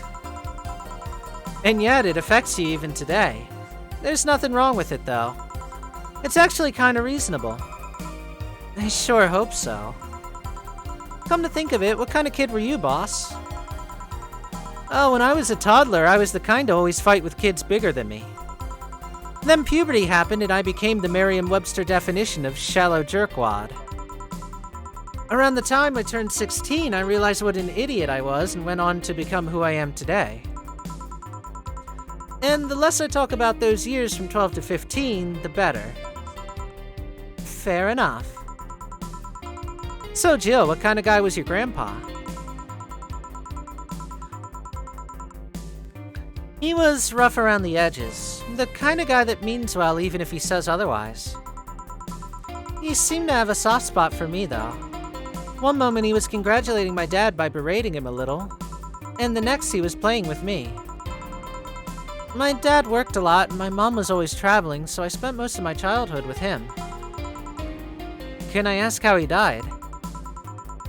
And yet, it affects you even today. There's nothing wrong with it, though. It's actually kinda reasonable. I sure hope so. Come to think of it, what kind of kid were you, boss? Oh, when I was a toddler, I was the kind to always fight with kids bigger than me. Then puberty happened and I became the Merriam-Webster definition of shallow jerkwad. Around the time I turned 16, I realized what an idiot I was and went on to become who I am today. And the less I talk about those years from 12 to 15, the better. Fair enough. So Jill, what kind of guy was your grandpa? He was rough around the edges, the kind of guy that means well even if he says otherwise. He seemed to have a soft spot for me though. One moment he was congratulating my dad by berating him a little, and the next he was playing with me. My dad worked a lot and my mom was always traveling, so I spent most of my childhood with him. Can I ask how he died?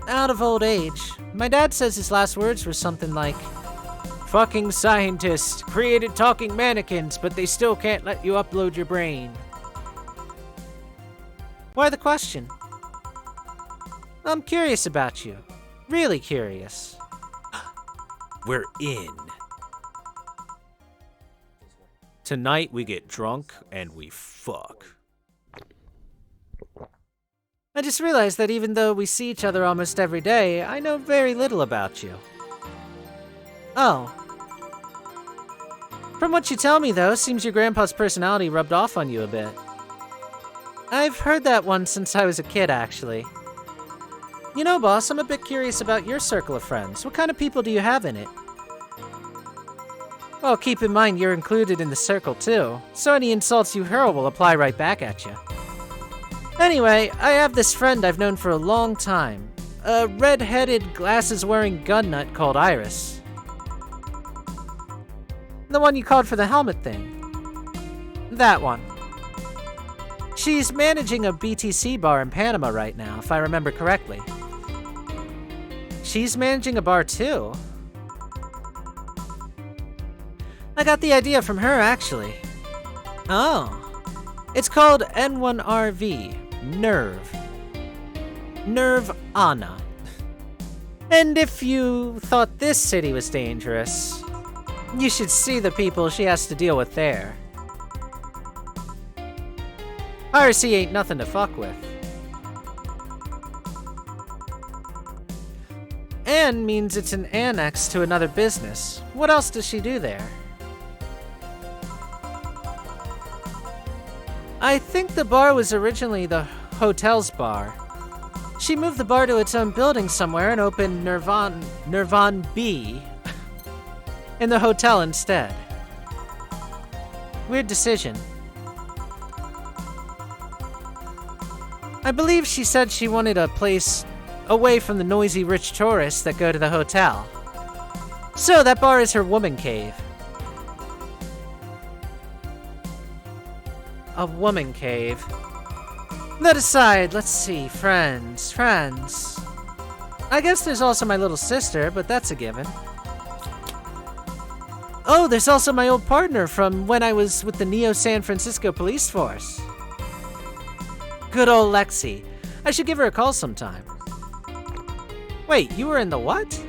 Out of old age. My dad says his last words were something like, "Fucking scientists created talking mannequins, but they still can't let you upload your brain." Why the question? I'm curious about you. Really curious. We're in. Tonight we get drunk and we fuck. I just realized that even though we see each other almost every day, I know very little about you. Oh. From what you tell me, though, seems your grandpa's personality rubbed off on you a bit. I've heard that one since I was a kid, actually. You know, boss, I'm a bit curious about your circle of friends. What kind of people do you have in it? Well, keep in mind you're included in the circle, too, so any insults you hurl will apply right back at you. Anyway, I have this friend I've known for a long time. A red-headed, glasses-wearing gun nut called Iris. The one you called for the helmet thing. That one. She's managing a BTC bar in Panama right now, if I remember correctly. She's managing a bar too? I got the idea from her, actually. Oh. It's called N1RV. Nerve. Nerve Anna. And if you thought this city was dangerous, you should see the people she has to deal with there. Piracy ain't nothing to fuck with. N means it's an annex to another business. What else does she do there? I think the bar was originally the hotel's bar. She moved the bar to its own building somewhere and opened Nirvan B in the hotel instead. Weird decision. I believe she said she wanted a place away from the noisy rich tourists that go to the hotel. So that bar is her woman cave. A woman cave. That aside, let's see, friends. I guess there's also my little sister, but that's a given. Oh, there's also my old partner from when I was with the Neo San Francisco Police Force. Good old Lexi. I should give her a call sometime. Wait, you were in the what?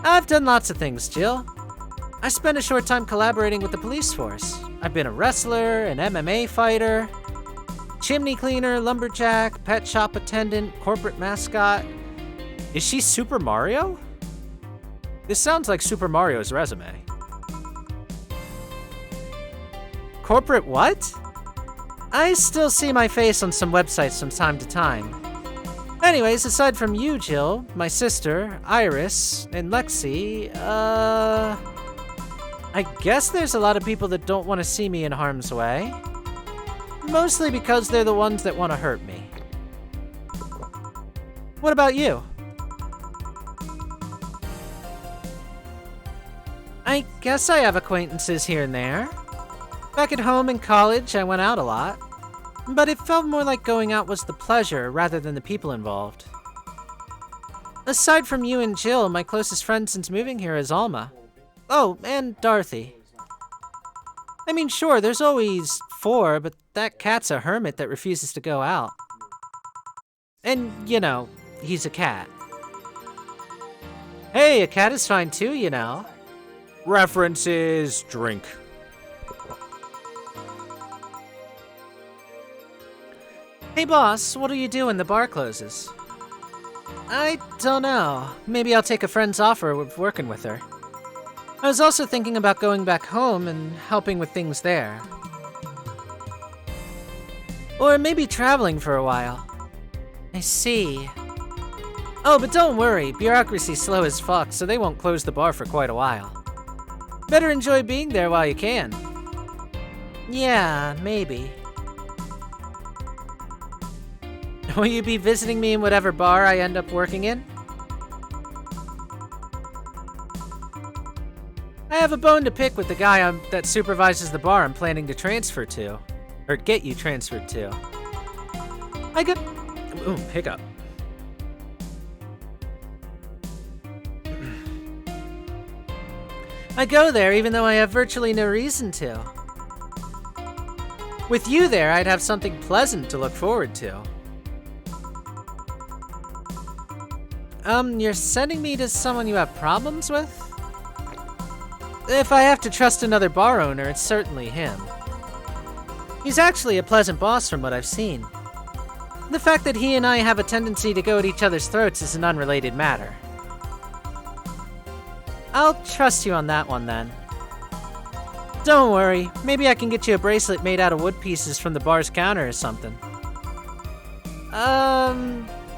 I've done lots of things, Jill. I spent a short time collaborating with the police force. I've been a wrestler, an MMA fighter, chimney cleaner, lumberjack, pet shop attendant, corporate mascot. Is she Super Mario? This sounds like Super Mario's resume. Corporate what? I still see my face on some websites from time to time. Anyways, aside from you, Jill, my sister, Iris, and Lexi, I guess there's a lot of people that don't want to see me in harm's way. Mostly because they're the ones that want to hurt me. What about you? I guess I have acquaintances here and there. Back at home in college, I went out a lot. But it felt more like going out was the pleasure rather than the people involved. Aside from you and Jill, my closest friend since moving here is Alma. Oh, and Dorothy. I mean, sure, there's always 4, but that cat's a hermit that refuses to go out. And, you know, he's a cat. Hey, a cat is fine too, you know. References, drink. Hey boss, what'll you do when the bar closes? I don't know. Maybe I'll take a friend's offer of working with her. I was also thinking about going back home and helping with things there. Or maybe traveling for a while. I see. Oh, but don't worry, bureaucracy's slow as fuck, so they won't close the bar for quite a while. Better enjoy being there while you can. Yeah, maybe. Will you be visiting me in whatever bar I end up working in? I have a bone to pick with the guy that supervises the bar I'm planning to transfer to. Or get you transferred to. Ooh, hiccup. I go there even though I have virtually no reason to. With you there, I'd have something pleasant to look forward to. You're sending me to someone you have problems with? If I have to trust another bar owner, it's certainly him. He's actually a pleasant boss from what I've seen. The fact that he and I have a tendency to go at each other's throats is an unrelated matter. I'll trust you on that one then. Don't worry, maybe I can get you a bracelet made out of wood pieces from the bar's counter or something.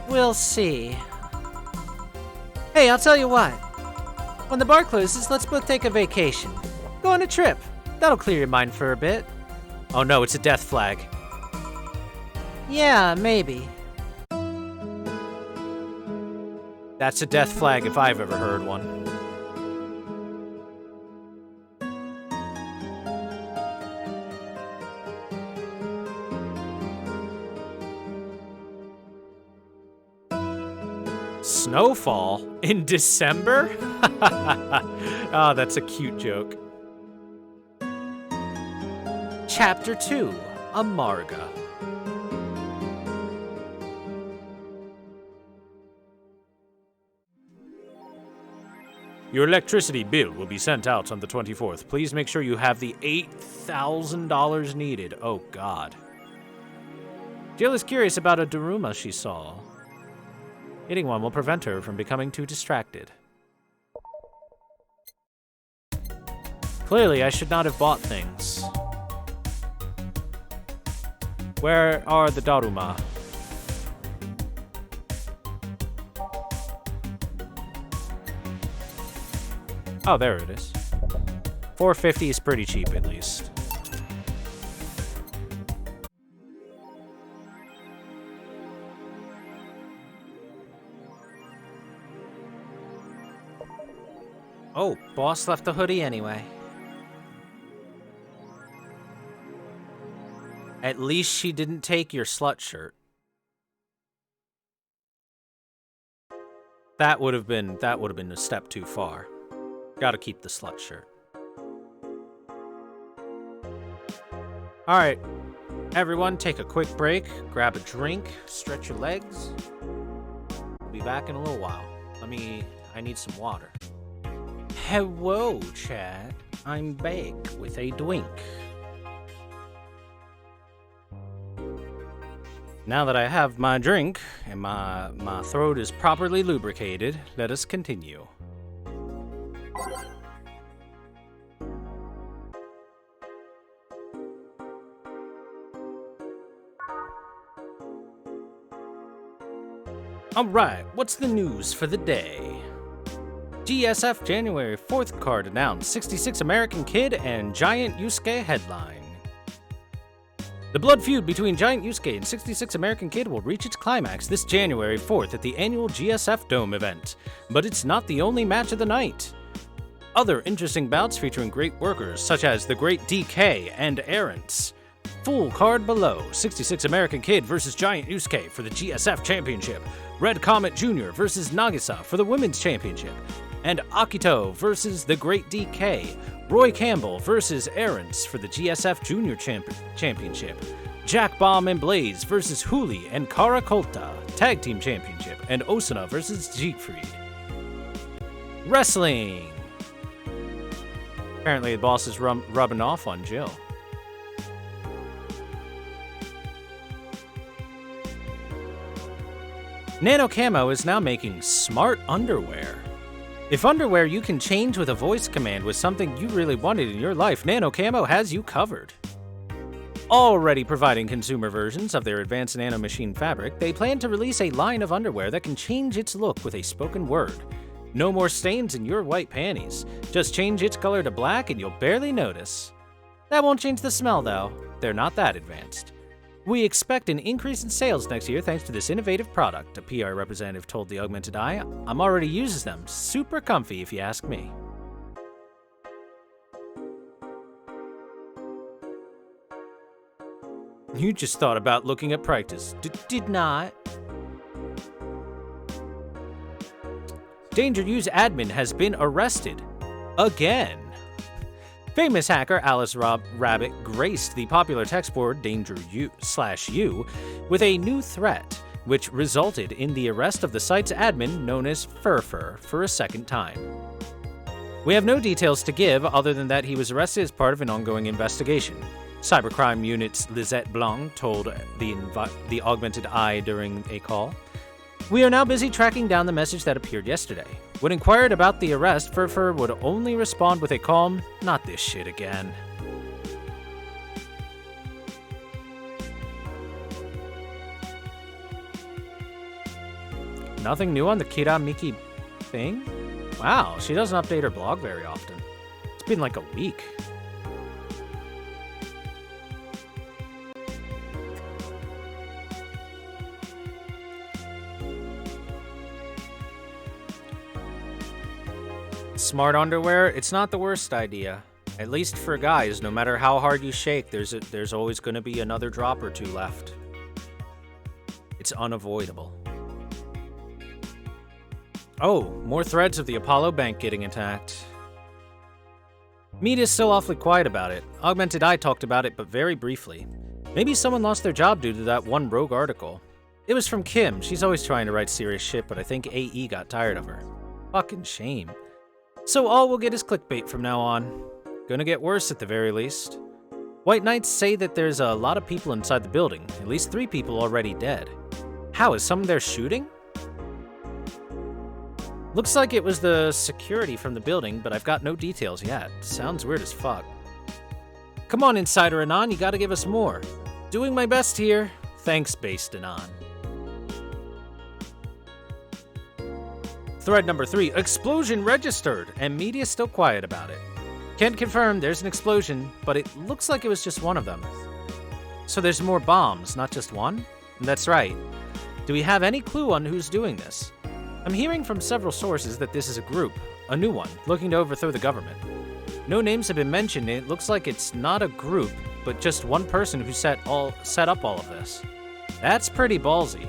We'll see. Hey, I'll tell you what. When the bar closes, let's both take a vacation. Go on a trip. That'll clear your mind for a bit. Oh no, it's a death flag. Yeah, maybe. That's a death flag if I've ever heard one. Snowfall in December? Oh, that's a cute joke. Chapter 2, Amarga. Your electricity bill will be sent out on the 24th. Please make sure you have the $8,000 needed. Oh, God. Jill is curious about a Daruma she saw. Hitting one will prevent her from becoming too distracted. Clearly, I should not have bought things. Where are the Daruma? Oh, there it is. $4.50 is pretty cheap, at least. Oh, boss left the hoodie anyway. At least she didn't take your slut shirt. That would have been a step too far. Gotta keep the slut shirt. Alright, everyone, take a quick break, grab a drink, stretch your legs. We'll be back in a little while. I need some water. Hello, chat. I'm back with a drink. Now that I have my drink and my throat is properly lubricated, let us continue. Alright, what's the news for the day? GSF January 4th card announced 66 American Kid and Giant Yusuke headline. The blood feud between Giant Yusuke and 66 American Kid will reach its climax this January 4th at the annual GSF Dome event, but it's not the only match of the night. Other interesting bouts featuring great workers such as the Great DK and Errants. Full card below, 66 American Kid versus Giant Yusuke for the GSF Championship, Red Comet Jr. versus Nagisa for the Women's Championship, and Akito versus the Great DK, Roy Campbell versus Errants for the GSF Junior Championship, Jack Bomb and Blaze versus Huli and Kara Kolta, Tag Team Championship, and Osuna versus Siegfried. Wrestling! Apparently the boss is rubbing off on Jill. Nano Camo is now making smart underwear. If underwear you can change with a voice command was something you really wanted in your life, Nano Camo has you covered. Already providing consumer versions of their advanced nano machine fabric, they plan to release a line of underwear that can change its look with a spoken word. No more stains in your white panties. Just change its color to black and you'll barely notice. That won't change the smell though. They're not that advanced. We expect an increase in sales next year thanks to this innovative product, a PR representative told the Augmented Eye. I'm already uses them. Super comfy if you ask me. You just thought about looking at practice. Did not. Danger U's admin has been arrested. Again. Famous hacker Alice Rabbit graced the popular text board Danger U/U with a new threat, which resulted in the arrest of the site's admin known as Furfur for a second time. We have no details to give other than that he was arrested as part of an ongoing investigation. Cybercrime Unit's Lisette Blanc told the Augmented Eye during a call. We are now busy tracking down the message that appeared yesterday. When inquired about the arrest, Furfur would only respond with a calm, "Not this shit again." Nothing new on the Kira Miki thing? Wow, she doesn't update her blog very often. It's been like a week. Smart underwear, it's not the worst idea. At least for guys, no matter how hard you shake, there's always going to be another drop or two left. It's unavoidable. Oh, more threads of the Apollo Bank getting attacked. Media's still awfully quiet about it. Augmented Eye talked about it, but very briefly. Maybe someone lost their job due to that one rogue article. It was from Kim. She's always trying to write serious shit, but I think AE got tired of her. Fucking shame. So all we'll get is clickbait from now on. Gonna get worse at the very least. White Knights say that there's a lot of people inside the building, at least 3 people already dead. How, is someone there shooting? Looks like it was the security from the building, but I've got no details yet. Sounds weird as fuck. Come on, Insider Anon, you gotta give us more. Doing my best here. Thanks, Based Anon. Thread number 3, explosion registered, and media's still quiet about it. Can't confirm there's an explosion, but it looks like it was just one of them. So there's more bombs, not just one? That's right. Do we have any clue on who's doing this? I'm hearing from several sources that this is a group, a new one, looking to overthrow the government. No names have been mentioned, and it looks like it's not a group, but just one person who set up all of this. That's pretty ballsy.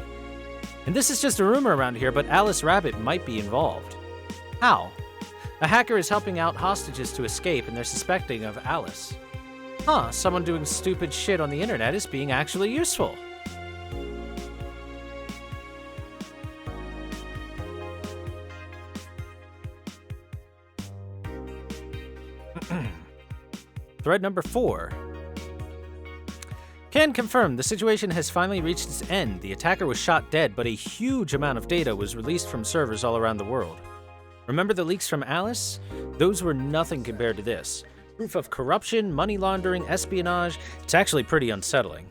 And this is just a rumor around here, but Alice Rabbit might be involved. How? A hacker is helping out hostages to escape, and they're suspecting of Alice. Huh, someone doing stupid shit on the internet is being actually useful. Thread number 4. Can confirm the situation has finally reached its end. The attacker was shot dead, but a huge amount of data was released from servers all around the world. Remember the leaks from Alice? Those were nothing compared to this. Proof of corruption, money laundering, espionage. It's actually pretty unsettling.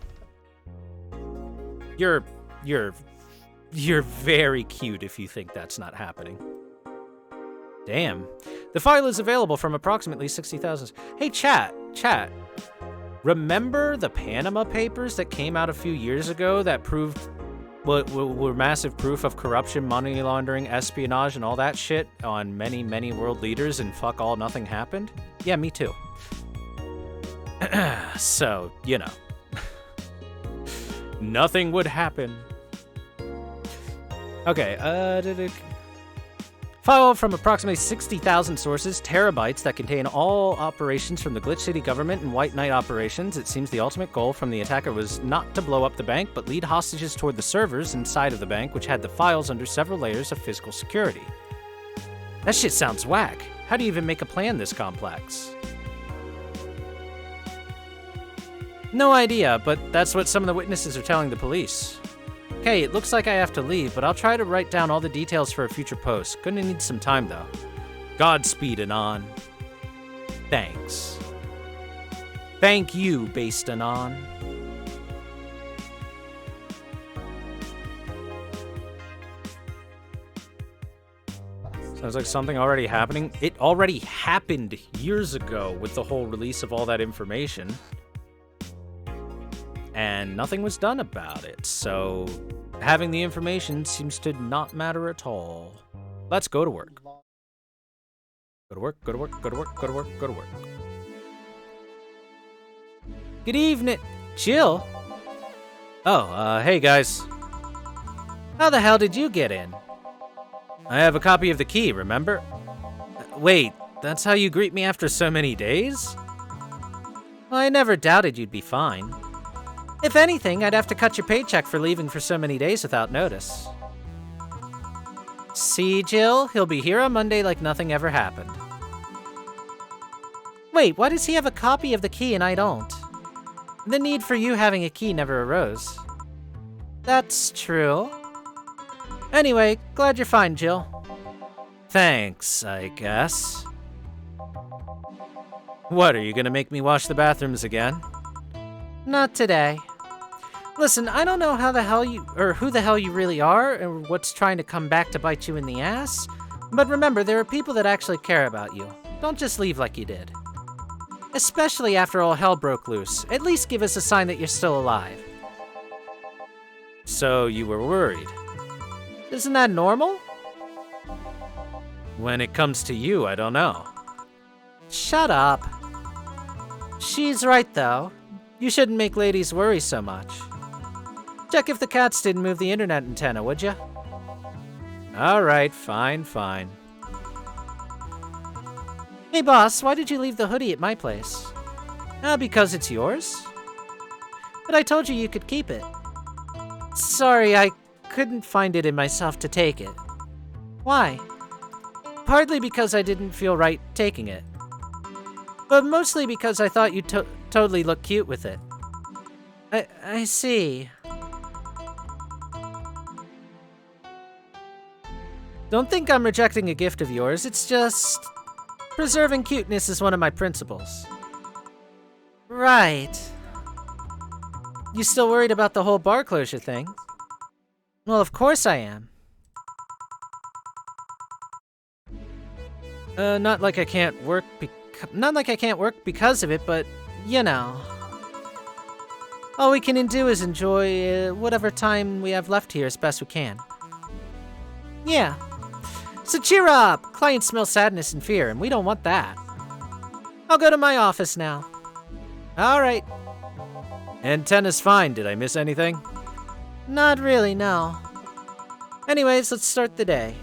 You're very cute if you think that's not happening. Damn. The file is available from approximately 60,000. Hey, chat. Remember the Panama Papers that came out a few years ago that proved were massive proof of corruption, money laundering, espionage, and all that shit on many, many world leaders, and fuck all, nothing happened? Yeah, me too. So, you know. Nothing would happen. Okay, file from approximately 60,000 sources, terabytes that contain all operations from the Glitch City government and White Knight operations. It seems the ultimate goal from the attacker was not to blow up the bank, but lead hostages toward the servers inside of the bank, which had the files under several layers of physical security. That shit sounds whack. How do you even make a plan this complex? No idea, but that's what some of the witnesses are telling the police. Okay, it looks like I have to leave, but I'll try to write down all the details for a future post. Gonna need some time, though. Godspeed, Anon. Thanks. Thank you, based Anon. Sounds like something already happening. It already happened years ago with the whole release of all that information. And nothing was done about it, so having the information seems to not matter at all. Let's go to work. Go to work, go to work, go to work, go to work, go to work. Good evening. Jill? Oh, hey guys. How the hell did you get in? I have a copy of the key, remember? Wait, that's how you greet me after so many days? Well, I never doubted you'd be fine. If anything, I'd have to cut your paycheck for leaving for so many days without notice. See, Jill? He'll be here on Monday like nothing ever happened. Wait, why does he have a copy of the key and I don't? The need for you having a key never arose. That's true. Anyway, glad you're fine, Jill. Thanks, I guess. What, are you gonna make me wash the bathrooms again? Not today. Listen, I don't know who the hell you really are, or what's trying to come back to bite you in the ass, but remember, there are people that actually care about you. Don't just leave like you did. Especially after all hell broke loose. At least give us a sign that you're still alive. So you were worried. Isn't that normal? When it comes to you, I don't know. Shut up. She's right, though. You shouldn't make ladies worry so much. Check if the cats didn't move the internet antenna, would ya? Alright, fine. Hey boss, why did you leave the hoodie at my place? Because it's yours? But I told you could keep it. Sorry, I couldn't find it in myself to take it. Why? Partly because I didn't feel right taking it. But mostly because I thought you'd totally look cute with it. I see. Don't think I'm rejecting a gift of yours, it's just... preserving cuteness is one of my principles. Right. You still worried about the whole bar closure thing? Well, of course I am. Not like I can't work because of it, but, you know. All we can do is enjoy whatever time we have left here as best we can. Yeah. So cheer up! Clients smell sadness and fear, and we don't want that. I'll go to my office now. Alright. Antenna's fine. Did I miss anything? Not really, no. Anyways, let's start the day.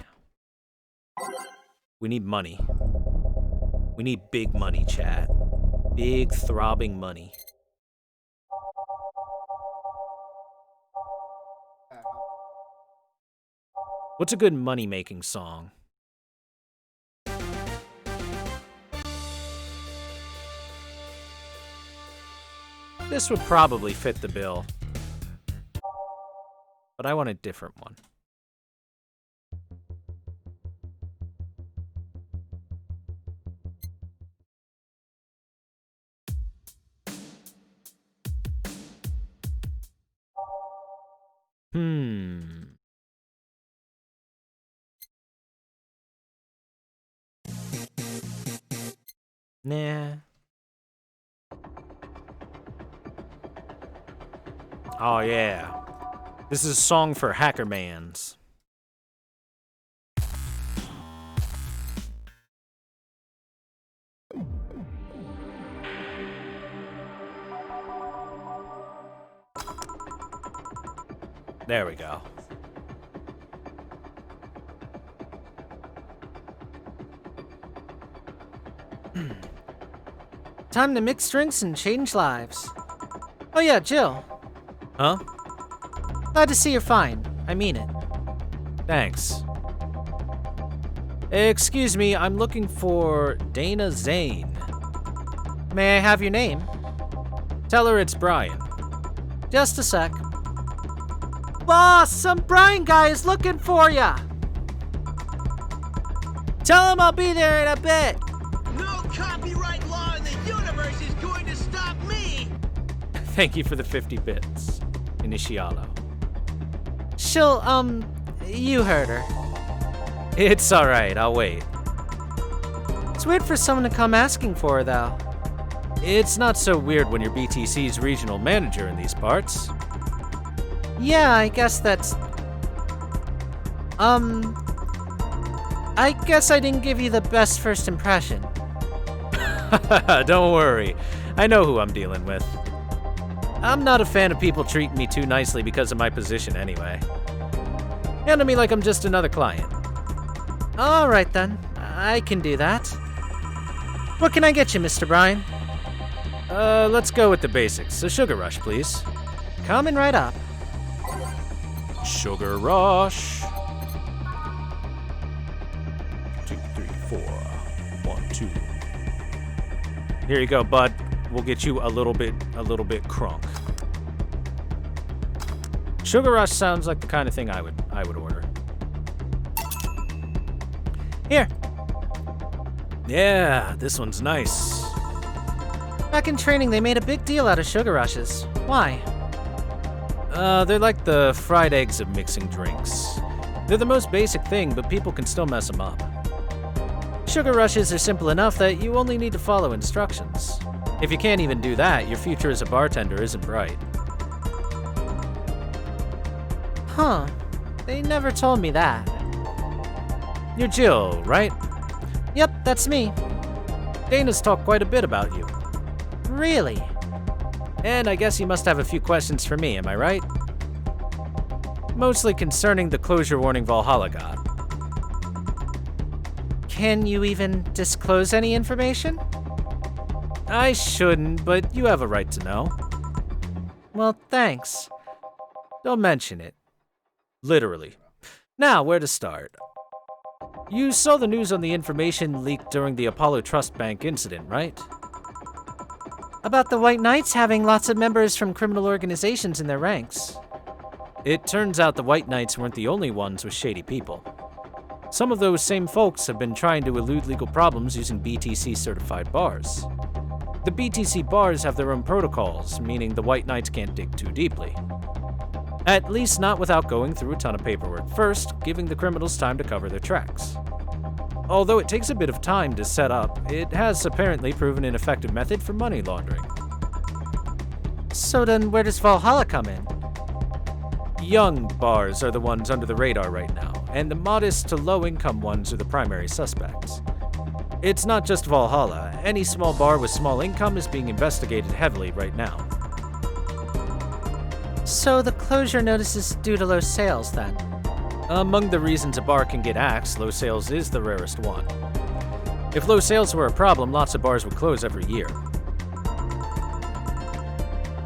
We need money. We need big money, chat. Big throbbing money. What's a good money-making song? This would probably fit the bill. But I want a different one. Nah. Oh, yeah. This is a song for Hackermans. There we go. Time to mix drinks and change lives. Oh yeah, Jill. Huh? Glad to see you're fine. I mean it. Thanks. Excuse me, I'm looking for Dana Zane. May I have your name? Tell her it's Brian. Just a sec. Boss, some Brian guy is looking for ya. Tell him I'll be there in a bit. No copyright law in the universe is going to stop me! Thank you for the 50 bits. Initialo. She'll, you heard her. It's alright, I'll wait. It's weird for someone to come asking for her, though. It's not so weird when you're BTC's regional manager in these parts. Yeah, I guess that's... I guess I didn't give you the best first impression. Don't worry, I know who I'm dealing with. I'm not a fan of people treating me too nicely because of my position anyway. Handle me like I'm just another client. All right then, I can do that. What can I get you, Mr. Brian? Let's go with the basics. A sugar rush, please. Coming right up. Sugar rush. 2, 3, 4. 1, 2. Here you go, bud. We'll get you a little bit crunk. Sugar rush sounds like the kind of thing I would order. Here. Yeah, this one's nice. Back in training, they made a big deal out of sugar rushes. Why? They're like the fried eggs of mixing drinks. They're the most basic thing, but people can still mess them up. Sugar rushes are simple enough that you only need to follow instructions. If you can't even do that, your future as a bartender isn't bright. Huh. They never told me that. You're Jill, right? Yep, that's me. Dana's talked quite a bit about you. Really? And I guess you must have a few questions for me, am I right? Mostly concerning the closure warning Valhalla got. Can you even disclose any information? I shouldn't, but you have a right to know. Well, thanks. Don't mention it. Literally. Now, where to start? You saw the news on the information leaked during the Apollo Trust Bank incident, right? About the White Knights having lots of members from criminal organizations in their ranks. It turns out the White Knights weren't the only ones with shady people. Some of those same folks have been trying to elude legal problems using BTC-certified bars. The BTC bars have their own protocols, meaning the White Knights can't dig too deeply. At least not without going through a ton of paperwork first, giving the criminals time to cover their tracks. Although it takes a bit of time to set up, it has apparently proven an effective method for money laundering. So then where does Valhalla come in? Young bars are the ones under the radar right now, and the modest to low-income ones are the primary suspects. It's not just Valhalla. Any small bar with small income is being investigated heavily right now. So the closure notice is due to low sales, then? Among the reasons a bar can get axed, low sales is the rarest one. If low sales were a problem, lots of bars would close every year.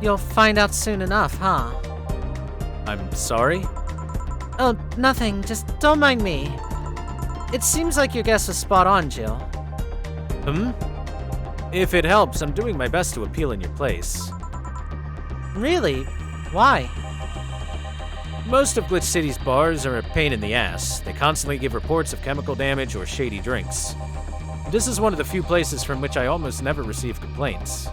You'll find out soon enough, huh? I'm sorry? Oh, nothing. Just don't mind me. It seems like your guess was spot on, Jill. Hmm? If it helps, I'm doing my best to appeal in your place. Really? Why? Most of Glitch City's bars are a pain in the ass. They constantly give reports of chemical damage or shady drinks. This is one of the few places from which I almost never receive complaints.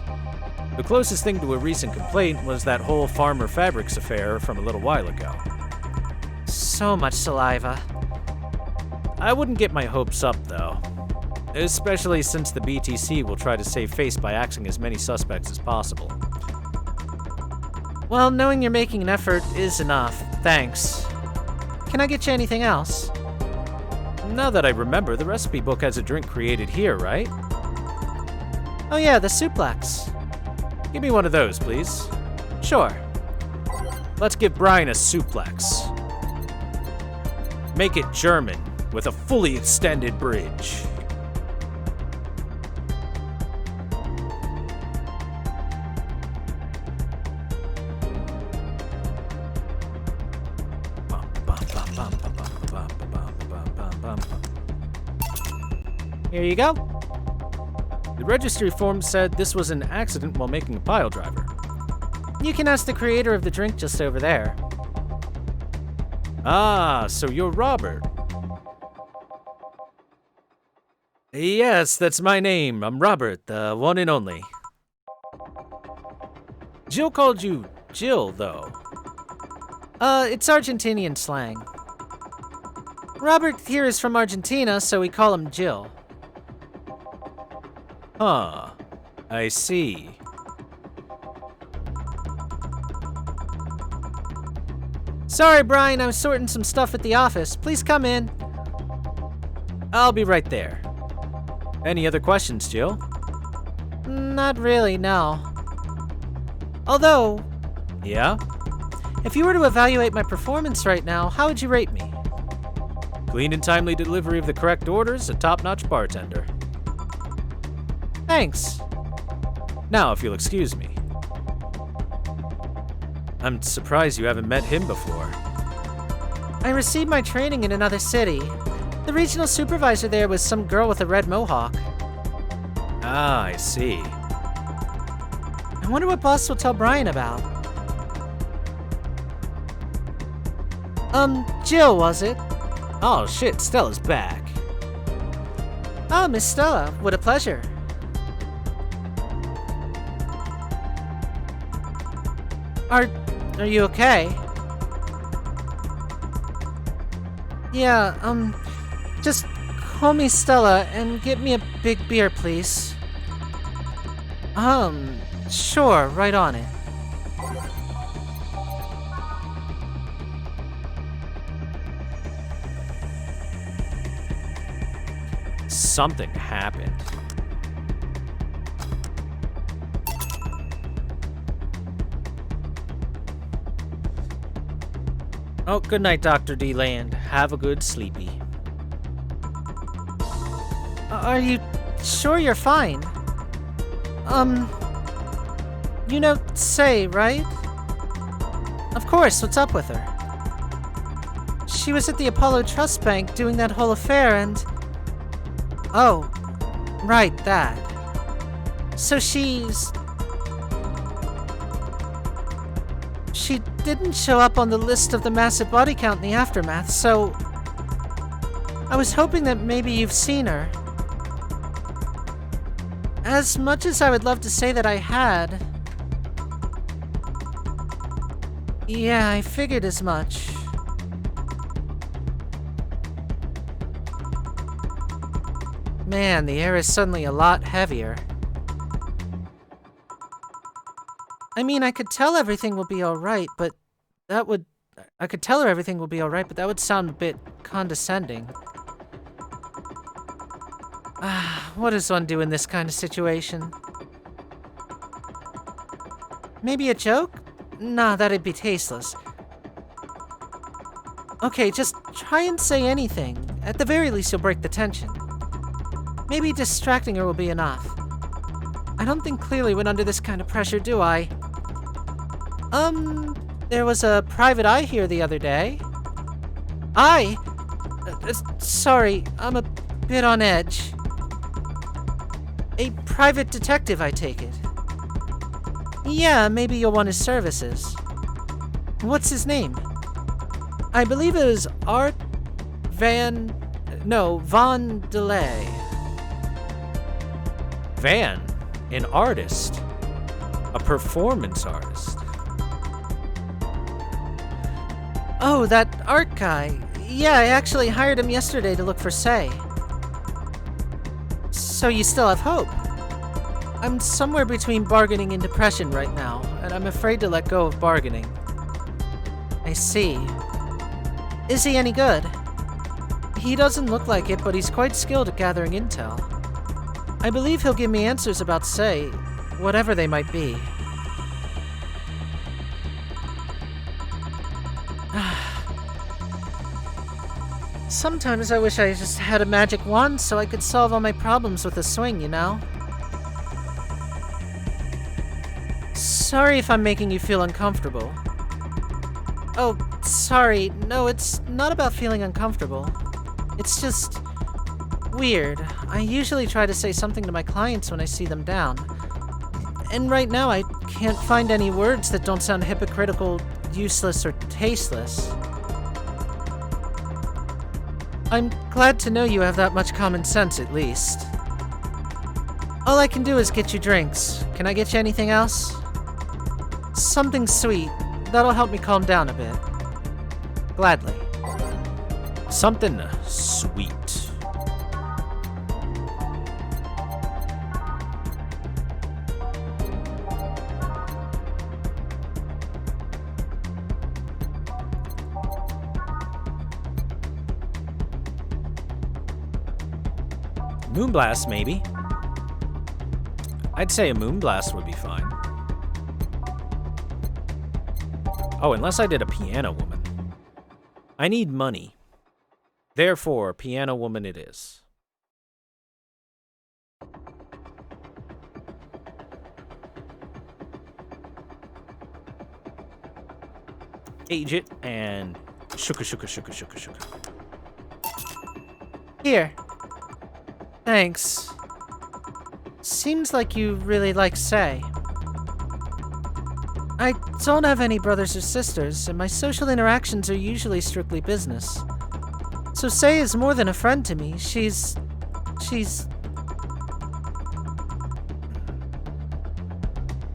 The closest thing to a recent complaint was that whole Farmer Fabrics affair from a little while ago. So much saliva. I wouldn't get my hopes up, though. Especially since the BTC will try to save face by axing as many suspects as possible. Well, knowing you're making an effort is enough. Thanks. Can I get you anything else? Now that I remember, the recipe book has a drink created here, right? Oh yeah, the suplex. Give me one of those, please. Sure. Let's give Brian a suplex. Make it German, with a fully extended bridge. Here you go. The registry form said this was an accident while making a pile driver. You can ask the creator of the drink just over there. Ah, so you're Robert. Yes, that's my name. I'm Robert, the one and only. Jill called you Jill, though. It's Argentinian slang. Robert here is from Argentina, so we call him Jill. Huh. I see. Sorry, Brian, I was sorting some stuff at the office. Please come in. I'll be right there. Any other questions, Jill? Not really, no. Although, Yeah? if you were to evaluate my performance right now, how would you rate me? Clean and timely delivery of the correct orders, a top-notch bartender. Thanks. Now, if you'll excuse me. I'm surprised you haven't met him before. I received my training in another city. The regional supervisor there was some girl with a red mohawk. Ah, I see. I wonder what boss will tell Brian about. Jill, was it? Oh shit, Stella's back. Oh, Miss Stella, what a pleasure. Are you okay? Yeah, just call me Stella and get me a big beer, please. Sure, right on it. Something happened. Oh, good night, Dr. D. Land. Have a good sleepy. Are you sure you're fine? You know Say, right? Of course, what's up with her? She was at the Apollo Trust Bank doing that whole affair and... Oh, right, that. So she didn't show up on the list of the massive body count in the aftermath, so... I was hoping that maybe you've seen her. As much as I would love to say that I had... Yeah, I figured as much. Man, the air is suddenly a lot heavier. I mean, I could tell everything will be alright, but that would... I could tell her everything will be alright, but that would sound a bit condescending. What does one do in this kind of situation? Maybe a joke? Nah, that'd be tasteless. Okay, just try and say anything. At the very least, you'll break the tension. Maybe distracting her will be enough. I don't think clearly when under this kind of pressure, do I? There was a private eye here the other day. Sorry, I'm a bit on edge. A private detective, I take it. Yeah, maybe you'll want his services. What's his name? I believe it was Von Delay. Van, an artist. A performance artist. Oh, that art guy. Yeah, I actually hired him yesterday to look for Say. So you still have hope? I'm somewhere between bargaining and depression right now, and I'm afraid to let go of bargaining. I see. Is he any good? He doesn't look like it, but he's quite skilled at gathering intel. I believe he'll give me answers about Say, whatever they might be. Sometimes I wish I just had a magic wand so I could solve all my problems with a swing, you know? Sorry if I'm making you feel uncomfortable. Oh, sorry. No, it's not about feeling uncomfortable. It's just weird. I usually try to say something to my clients when I see them down. And right now I can't find any words that don't sound hypocritical, useless, or tasteless. I'm glad to know you have that much common sense, at least. All I can do is get you drinks. Can I get you anything else? Something sweet. That'll help me calm down a bit. Gladly. Something sweet. Moonblast, maybe. I'd say a moonblast would be fine. Oh, unless I did a piano woman. I need money. Therefore, piano woman it is. Age it and shuka. Here. Thanks. Seems like you really like Say. I don't have any brothers or sisters, and my social interactions are usually strictly business. So Say is more than a friend to me. She's...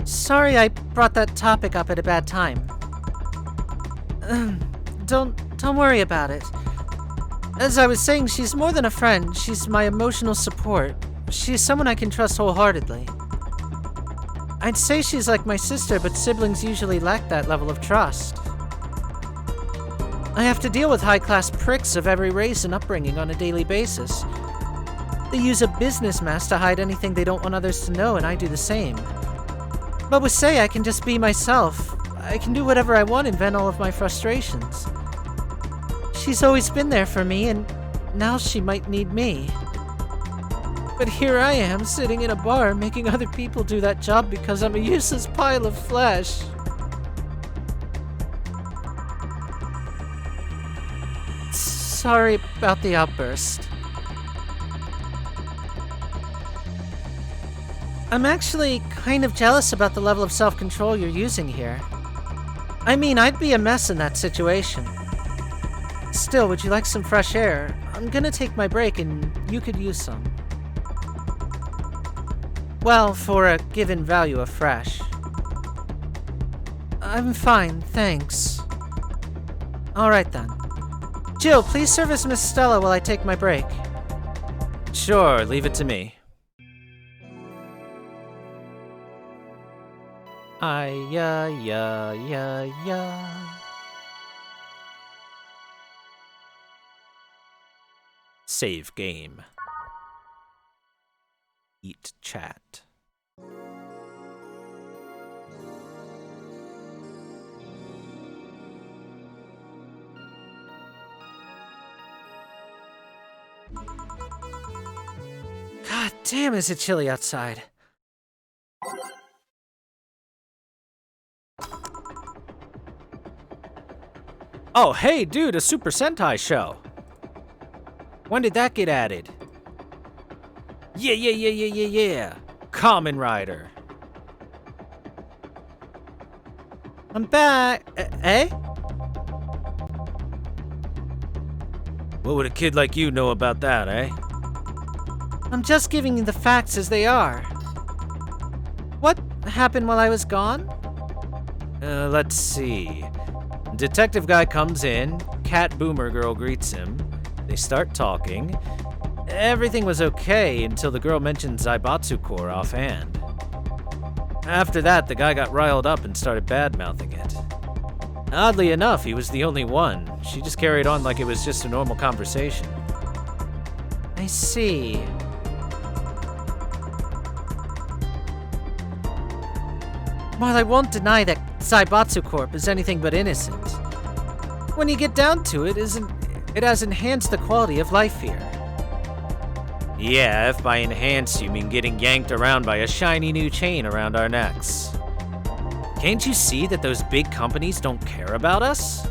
Sorry I brought that topic up at a bad time. Don't worry about it. As I was saying, she's more than a friend. She's my emotional support. She's someone I can trust wholeheartedly. I'd say she's like my sister, but siblings usually lack that level of trust. I have to deal with high-class pricks of every race and upbringing on a daily basis. They use a business mask to hide anything they don't want others to know, and I do the same. But with Say, I can just be myself. I can do whatever I want and vent all of my frustrations. She's always been there for me, and now she might need me. But here I am, sitting in a bar, making other people do that job because I'm a useless pile of flesh. Sorry about the outburst. I'm actually kind of jealous about the level of self-control you're using here. I mean, I'd be a mess in that situation. Still, would you like some fresh air? I'm gonna take my break and you could use some. Well, for a given value of fresh. I'm fine, thanks. Alright then. Jill, please service Miss Stella while I take my break. Sure, leave it to me. Yeah. Save game. Eat chat. God damn, is it chilly outside. Oh, hey, dude, a Super Sentai show. When did that get added? Yeah. Kamen Rider. I'm back. Eh? What would a kid like you know about that, eh? I'm just giving you the facts as they are. What happened while I was gone? Let's see. Detective guy comes in, Cat Boomer girl greets him. They start talking. Everything was okay until the girl mentioned Zaibatsu Corps offhand. After that, the guy got riled up and started bad-mouthing it. Oddly enough, he was the only one. She just carried on like it was just a normal conversation. I see. While I won't deny that Zaibatsu Corp is anything but innocent, when you get down to it, it has enhanced the quality of life here. Yeah, if by enhanced you mean getting yanked around by a shiny new chain around our necks. Can't you see that those big companies don't care about us?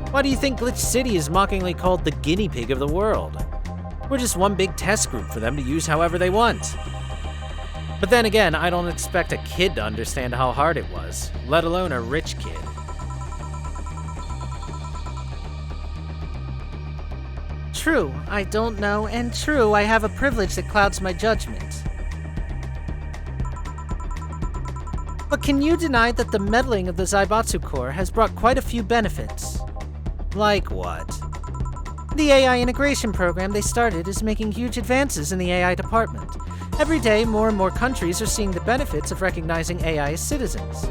Why do you think Glitch City is mockingly called the guinea pig of the world? We're just one big test group for them to use however they want. But then again, I don't expect a kid to understand how hard it was, let alone a rich kid. True, I don't know, and true, I have a privilege that clouds my judgment. But can you deny that the meddling of the Zaibatsu Corps has brought quite a few benefits? Like what? The AI integration program they started is making huge advances in the AI department. Every day, more and more countries are seeing the benefits of recognizing AI as citizens.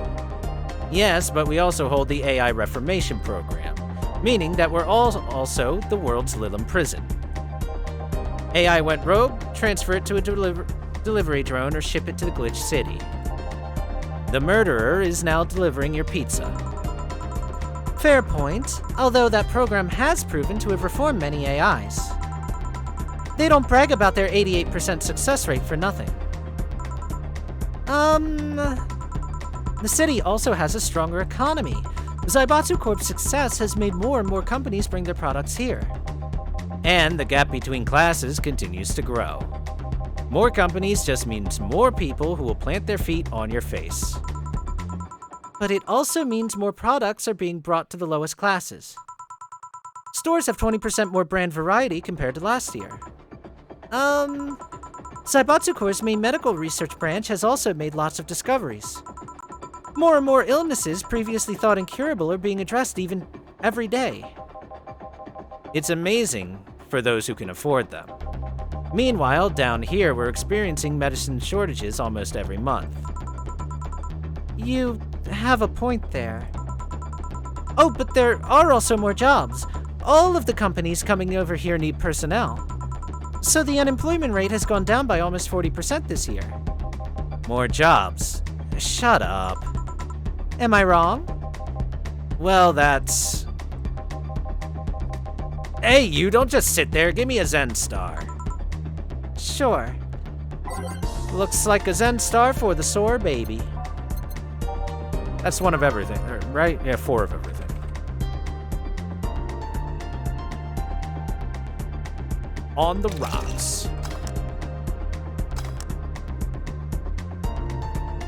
Yes, but we also hold the AI Reformation program, meaning that we're all also the world's Lilim prison. AI went rogue, transfer it to a delivery drone or ship it to the Glitch City. The murderer is now delivering your pizza. Fair point, although that program has proven to have reformed many AIs. They don't brag about their 88% success rate for nothing. The city also has a stronger economy. Zaibatsu Corp's success has made more and more companies bring their products here. And the gap between classes continues to grow. More companies just means more people who will plant their feet on your face. But it also means more products are being brought to the lowest classes. Stores have 20% more brand variety compared to last year. Zaibatsu Corp's main medical research branch has also made lots of discoveries. More and more illnesses previously thought incurable are being addressed even every day. It's amazing for those who can afford them. Meanwhile, down here, we're experiencing medicine shortages almost every month. You have a point there. Oh, but there are also more jobs. All of the companies coming over here need personnel. So the unemployment rate has gone down by almost 40% this year. More jobs? Shut up. Am I wrong? Well, that's... Hey, you don't just sit there. Give me a Zen star. Sure. Looks like a Zen star for the sore baby. That's one of everything, right? Yeah, 4 of everything. On the rocks.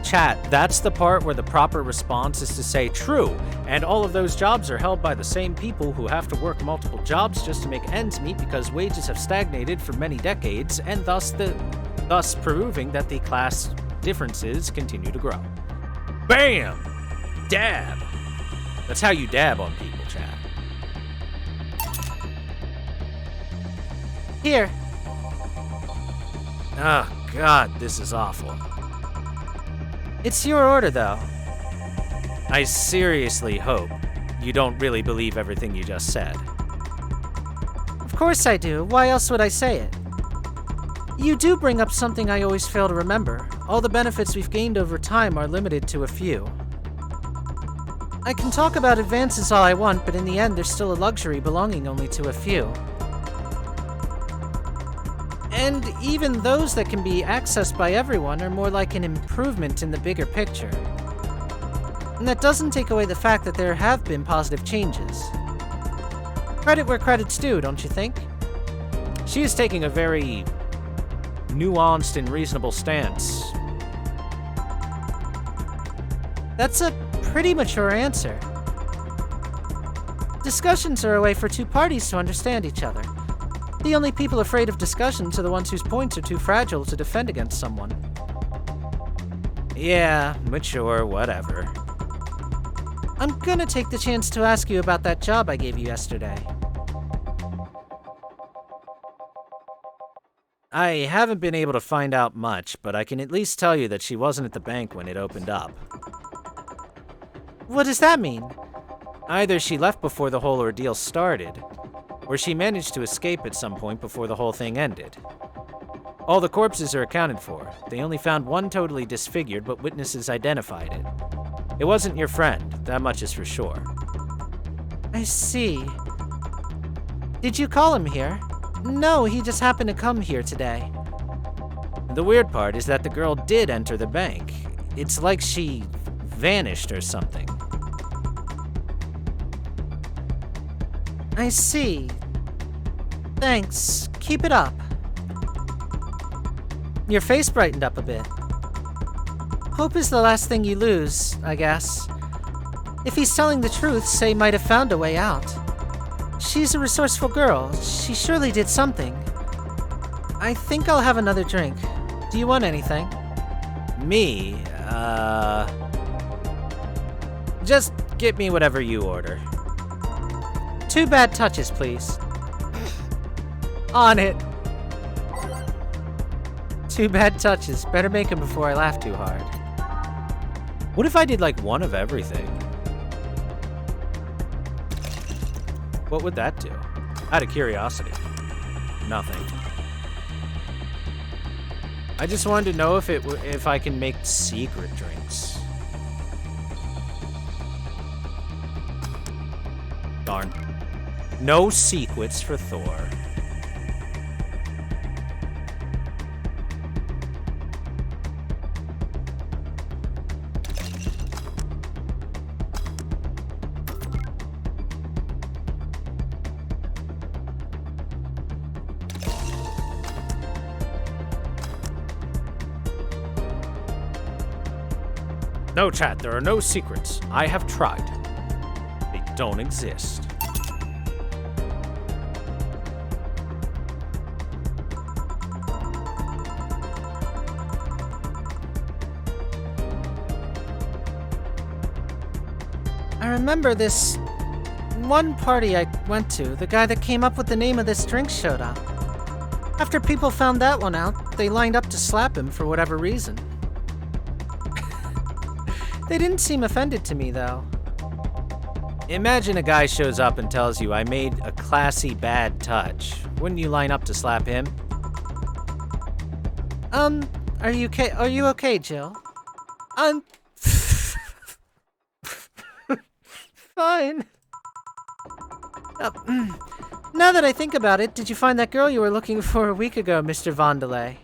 Chat, that's the part where the proper response is to say true, and all of those jobs are held by the same people who have to work multiple jobs just to make ends meet because wages have stagnated for many decades, and thus proving that the class differences continue to grow. Bam! Dab! That's how you dab on people, chat. Here. Oh, God, this is awful. It's your order, though. I seriously hope you don't really believe everything you just said. Of course I do. Why else would I say it? You do bring up something I always fail to remember. All the benefits we've gained over time are limited to a few. I can talk about advances all I want, but in the end, there's still a luxury belonging only to a few. And even those that can be accessed by everyone are more like an improvement in the bigger picture. And that doesn't take away the fact that there have been positive changes. Credit where credit's due, don't you think? She is taking a very nuanced and reasonable stance. That's a pretty mature answer. Discussions are a way for two parties to understand each other. The only people afraid of discussions are the ones whose points are too fragile to defend against someone. Yeah, mature, whatever. I'm gonna take the chance to ask you about that job I gave you yesterday. I haven't been able to find out much, but I can at least tell you that she wasn't at the bank when it opened up. What does that mean? Either she left before the whole ordeal started, or she managed to escape at some point before the whole thing ended. All the corpses are accounted for. They only found one totally disfigured, but witnesses identified it. It wasn't your friend, that much is for sure. I see. Did you call him here? No, he just happened to come here today. The weird part is that the girl did enter the bank. It's like she vanished or something. I see. Thanks. Keep it up. Your face brightened up a bit. Hope is the last thing you lose, I guess. If he's telling the truth, Sei might have found a way out. She's a resourceful girl. She surely did something. I think I'll have another drink. Do you want anything? Me? Just get me whatever you order. 2 bad touches, please. On it. 2 bad touches. Better make them before I laugh too hard. What if I did like one of everything? What would that do? Out of curiosity. Nothing. I just wanted to know if I can make secret drinks. Darn. No secrets for Thor. No, chat, there are no secrets. I have tried. They don't exist. I remember this one party I went to. The guy that came up with the name of this drink showed up. After people found that one out, they lined up to slap him for whatever reason. They didn't seem offended to me, though. Imagine a guy shows up and tells you, I made a classy bad touch. Wouldn't you line up to slap him? Are you okay, Jill? Fine. Now that I think about it, did you find that girl you were looking for a week ago, Mr. Vondelay?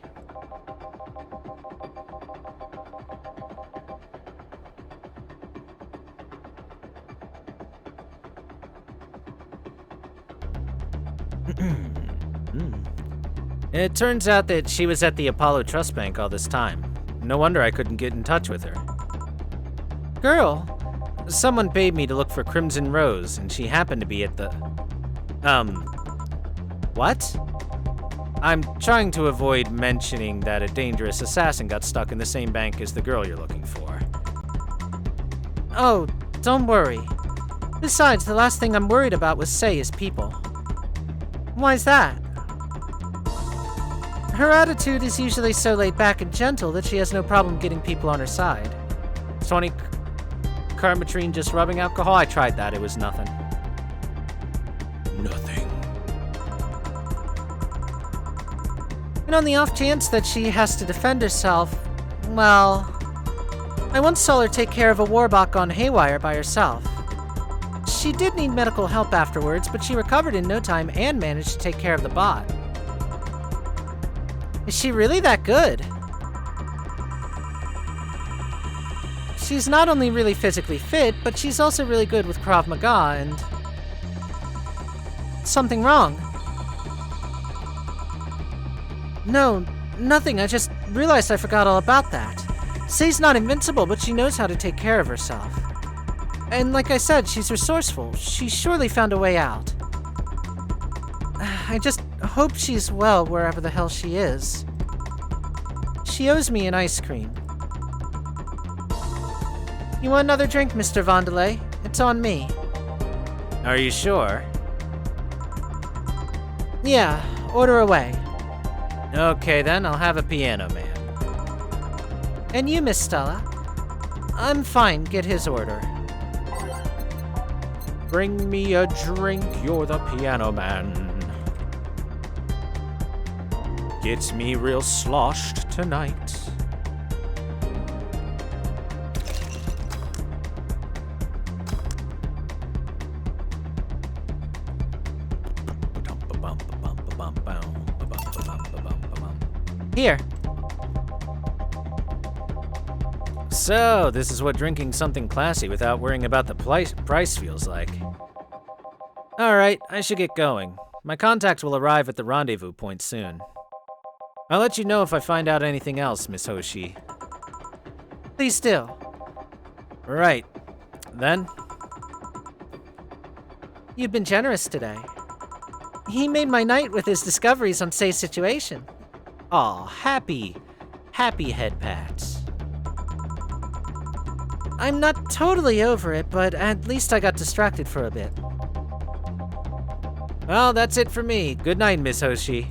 It turns out that she was at the Apollo Trust Bank all this time. No wonder I couldn't get in touch with her. Girl? Someone paid me to look for Crimson Rose, and she happened to be at the... What? I'm trying to avoid mentioning that a dangerous assassin got stuck in the same bank as the girl you're looking for. Oh, don't worry. Besides, the last thing I'm worried about with Sei is people. Why's that? Her attitude is usually so laid back and gentle that she has no problem getting people on her side. 20 Carmetrine just rubbing alcohol? I tried that, it was nothing. Nothing. And on the off chance that she has to defend herself, well... I once saw her take care of a Warbach on Haywire by herself. She did need medical help afterwards, but she recovered in no time and managed to take care of the bot. Is she really that good? She's not only really physically fit, but she's also really good with Krav Maga, and... Something wrong? No, nothing. I just realized I forgot all about that. Say's not invincible, but she knows how to take care of herself. And like I said, she's resourceful. She surely found a way out. I just hope she's well wherever the hell she is. She owes me an ice cream. You want another drink, Mr. Vondelay? It's on me. Are you sure? Yeah, order away. Okay then, I'll have a piano man. And you, Miss Stella? I'm fine, get his order. Bring me a drink, you're the piano man. Gets me real sloshed tonight. Here. So, this is what drinking something classy without worrying about the price feels like. Alright, I should get going. My contact will arrive at the rendezvous point soon. I'll let you know if I find out anything else, Miss Hoshi. Please do. Right. Then? You've been generous today. He made my night with his discoveries on Say's situation. Aw, happy head pats. I'm not totally over it, but at least I got distracted for a bit. Well, that's it for me. Good night, Miss Hoshi.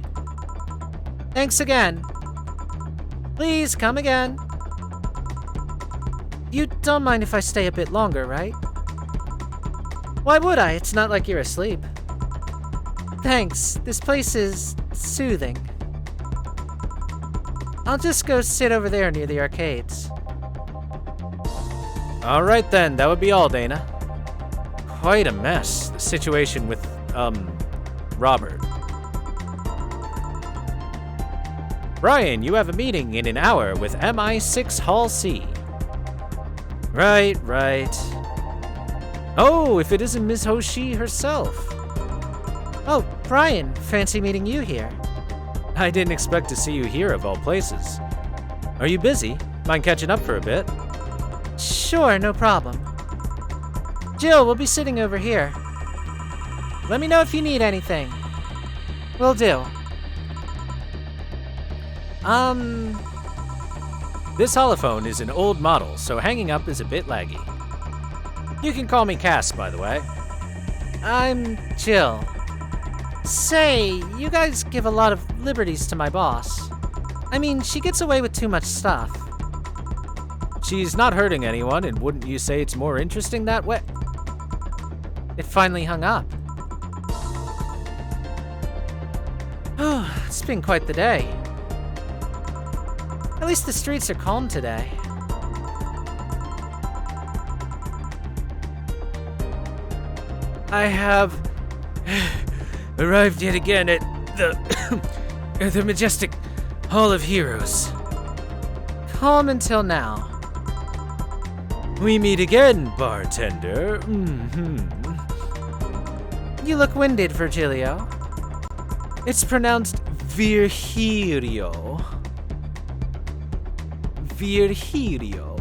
Thanks again. Please come again. You don't mind if I stay a bit longer, right? Why would I? It's not like you're asleep. Thanks. This place is soothing. I'll just go sit over there near the arcades. Alright then, that would be all, Dana. Quite a mess, the situation with, Robert. Brian, you have a meeting in an hour with MI6 Hall C. Right. Oh, if it isn't Ms. Hoshi herself. Oh, Brian, fancy meeting you here. I didn't expect to see you here of all places. Are you busy? Mind catching up for a bit? Sure, no problem. Jill, we'll be sitting over here. Let me know if you need anything. Will do. This holophone is an old model, so hanging up is a bit laggy. You can call me Cass, by the way. I'm Jill. Say, you guys give a lot of liberties to my boss. I mean, she gets away with too much stuff. She's not hurting anyone, and wouldn't you say it's more interesting that way? It finally hung up. It's been quite the day. At least the streets are calm today. I have arrived yet again at the majestic Hall of Heroes. Calm until now. We meet again, bartender. You look winded, Virgilio. It's pronounced Virgilio. Virgilio.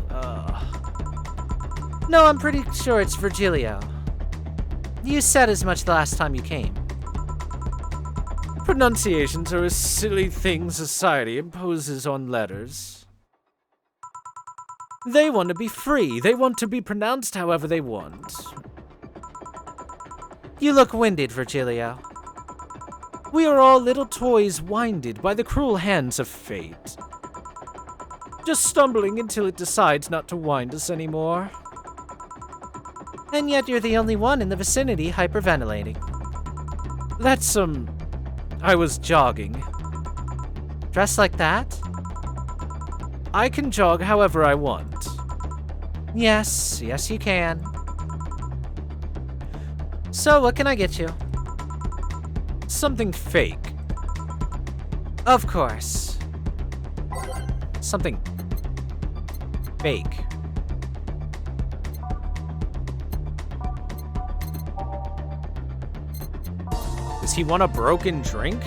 No, I'm pretty sure it's Virgilio. You said as much the last time you came. Pronunciations are a silly thing society imposes on letters. They want to be free. They want to be pronounced however they want. You look winded, Virgilio. We are all little toys winded by the cruel hands of fate. Just stumbling until it decides not to wind us anymore. And yet you're the only one in the vicinity hyperventilating. That's I was jogging. Dressed like that? I can jog however I want. Yes, you can. So, what can I get you? Something fake. Of course. Something fake. he want a broken drink?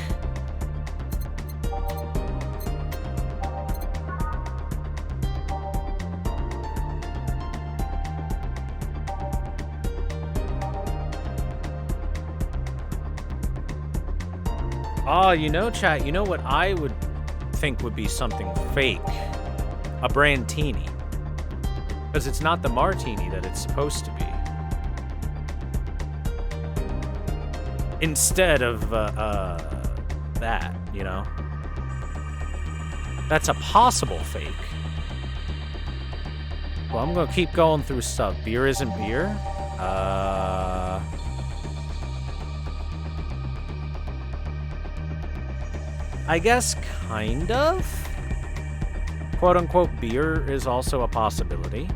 Oh, you know, chat, you know what I would think would be something fake? A brandtini. Because it's not the martini that it's supposed to be. Instead of, that, you know? That's a possible fake. Well, I'm gonna keep going through stuff. Beer isn't beer? I guess kind of? Quote-unquote beer is also a possibility.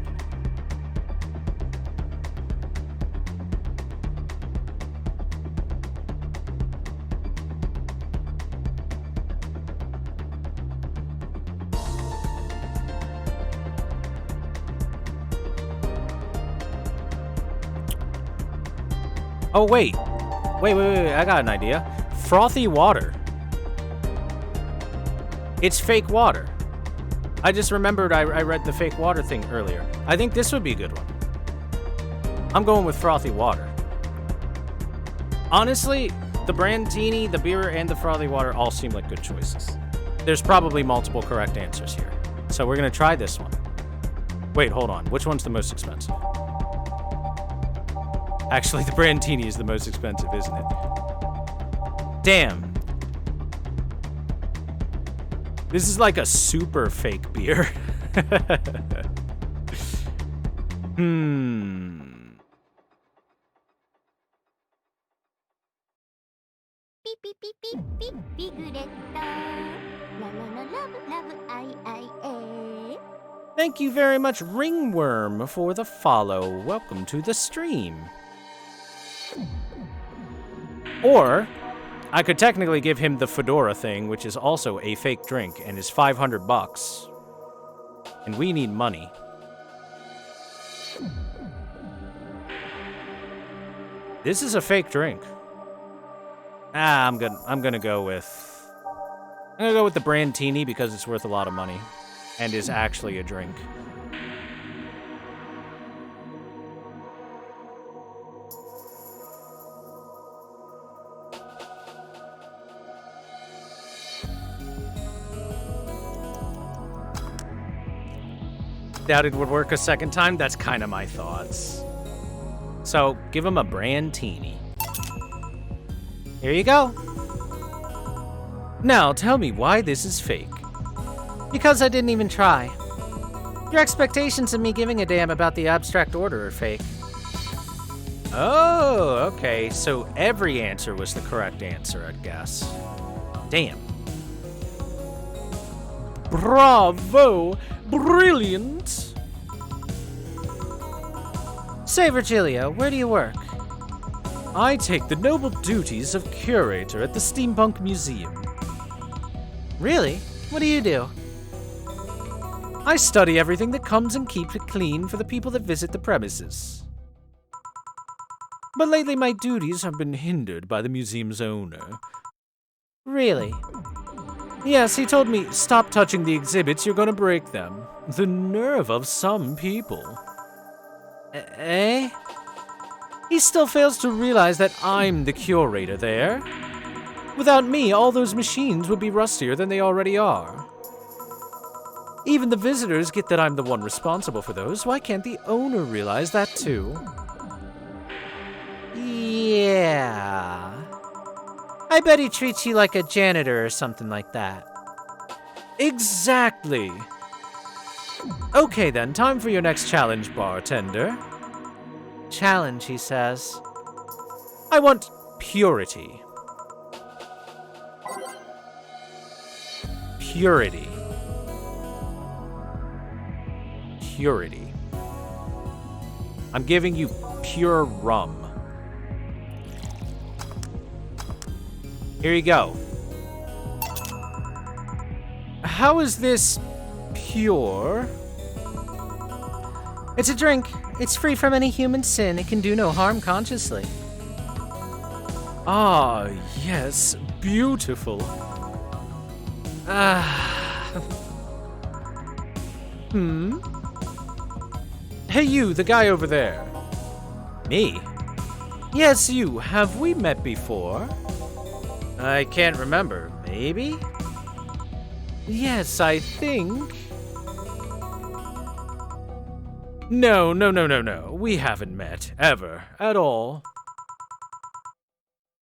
Oh, wait, I got an idea. Frothy water. It's fake water. I just remembered I read the fake water thing earlier. I think this would be a good one. I'm going with frothy water. Honestly, the brandtini, the beer, and the frothy water all seem like good choices. There's probably multiple correct answers here. So we're gonna try this one. Wait, hold on. Which one's the most expensive? Actually, the brandtini is the most expensive, isn't it? Damn. This is like a super fake beer. Beep beep beep beep beep Bigretto. La la la love love I. Thank you very much, Ringworm, for the follow. Welcome to the stream. Or, I could technically give him the fedora thing, which is also a fake drink and is $500. And we need money. This is a fake drink. I'm gonna go with the brandtini because it's worth a lot of money and is actually a drink. Doubt it would work a second time. That's kind of my thoughts. So, give him a brandtini. Here you go. Now, tell me why this is fake. Because I didn't even try. Your expectations of me giving a damn about the abstract order are fake. Oh, okay. So every answer was the correct answer, I'd guess. Damn. Bravo! Brilliant! Say, Virgilio, where do you work? I take the noble duties of curator at the Steampunk Museum. Really? What do you do? I study everything that comes and keep it clean for the people that visit the premises. But lately my duties have been hindered by the museum's owner. Really? Yes, he told me, stop touching the exhibits, you're gonna break them. The nerve of some people. Eh? He still fails to realize that I'm the curator there. Without me, all those machines would be rustier than they already are. Even the visitors get that I'm the one responsible for those. Why can't the owner realize that too? Yeah. I bet he treats you like a janitor or something like that. Exactly. Okay then, time for your next challenge, bartender. Challenge, he says. I want purity. Purity. Purity. I'm giving you pure rum. Here you go. How is this pure? It's a drink. It's free from any human sin. It can do no harm consciously. Ah, yes, beautiful. Hey you, the guy over there. Me? Yes, you. Have we met before? I can't remember. Maybe? Yes, I think. No. We haven't met, ever, at all.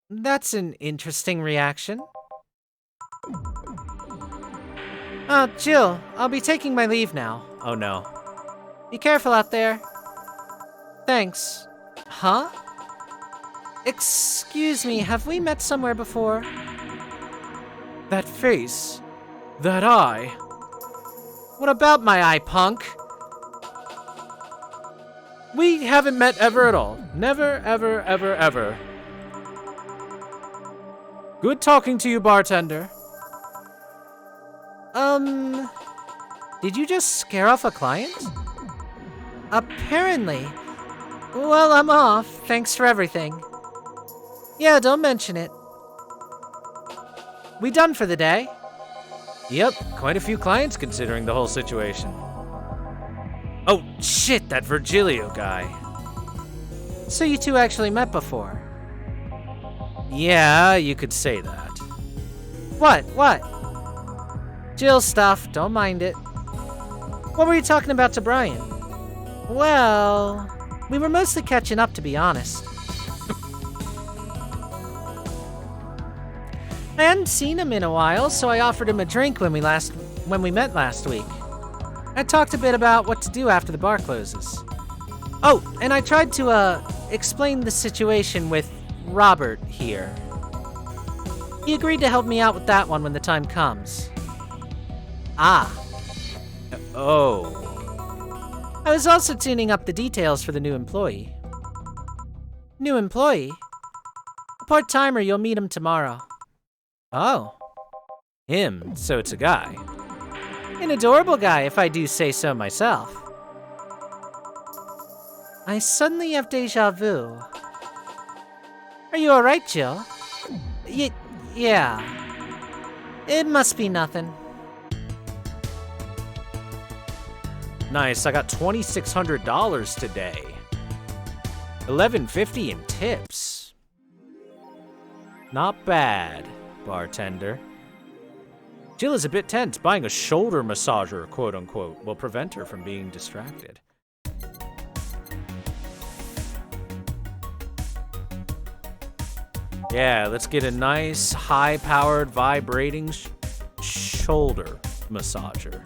That's an interesting reaction. Jill, I'll be taking my leave now. Oh no. Be careful out there. Thanks. Huh? Excuse me, have we met somewhere before? That face. That eye. What about my eye, punk? We haven't met ever at all. Never, ever. Good talking to you, bartender. Did you just scare off a client? Apparently. Well, I'm off. Thanks for everything. Yeah, don't mention it. We done for the day? Yep, quite a few clients considering the whole situation. Oh, shit, that Virgilio guy. So you two actually met before? Yeah, you could say that. What? Jill stuff, don't mind it. What were you talking about to Brian? Well, we were mostly catching up, to be honest. I hadn't seen him in a while, so I offered him a drink when we met last week. I talked a bit about what to do after the bar closes. Oh, and I tried to, explain the situation with Robert here. He agreed to help me out with that one when the time comes. Ah. Oh. I was also tuning up the details for the new employee. New employee? A part-timer, you'll meet him tomorrow. Oh. Him, so it's a guy. An adorable guy, if I do say so myself. I suddenly have deja vu. Are you alright, Jill? Yeah. It must be nothing. Nice, I got $2,600 today. $11.50 in tips. Not bad, bartender. Jill is a bit tense. Buying a shoulder massager, quote unquote, will prevent her from being distracted. Yeah, let's get a nice, high-powered, vibrating shoulder massager.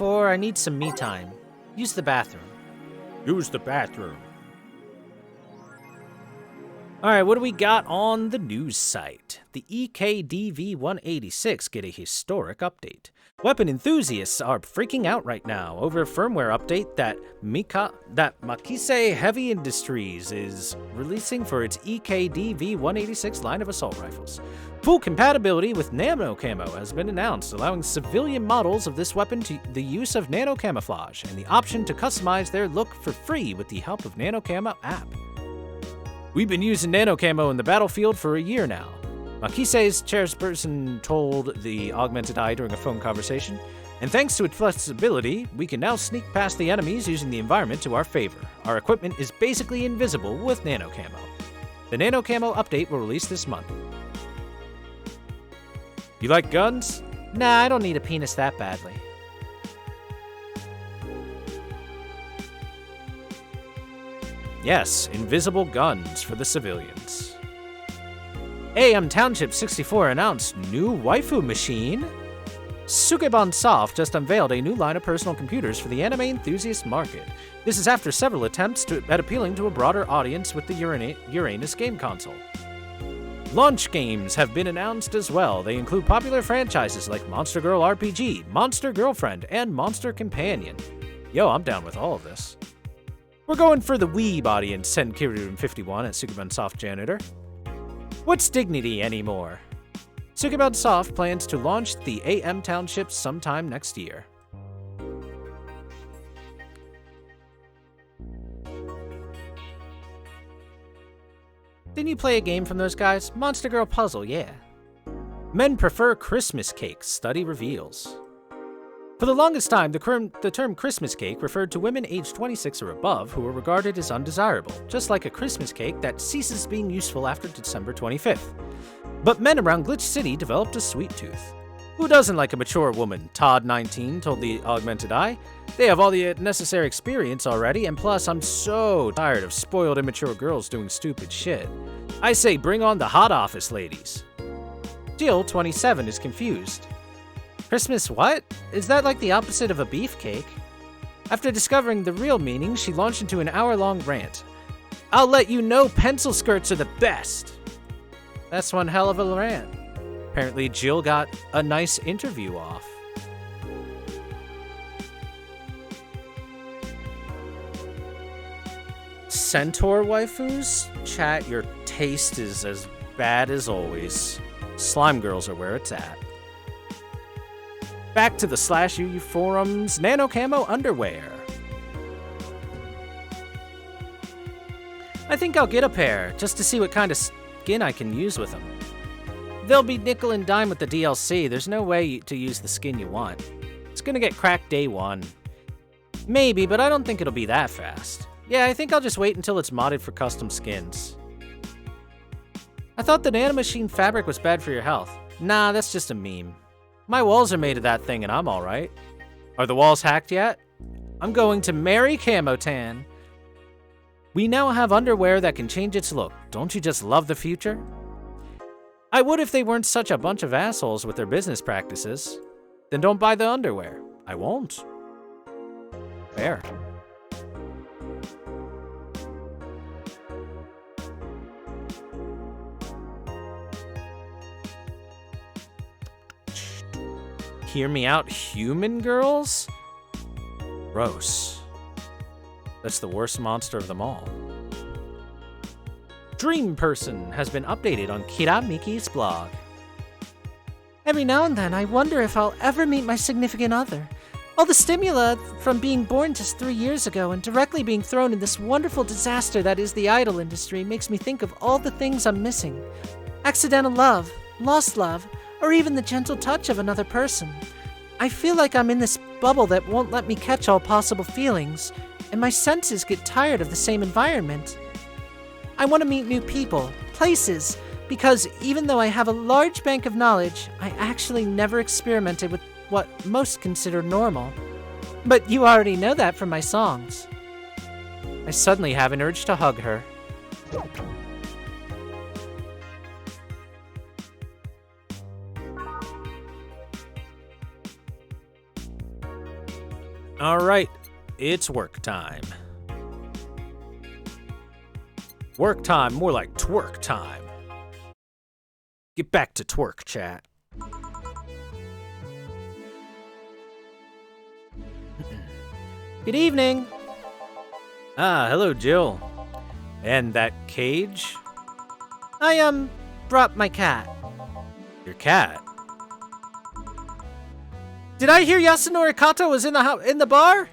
I need some me time. Use the bathroom. Use the bathroom. Alright, what do we got on the news site? The EKDV-186 get a historic update. Weapon enthusiasts are freaking out right now over a firmware update that Makise Heavy Industries is releasing for its EKDV-186 line of assault rifles. Full compatibility with nano camo has been announced, allowing civilian models of this weapon to the use of nano camouflage and the option to customize their look for free with the help of Nano Camo app. We've been using nano camo in the battlefield for a year now. Makise's chairperson told the Augmented Eye during a phone conversation, and thanks to its flexibility, we can now sneak past the enemies using the environment to our favor. Our equipment is basically invisible with nano camo. The nano camo update will release this month. You like guns? Nah, I don't need a penis that badly. Yes, invisible guns for the civilians. AM Township 64 announced new waifu machine. Sukeban Soft just unveiled a new line of personal computers for the anime enthusiast market. This is after several attempts at appealing to a broader audience with the Uranus game console. Launch games have been announced as well. They include popular franchises like Monster Girl RPG, Monster Girlfriend, and Monster Companion. Yo, I'm down with all of this. We're going for the weeb audience, said Kiryu51 at Sukeban Soft Janitor. What's dignity anymore? Sukeban Soft plans to launch the AM Township sometime next year. Didn't you play a game from those guys? Monster Girl Puzzle, yeah. Men prefer Christmas cakes, study reveals. For the longest time, the term Christmas cake referred to women aged 26 or above who were regarded as undesirable, just like a Christmas cake that ceases being useful after December 25th. But men around Glitch City developed a sweet tooth. Who doesn't like a mature woman? Todd, 19, told the Augmented Eye. They have all the necessary experience already, and plus I'm so tired of spoiled immature girls doing stupid shit. I say bring on the hot office ladies. Jill, 27, is confused. Christmas what? Is that like the opposite of a beefcake? After discovering the real meaning, she launched into an hour-long rant. I'll let you know pencil skirts are the best. That's one hell of a rant. Apparently Jill got a nice interview off. Centaur waifus? Chat, your taste is as bad as always. Slime girls are where it's at. Back to the /UU forums, nano camo underwear. I think I'll get a pair, just to see what kind of skin I can use with them. They'll be nickel and dime with the DLC, there's no way to use the skin you want. It's gonna get cracked day one. Maybe, but I don't think it'll be that fast. Yeah, I think I'll just wait until it's modded for custom skins. I thought the nanomachine fabric was bad for your health. Nah, that's just a meme. My walls are made of that thing and I'm alright. Are the walls hacked yet? I'm going to marry Camotan. We now have underwear that can change its look. Don't you just love the future? I would if they weren't such a bunch of assholes with their business practices. Then don't buy the underwear. I won't. Fair. Hear me out, human girls? Gross. That's the worst monster of them all. Dream Person has been updated on Kira Miki's blog. Every now and then, I wonder if I'll ever meet my significant other. All the stimuli from being born just 3 years ago and directly being thrown in this wonderful disaster that is the idol industry makes me think of all the things I'm missing. Accidental love, lost love, or even the gentle touch of another person. I feel like I'm in this bubble that won't let me catch all possible feelings, and my senses get tired of the same environment. I want to meet new people, places, because even though I have a large bank of knowledge, I actually never experimented with what most consider normal. But you already know that from my songs. I suddenly have an urge to hug her. Alright, it's work time. Work time, more like twerk time. Get back to twerk, chat. Good evening. Ah, hello, Jill. And that cage? I, brought my cat. Your cat? Did I hear Yasunori Kato was in the bar?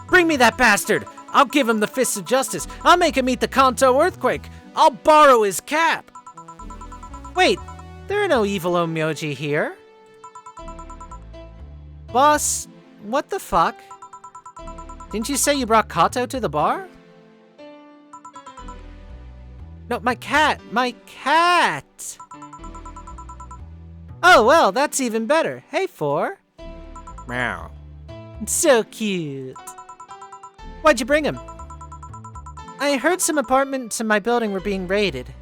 Bring me that bastard! I'll give him the fists of justice. I'll make him eat the Kanto earthquake. I'll borrow his cap. Wait, there are no evil onmyoji here. Boss, what the fuck? Didn't you say you brought Kato to the bar? No, my cat! My cat! Oh, well, that's even better. Hey, 4. Meow. So cute. Why'd you bring him? I heard some apartments in my building were being raided.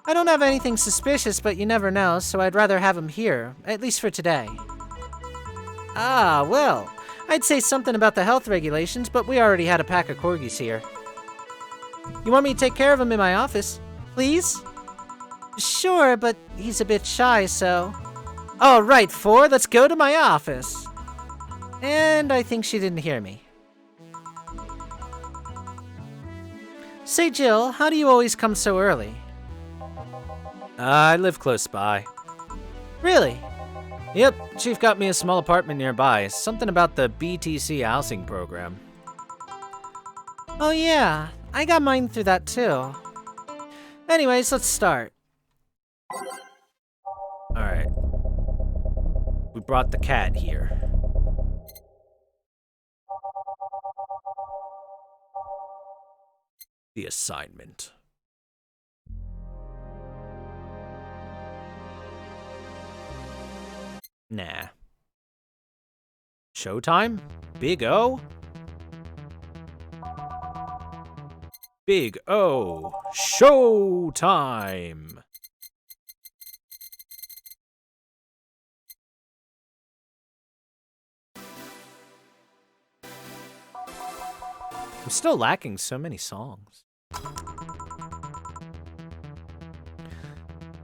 I don't have anything suspicious, but you never know, so I'd rather have him here, at least for today. Ah, well, I'd say something about the health regulations, but we already had a pack of corgis here. You want me to take care of him in my office? Please? Sure, but he's a bit shy, so... Oh, right, 4, let's go to my office. And I think she didn't hear me. Say, Jill, how do you always come so early? I live close by. Really? Yep, Chief got me a small apartment nearby. Something about the BTC housing program. Oh yeah, I got mine through that too. Anyways, let's start. Alright. We brought the cat here. The assignment. Nah. Showtime? Big O? Big O. Showtime! I'm still lacking so many songs.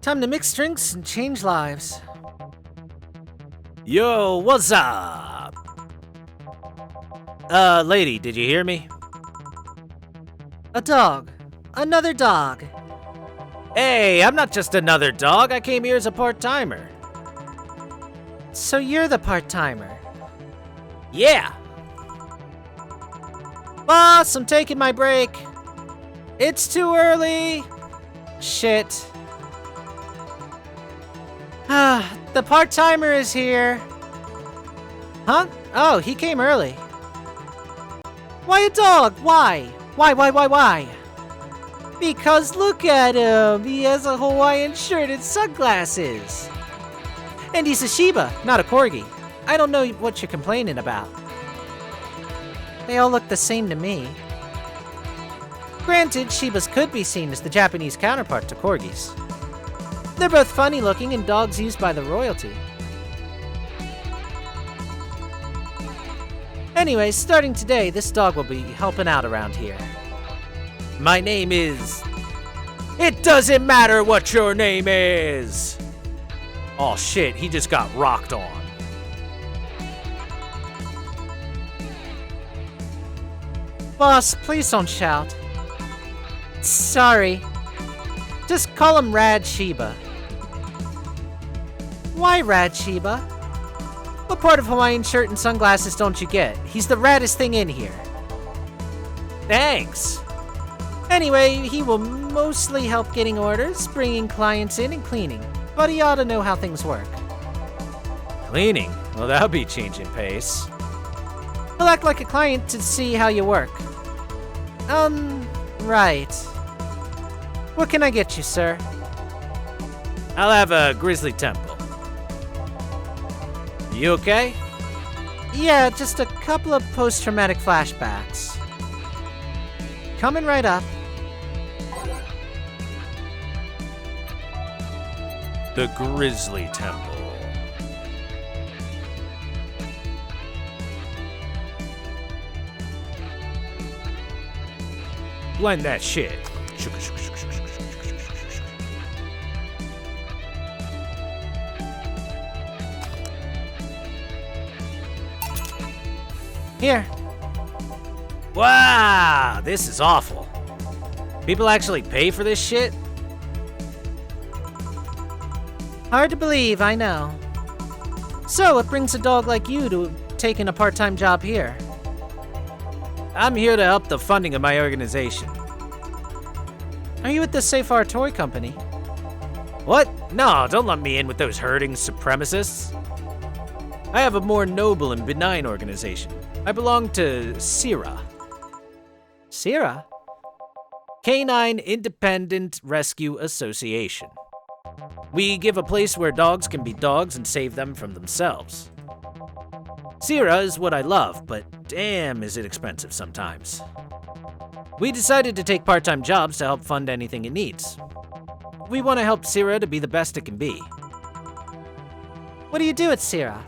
Time to mix drinks and change lives. Yo, what's up? Lady, did you hear me? A dog. Another dog. Hey, I'm not just another dog. I came here as a part-timer. So you're the part-timer. Yeah. Boss, I'm taking my break. It's too early. Shit. The part-timer is here. Huh? Oh, he came early. Why a dog? Why? Why? Because look at him. He has a Hawaiian shirt and sunglasses. And he's a Shiba, not a Corgi. I don't know what you're complaining about. They all look the same to me. Granted, Shibas could be seen as the Japanese counterpart to Corgis. They're both funny looking and dogs used by the royalty. Anyway, starting today, this dog will be helping out around here. My name is... It doesn't matter what your name is! Oh shit, he just got rocked on. Boss, please don't shout. Sorry. Just call him Rad Shiba. Why Rad Shiba? What part of Hawaiian shirt and sunglasses don't you get? He's the raddest thing in here. Thanks. Anyway, he will mostly help getting orders, bringing clients in, and cleaning. But he ought to know how things work. Cleaning? Well, that'll be changing pace. He'll act like a client to see how you work. Right. What can I get you, sir? I'll have a grizzly temple. You okay? Yeah, just a couple of post-traumatic flashbacks. Coming right up. The grizzly temple. Blend that shit. Here. Wow, this is awful. People actually pay for this shit? Hard to believe, I know. So, what brings a dog like you to taking a part-time job here? I'm here to help the funding of my organization. Are you at the Safar Toy Company? What? No, don't let me in with those herding supremacists. I have a more noble and benign organization. I belong to CIRA. Sierra? Canine Independent Rescue Association. We give a place where dogs can be dogs and save them from themselves. CIRA is what I love, but damn is it expensive sometimes. We decided to take part-time jobs to help fund anything it needs. We want to help CIRA to be the best it can be. What do you do at Sierra?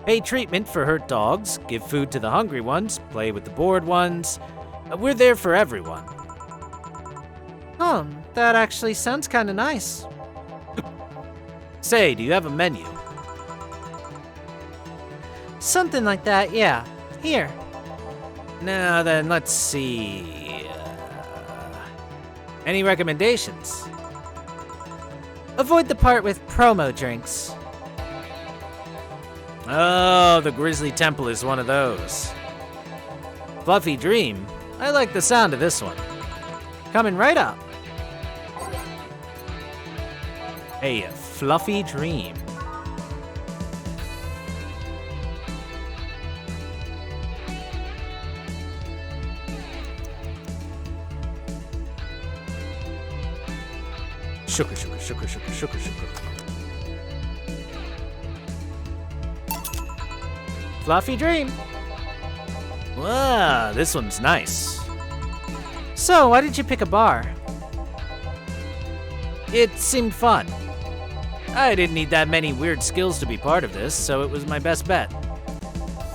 Pay treatment for hurt dogs, give food to the hungry ones, play with the bored ones. We're there for everyone. That actually sounds kinda nice. Say, do you have a menu? Something like that, yeah. Here. Now then, let's see. Any recommendations? Avoid the part with promo drinks. Oh, the Grizzly Temple is one of those. Fluffy Dream? I like the sound of this one. Coming right up. A fluffy dream. Sugar, sugar, sugar, sugar, sugar, sugar. Fluffy dream. Wow, this one's nice. So, why did you pick a bar? It seemed fun. I didn't need that many weird skills to be part of this, so it was my best bet.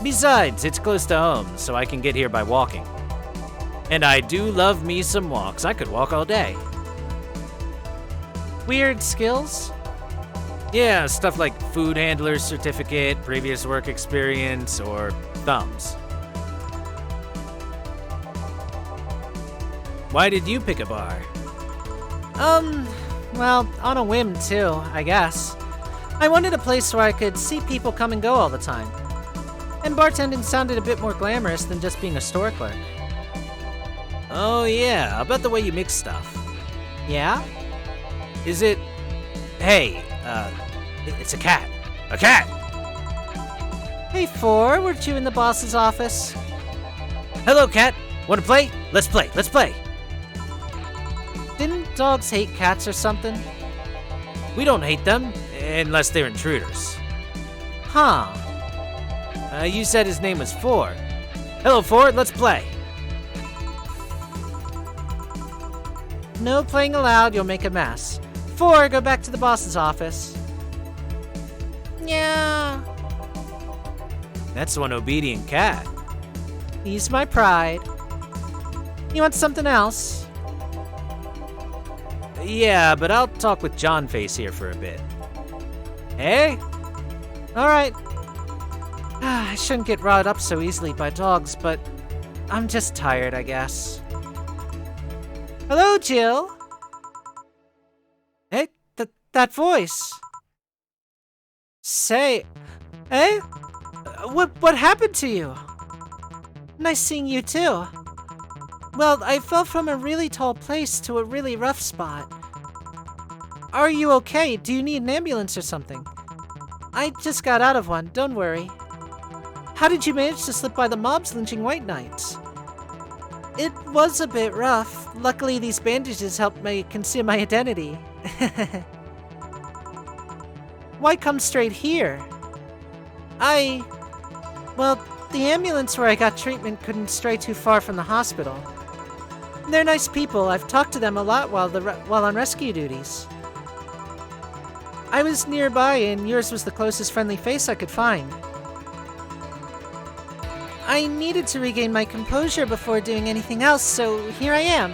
Besides, it's close to home, so I can get here by walking. And I do love me some walks. I could walk all day. Weird skills? Yeah, stuff like food handler's certificate, previous work experience, or thumbs. Why did you pick a bar? Well, on a whim too, I guess. I wanted a place where I could see people come and go all the time. And bartending sounded a bit more glamorous than just being a store clerk. Oh yeah, about the way you mix stuff. Yeah? Is it... Hey, it's a cat. A cat! Hey, Thor, weren't you in the boss's office? Hello, cat. Wanna play? Let's play, let's play. Didn't dogs hate cats or something? We don't hate them, unless they're intruders. Huh. You said his name was Ford. Hello, Ford, let's play. No playing allowed, you'll make a mess. Thor, go back to the boss's office. Yeah. That's one obedient cat. He's my pride. You want something else? Yeah, but I'll talk with John Face here for a bit. Hey? Alright. I shouldn't get riled up so easily by dogs, but I'm just tired, I guess. Hello, Jill. Hey, that voice. Say, hey? What happened to you? Nice seeing you too. Well, I fell from a really tall place to a really rough spot. Are you okay? Do you need an ambulance or something? I just got out of one, don't worry. How did you manage to slip by the mobs lynching White Knights? It was a bit rough. Luckily, these bandages helped me conceal my identity. Why come straight here? Well, the ambulance where I got treatment couldn't stray too far from the hospital. They're nice people. I've talked to them a lot while on rescue duties. I was nearby, and yours was the closest friendly face I could find. I needed to regain my composure before doing anything else, so here I am.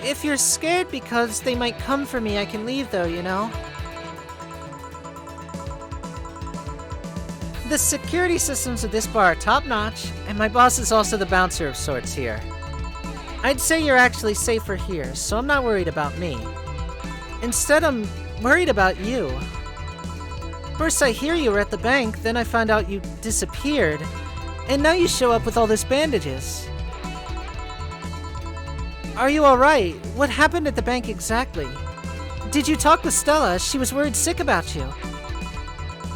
If you're scared because they might come for me, I can leave though, you know? The security systems of this bar are top-notch, and my boss is also the bouncer of sorts here. I'd say you're actually safer here, so I'm not worried about me. Instead, I'm worried about you. First I hear you were at the bank, then I found out you disappeared, and now you show up with all these bandages. Are you alright? What happened at the bank exactly? Did you talk with Stella? She was worried sick about you.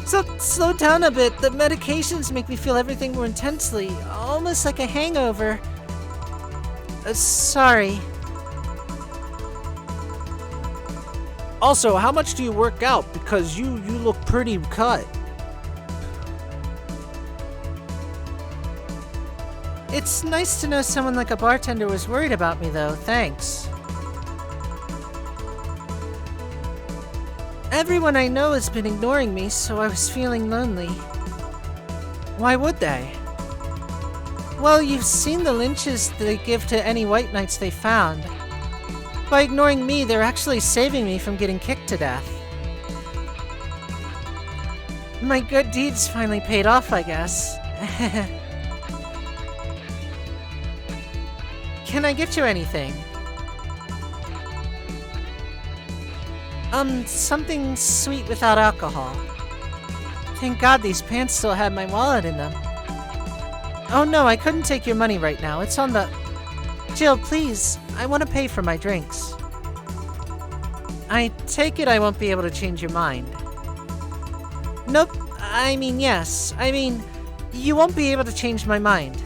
So, slow down a bit. The medications make me feel everything more intensely, almost like a hangover. Sorry. Also, how much do you work out? Because you look pretty cut. It's nice to know someone like a bartender was worried about me, though. Thanks. Everyone I know has been ignoring me, so I was feeling lonely. Why would they? Well, you've seen the lynches they give to any White Knights they found. By ignoring me, they're actually saving me from getting kicked to death. My good deeds finally paid off, I guess. Can I get you anything? Something sweet without alcohol. Thank God these pants still had my wallet in them. Oh no, I couldn't take your money right now. It's on the... Jill, please. I want to pay for my drinks. I take it I won't be able to change your mind. Nope. I mean, yes. I mean, you won't be able to change my mind.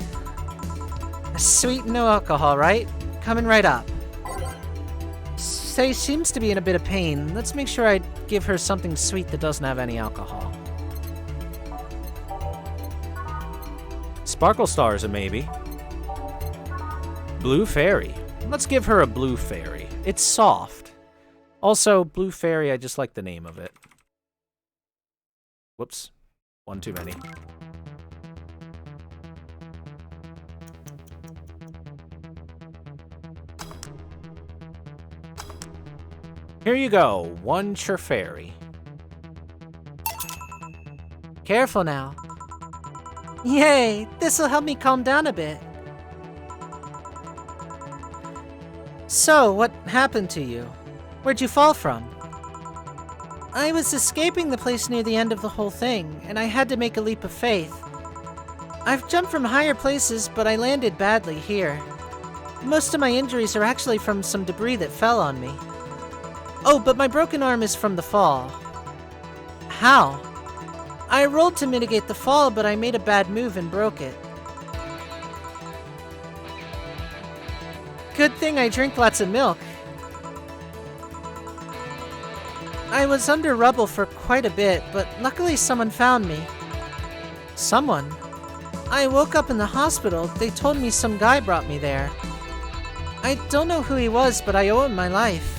Sweet, no alcohol, right? Coming right up. Say seems to be in a bit of pain. Let's make sure I give her something sweet that doesn't have any alcohol. Sparkle Star's a maybe. Blue Fairy. Let's give her a Blue Fairy. It's soft. Also, Blue Fairy, I just like the name of it. Whoops. One too many. Here you go, one Fairy. Careful now. Yay! This'll help me calm down a bit. So, what happened to you? Where'd you fall from? I was escaping the place near the end of the whole thing, and I had to make a leap of faith. I've jumped from higher places, but I landed badly here. Most of my injuries are actually from some debris that fell on me. Oh, but my broken arm is from the fall. How? I rolled to mitigate the fall, but I made a bad move and broke it. Good thing I drink lots of milk. I was under rubble for quite a bit, but luckily someone found me. Someone? I woke up in the hospital. They told me some guy brought me there. I don't know who he was, but I owe him my life.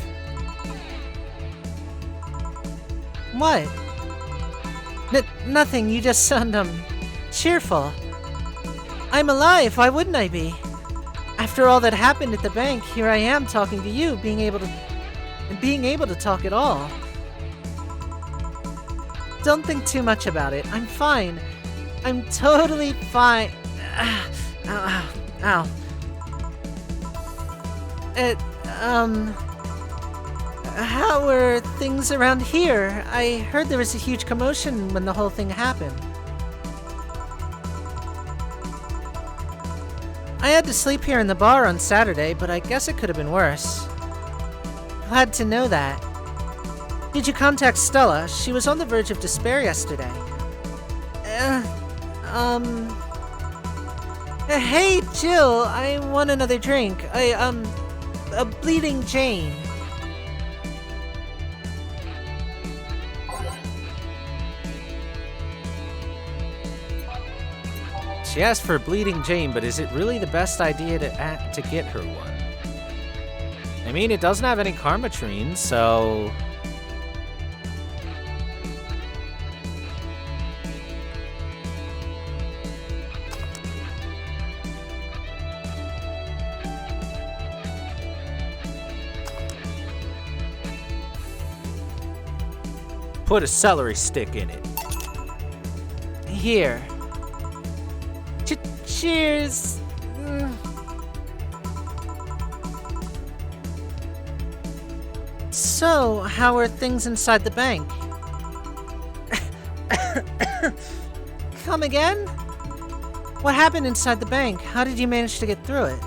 What? Nothing, you just sound, cheerful. I'm alive, why wouldn't I be? After all that happened at the bank, here I am talking to you, being able to talk at all. Don't think too much about it, I'm fine. I'm totally fine. Ow, ow, ow. How were things around here? I heard there was a huge commotion when the whole thing happened. I had to sleep here in the bar on Saturday, but I guess it could have been worse. Glad to know that. Did you contact Stella? She was on the verge of despair yesterday. Hey, Jill, I want another drink. A Bleeding Jane. She asked for Bleeding Jane, but is it really the best idea to get her one? I mean, it doesn't have any Karmatrine, so... Put a celery stick in it. Here. Cheers! So, how are things inside the bank? Come again? What happened inside the bank? How did you manage to get through it?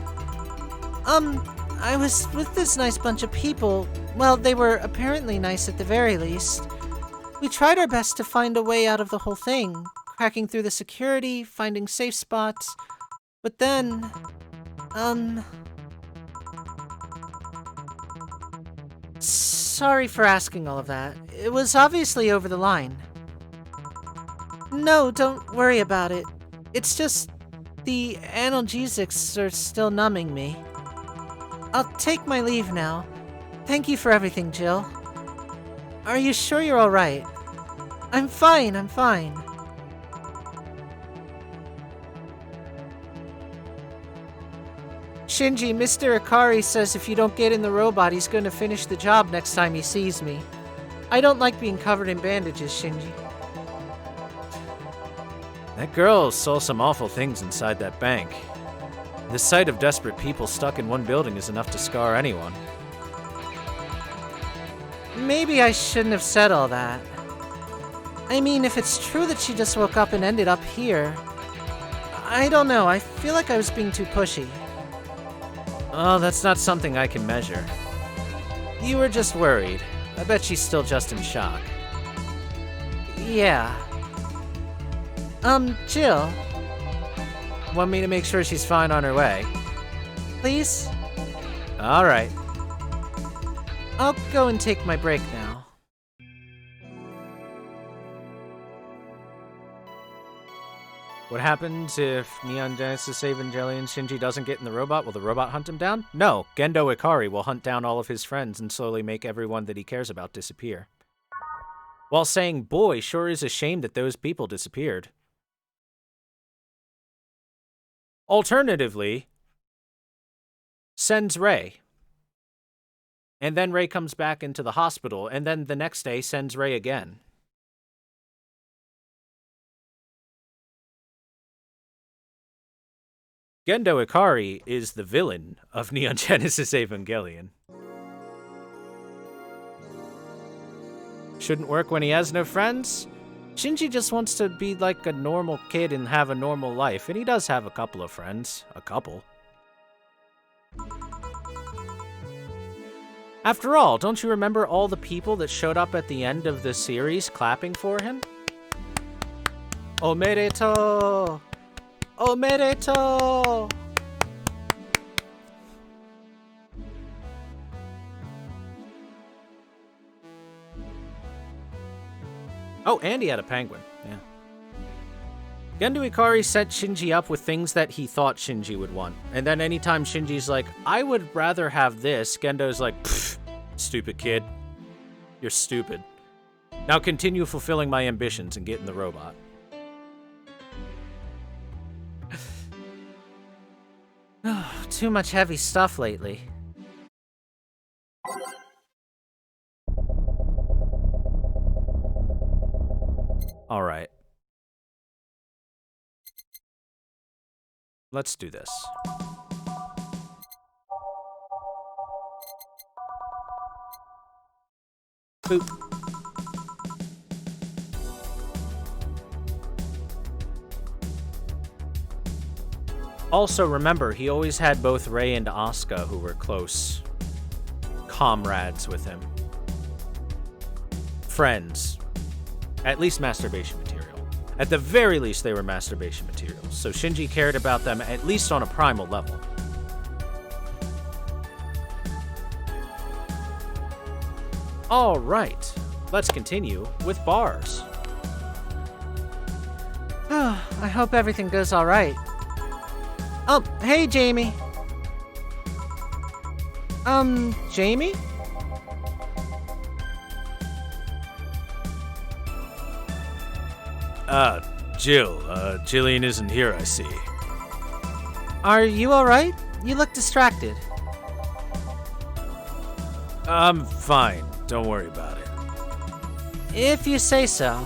I was with this nice bunch of people. Well, they were apparently nice at the very least. We tried our best to find a way out of the whole thing. Cracking through the security, finding safe spots, but then, sorry for asking all of that. It was obviously over the line. No, don't worry about it. It's just the analgesics are still numbing me. I'll take my leave now. Thank you for everything, Jill. Are you sure you're all right? I'm fine, I'm fine. Shinji, Mr. Ikari says if you don't get in the robot, he's going to finish the job next time he sees me. I don't like being covered in bandages, Shinji. That girl saw some awful things inside that bank. The sight of desperate people stuck in one building is enough to scar anyone. Maybe I shouldn't have said all that. I mean, if it's true that she just woke up and ended up here, I don't know, I feel like I was being too pushy. Oh, that's not something I can measure. You were just worried. I bet she's still just in shock. Yeah. Jill, Want me to make sure she's fine on her way? please? Alright. I'll go and take my break now. What happens if Neon Genesis Evangelion Shinji doesn't get in the robot? Will the robot hunt him down? No, Gendo Ikari will hunt down all of his friends and slowly make everyone that he cares about disappear. While saying, boy, sure is a shame that those people disappeared. Alternatively, sends Rei. And then Rei comes back into the hospital, and then the next day sends Rei again. Gendo Ikari is the villain of Neon Genesis Evangelion. Shouldn't work when he has no friends? Shinji just wants to be like a normal kid and have a normal life, and he does have a couple of friends. A couple. After all, don't you remember all the people that showed up at the end of the series clapping for him? Omedetou! Omedetou! Oh, and he had a penguin. Yeah. Gendo Ikari set Shinji up with things that he thought Shinji would want. And then anytime Shinji's like, I would rather have this, Gendo's like, pfft, stupid kid. You're stupid. Now continue fulfilling my ambitions and get in the robot. Too much heavy stuff lately. All right. Let's do this. Boop. Also, remember, he always had both Rei and Asuka who were close comrades with him. Friends. At least masturbation material. At the very least, they were masturbation materials, so Shinji cared about them at least on a primal level. Alright, let's continue with bars. I hope everything goes alright. Oh, hey, Jamie. Jamie? Jill. Jillian isn't here, I see. Are you alright? You look distracted. I'm fine. Don't worry about it. If you say so.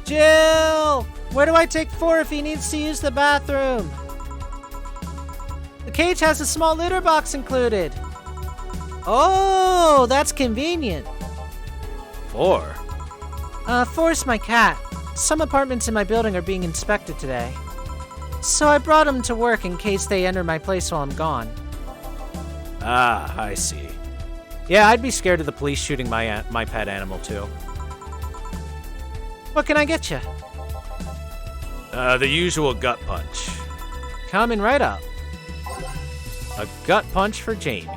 Jill! Where do I take 4 if he needs to use the bathroom? The cage has a small litter box included. Oh, that's convenient. 4? 4's my cat. Some apartments in my building are being inspected today. So I brought him to work in case they enter my place while I'm gone. Ah, I see. Yeah, I'd be scared of the police shooting my pet animal too. What can I get you? The usual gut punch. Coming right up. A gut punch for Jamie.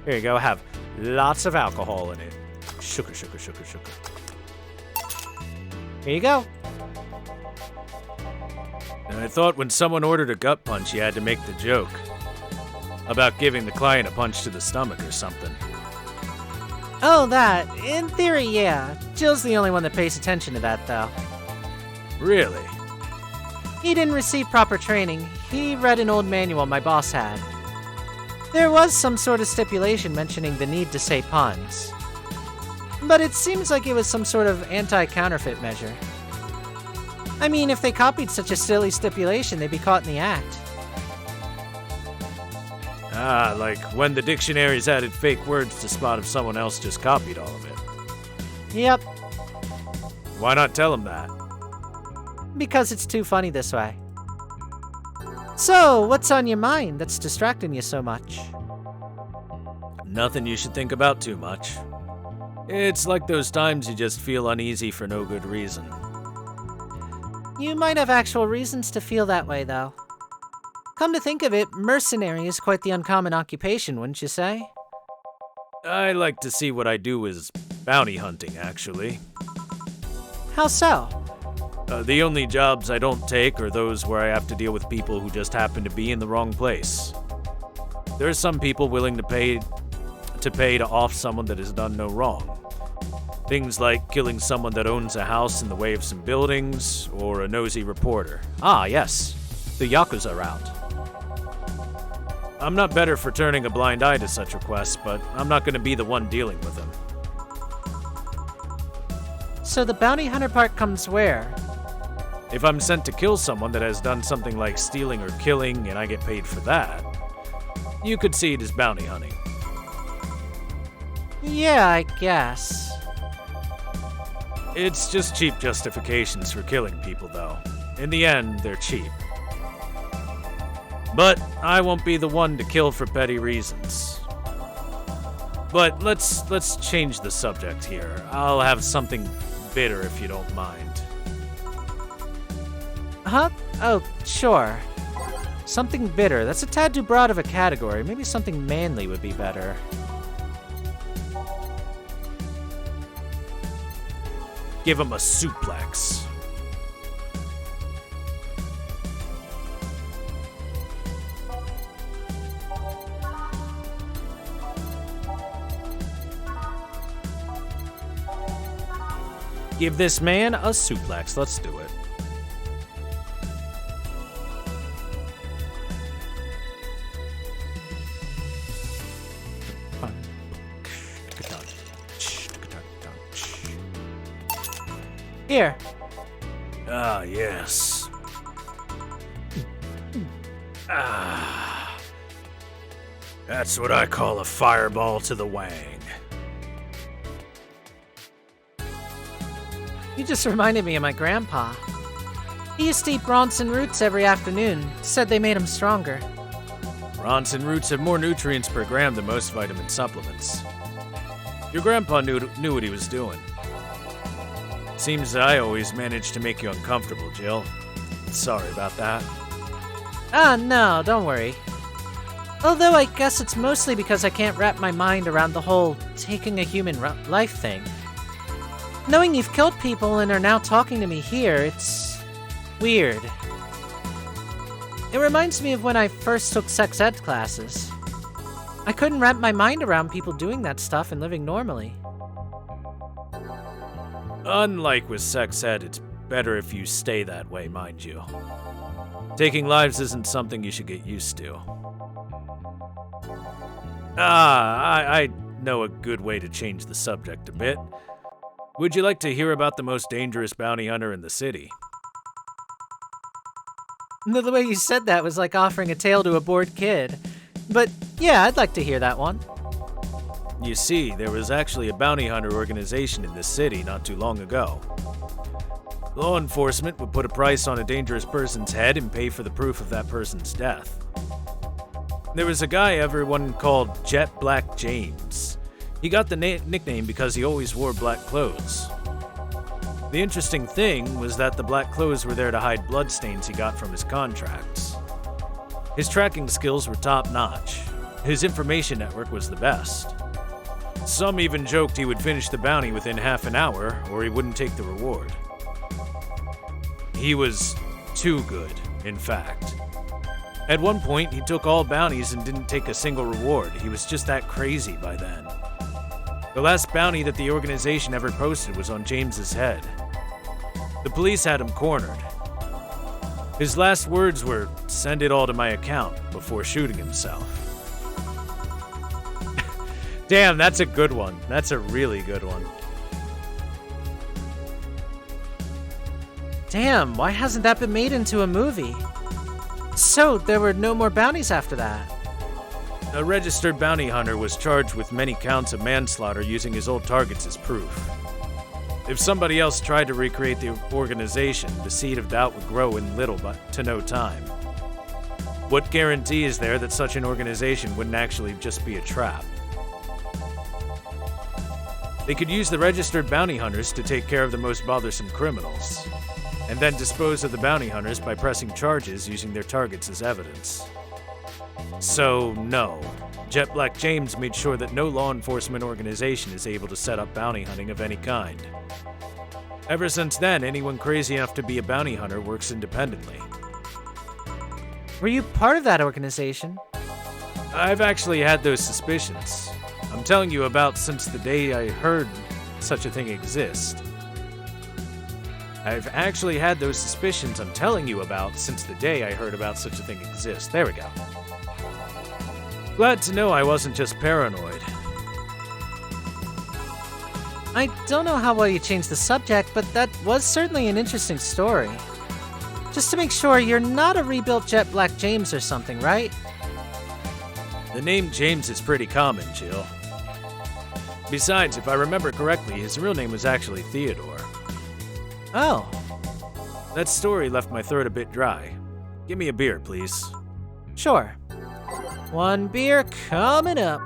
Here you go, have lots of alcohol in it. Sugar, sugar, sugar, sugar. Here you go. And I thought when someone ordered a gut punch, you had to make the joke about giving the client a punch to the stomach or something. Oh, that. In theory, yeah. Jill's the only one that pays attention to that, though. Really? He didn't receive proper training. He read an old manual my boss had. There was some sort of stipulation mentioning the need to say puns. But it seems like it was some sort of anti-counterfeit measure. I mean, if they copied such a silly stipulation, they'd be caught in the act. Ah, like when the dictionaries added fake words to spot if someone else just copied all of it. Yep, Why not tell them that? because it's too funny this way. So, what's on your mind that's distracting you so much? Nothing you should think about too much. It's like those times you just feel uneasy for no good reason. You might have actual reasons to feel that way, though. Come to think of it, mercenary is quite the uncommon occupation, wouldn't you say? I like to see what I do as bounty hunting, actually. How so? The only jobs I don't take are those where I have to deal with people who just happen to be in the wrong place. There are some people willing to pay to off someone that has done no wrong. Things like killing someone that owns a house in the way of some buildings, or a nosy reporter. Ah, yes, the Yakuza route. I'm not better for turning a blind eye to such requests, but I'm not going to be the one dealing with them. So the bounty hunter part comes where? If I'm sent to kill someone that has done something like stealing or killing and I get paid for that, you could see it as bounty hunting. Yeah, I guess. It's just cheap justifications for killing people, though. In the end, they're cheap. But I won't be the one to kill for petty reasons. But let's change the subject here. I'll have something bitter if you don't mind. Huh? Oh, sure. Something bitter. That's a tad too broad of a category. Maybe something manly would be better. Give him a suplex. Give this man a suplex. Let's do it. Here. Ah, yes. Ah. That's what I call a fireball to the wang. You just reminded me of my grandpa. He used to eat Bronson roots every afternoon. Said they made him stronger. Bronson roots have more nutrients per gram than most vitamin supplements. Your grandpa knew what he was doing. Seems that I always manage to make you uncomfortable, Jill. Sorry about that. Ah, no, don't worry. Although I guess it's mostly because I can't wrap my mind around the whole taking a human life thing. Knowing you've killed people and are now talking to me here, it's weird. It reminds me of when I first took sex ed classes. I couldn't wrap my mind around people doing that stuff and living normally. Unlike with sex ed, it's better if you stay that way, mind you. Taking lives isn't something you should get used to. I know a good way to change the subject a bit. Would you like to hear about the most dangerous bounty hunter in the city? The way you said that was like offering a tale to a bored kid. But yeah, I'd like to hear that one. You see, there was actually a bounty hunter organization in this city not too long ago. Law enforcement would put a price on a dangerous person's head and pay for the proof of that person's death. There was a guy everyone called Jet Black James. He got the nickname because he always wore black clothes. The interesting thing was that the black clothes were there to hide bloodstains he got from his contracts. His tracking skills were top-notch. His information network was the best. Some even joked he would finish the bounty within half an hour, or he wouldn't take the reward. He was too good, in fact. At one point, he took all bounties and didn't take a single reward. He was just that crazy by then. The last bounty that the organization ever posted was on James's head. The police had him cornered. His last words were, "Send it all to my account," before shooting himself. Damn, that's a good one. That's a really good one. Damn, why hasn't that been made into a movie? So, there were no more bounties after that. A registered bounty hunter was charged with many counts of manslaughter using his old targets as proof. If somebody else tried to recreate the organization, the seed of doubt would grow in little but to no time. What guarantee is there that such an organization wouldn't actually just be a trap? They could use the registered bounty hunters to take care of the most bothersome criminals, and then dispose of the bounty hunters by pressing charges using their targets as evidence. So, no. Jet Black James made sure that no law enforcement organization is able to set up bounty hunting of any kind. Ever since then, anyone crazy enough to be a bounty hunter works independently. Were you part of that organization? I've actually had those suspicions. I'm telling you about since the day I heard such a thing exist. I've actually had those suspicions I'm telling you about since the day I heard about such a thing exist. There we go. Glad to know I wasn't just paranoid. I don't know how well you changed the subject, but that was certainly an interesting story. Just to make sure, you're not a rebuilt Jet Black James or something, right? The name James is pretty common, Jill. Besides, if I remember correctly, his real name was actually Theodore. Oh. That story left my throat a bit dry. Give me a beer, please. Sure. One beer coming up.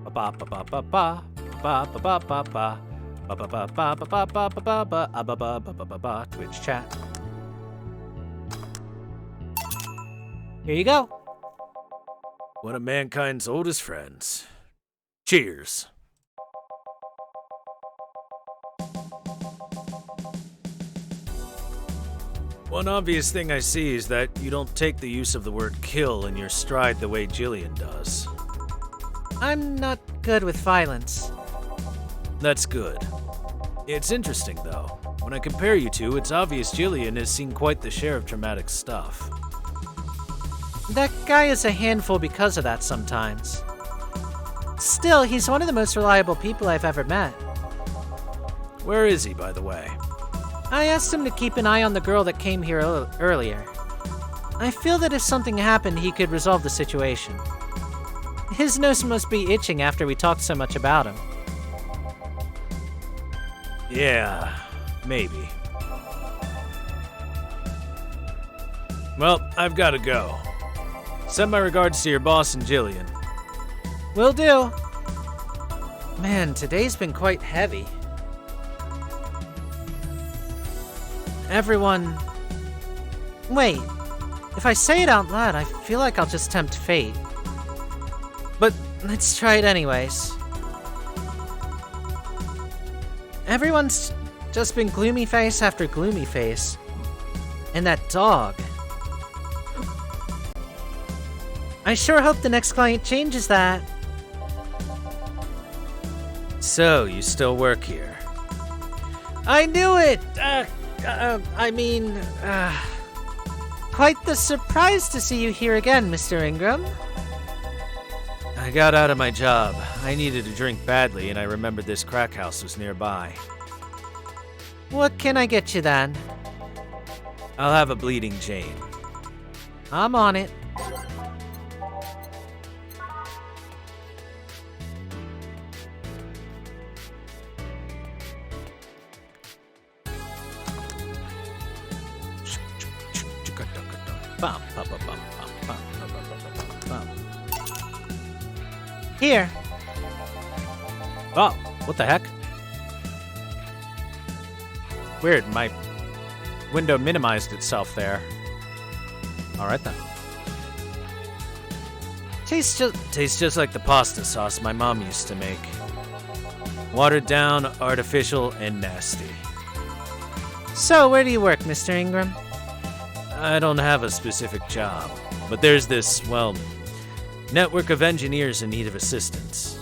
Ba-ba-ba-ba-ba. Ba-ba-ba-ba-ba. Ba-ba-ba-ba-ba-ba-ba-ba-ba-ba-ba-ba-ba-ba. Twitch chat. Here you go. One of mankind's oldest friends. Cheers. One obvious thing I see is that you don't take the use of the word kill in your stride the way Jillian does. I'm not good with violence. That's good. It's interesting, though. When I compare you two, it's obvious Jillian has seen quite the share of traumatic stuff. That guy is a handful because of that sometimes. Still, he's one of the most reliable people I've ever met. Where is he, by the way? I asked him to keep an eye on the girl that came here earlier. I feel that if something happened, he could resolve the situation. His nose must be itching after we talked so much about him. Yeah, maybe. Well, I've got to go. Send my regards to your boss and Jillian. Will do. Man, today's been quite heavy. Everyone... Wait. If I say it out loud, I feel like I'll just tempt fate. But let's try it anyways. Everyone's just been gloomy face after gloomy face. And that dog. I sure hope the next client changes that. So, you still work here? I knew it! Quite the surprise to see you here again, Mr. Ingram. I got out of my job. I needed a drink badly, and I remembered this crack house was nearby. What can I get you then? I'll have a Bleeding Jane. I'm on it. Here. Oh, what the heck? Weird, my window minimized itself there. Alright then. Tastes just like the pasta sauce my mom used to make. Watered down, artificial, and nasty. So, where do you work, Mr. Ingram? I don't have a specific job, but there's this, well, network of engineers in need of assistance.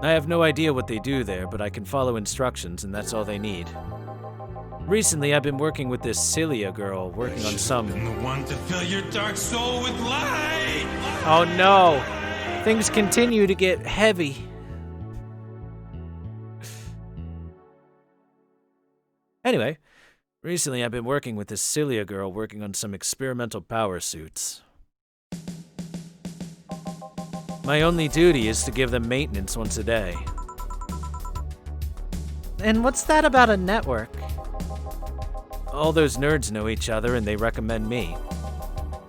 I have no idea what they do there, but I can follow instructions, and that's all they need. Recently, I've been working with this Celia girl, working on some... Been the one to fill your dark soul with light. Oh no! Things continue to get heavy. Anyway, recently I've been working with this Celia girl, working on some experimental power suits. My only duty is to give them maintenance once a day. And what's that about a network? All those nerds know each other and they recommend me.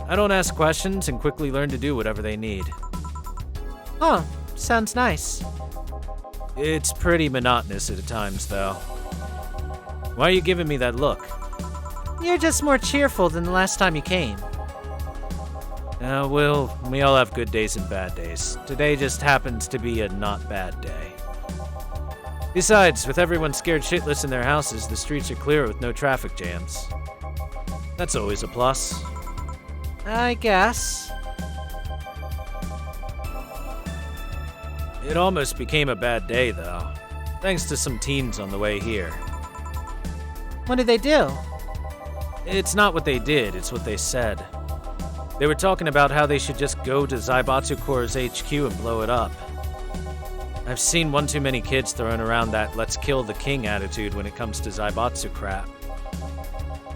I don't ask questions and quickly learn to do whatever they need. Oh, sounds nice. It's pretty monotonous at times, though. Why are you giving me that look? You're just more cheerful than the last time you came. Well, we all have good days and bad days. Today just happens to be a not bad day. Besides, with everyone scared shitless in their houses, the streets are clear with no traffic jams. That's always a plus. I guess. It almost became a bad day, though. Thanks to some teens on the way here. What did they do? It's not what they did, it's what they said. They were talking about how they should just go to Zaibatsu Corps' HQ and blow it up. I've seen one too many kids throwing around that let's kill the king attitude when it comes to Zaibatsu crap.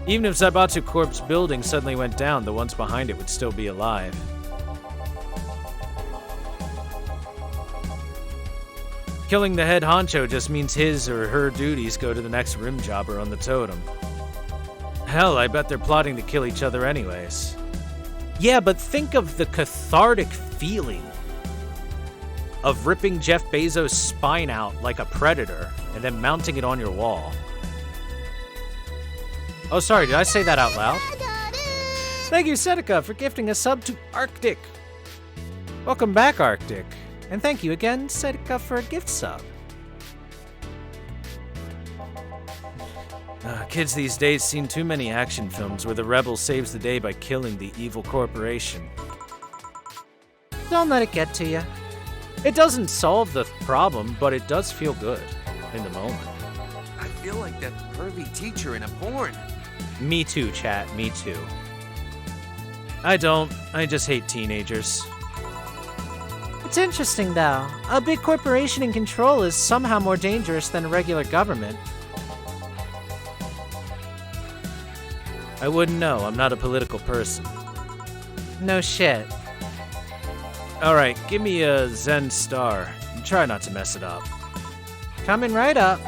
Even if Zaibatsu Corps' building suddenly went down, the ones behind it would still be alive. Killing the head honcho just means his or her duties go to the next rim jobber on the totem. Hell, I bet they're plotting to kill each other anyways. Yeah, but think of the cathartic feeling of ripping Jeff Bezos' spine out like a predator and then mounting it on your wall. Oh, sorry, did I say that out loud? Thank you, Seneca, for gifting a sub to Arctic. Welcome back, Arctic. And thank you again, Seneca, for a gift sub. Kids these days seen too many action films where the rebel saves the day by killing the evil corporation. Don't let it get to you. It doesn't solve the problem, but it does feel good in the moment. I feel like that pervy teacher in a porn. Me too, chat, me too. I don't. I just hate teenagers. It's interesting, though. A big corporation in control is somehow more dangerous than a regular government. I wouldn't know. I'm not a political person. No shit. Alright, give me a Zen star. And try not to mess it up. Coming right up.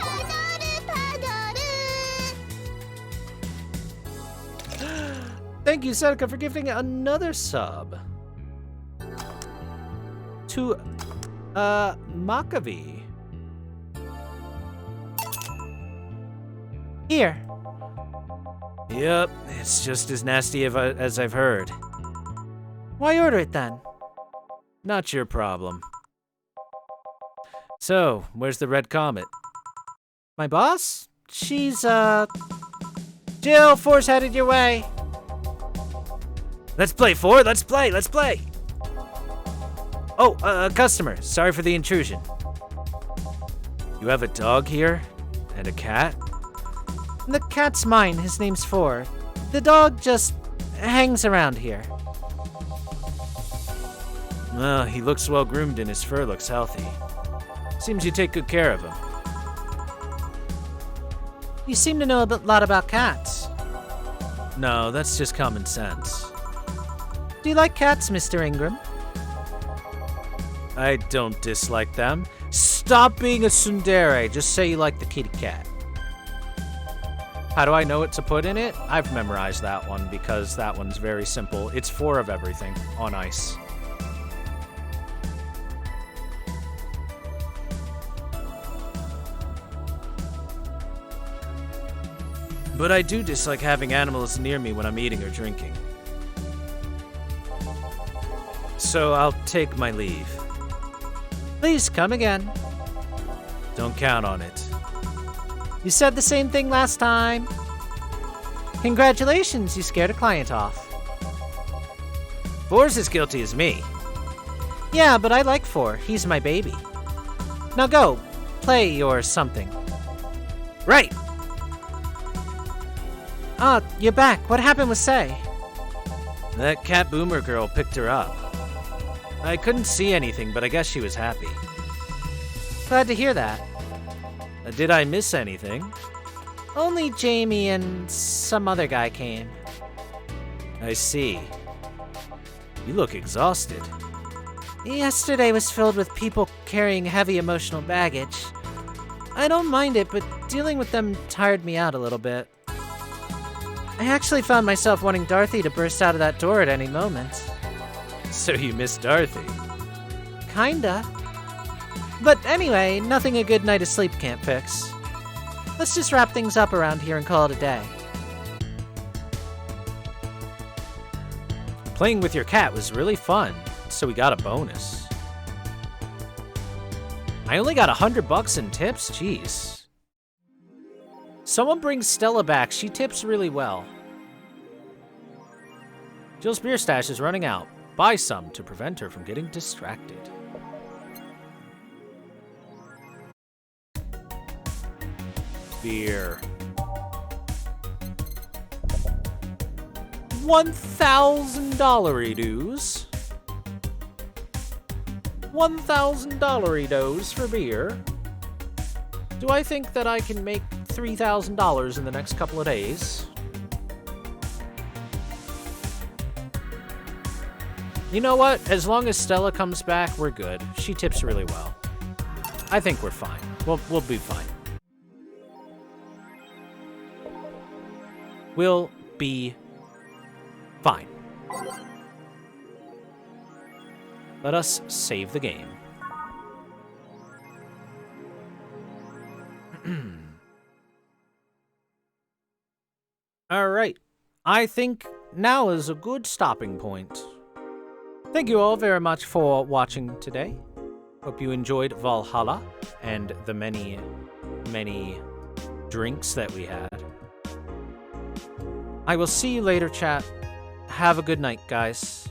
Thank you, Seneca, for gifting another sub. To, Makavi. Here. Yep, it's just as nasty as I've heard. Why order it then? Not your problem. So, where's the red comet? My boss? She's, Jill, Force headed your way. Let's play, Ford, let's play! Oh, a customer. Sorry for the intrusion. You have a dog here? And a cat? The cat's mine. His name's Ford. The dog just hangs around here. Well, he looks well groomed and his fur looks healthy. Seems you take good care of him. You seem to know a lot about cats. No, that's just common sense. Do you like cats, Mr. Ingram? I don't dislike them. Stop being a tsundere. Just say you like the kitty cat. How do I know what to put in it? I've memorized that one because that one's very simple. It's 4 of everything on ice. But I do dislike having animals near me when I'm eating or drinking. So I'll take my leave. Please come again. Don't count on it. You said the same thing last time. Congratulations, you scared a client off. For's as guilty as me. Yeah, but I like For. He's my baby. Now go, play or something. Right! Ah, you're back. What happened with Say? That cat boomer girl picked her up. I couldn't see anything, but I guess she was happy. Glad to hear that. Did I miss anything? Only Jamie and some other guy came. I see. You look exhausted. Yesterday was filled with people carrying heavy emotional baggage. I don't mind it, but dealing with them tired me out a little bit. I actually found myself wanting Dorothy to burst out of that door at any moment. So you miss Dorothy. Kinda. But anyway, nothing a good night of sleep can't fix. Let's just wrap things up around here and call it a day. Playing with your cat was really fun, so we got a bonus. I only got $100 in tips? Jeez. Someone brings Stella back. She tips really well. Jill's beer stash is running out. Buy some to prevent her from getting distracted. Beer. $1,000 dues. $1,000 dues for beer. Do I think that I can make $3,000 in the next couple of days? You know what? As long as Stella comes back, we're good. She tips really well. I think we're fine. We'll be fine. We'll be fine. Let us save the game. All right. I think now is a good stopping point. Thank you all very much for watching today. Hope you enjoyed Valhalla and the many, many drinks that we had. I will see you later, chat. Have a good night, guys.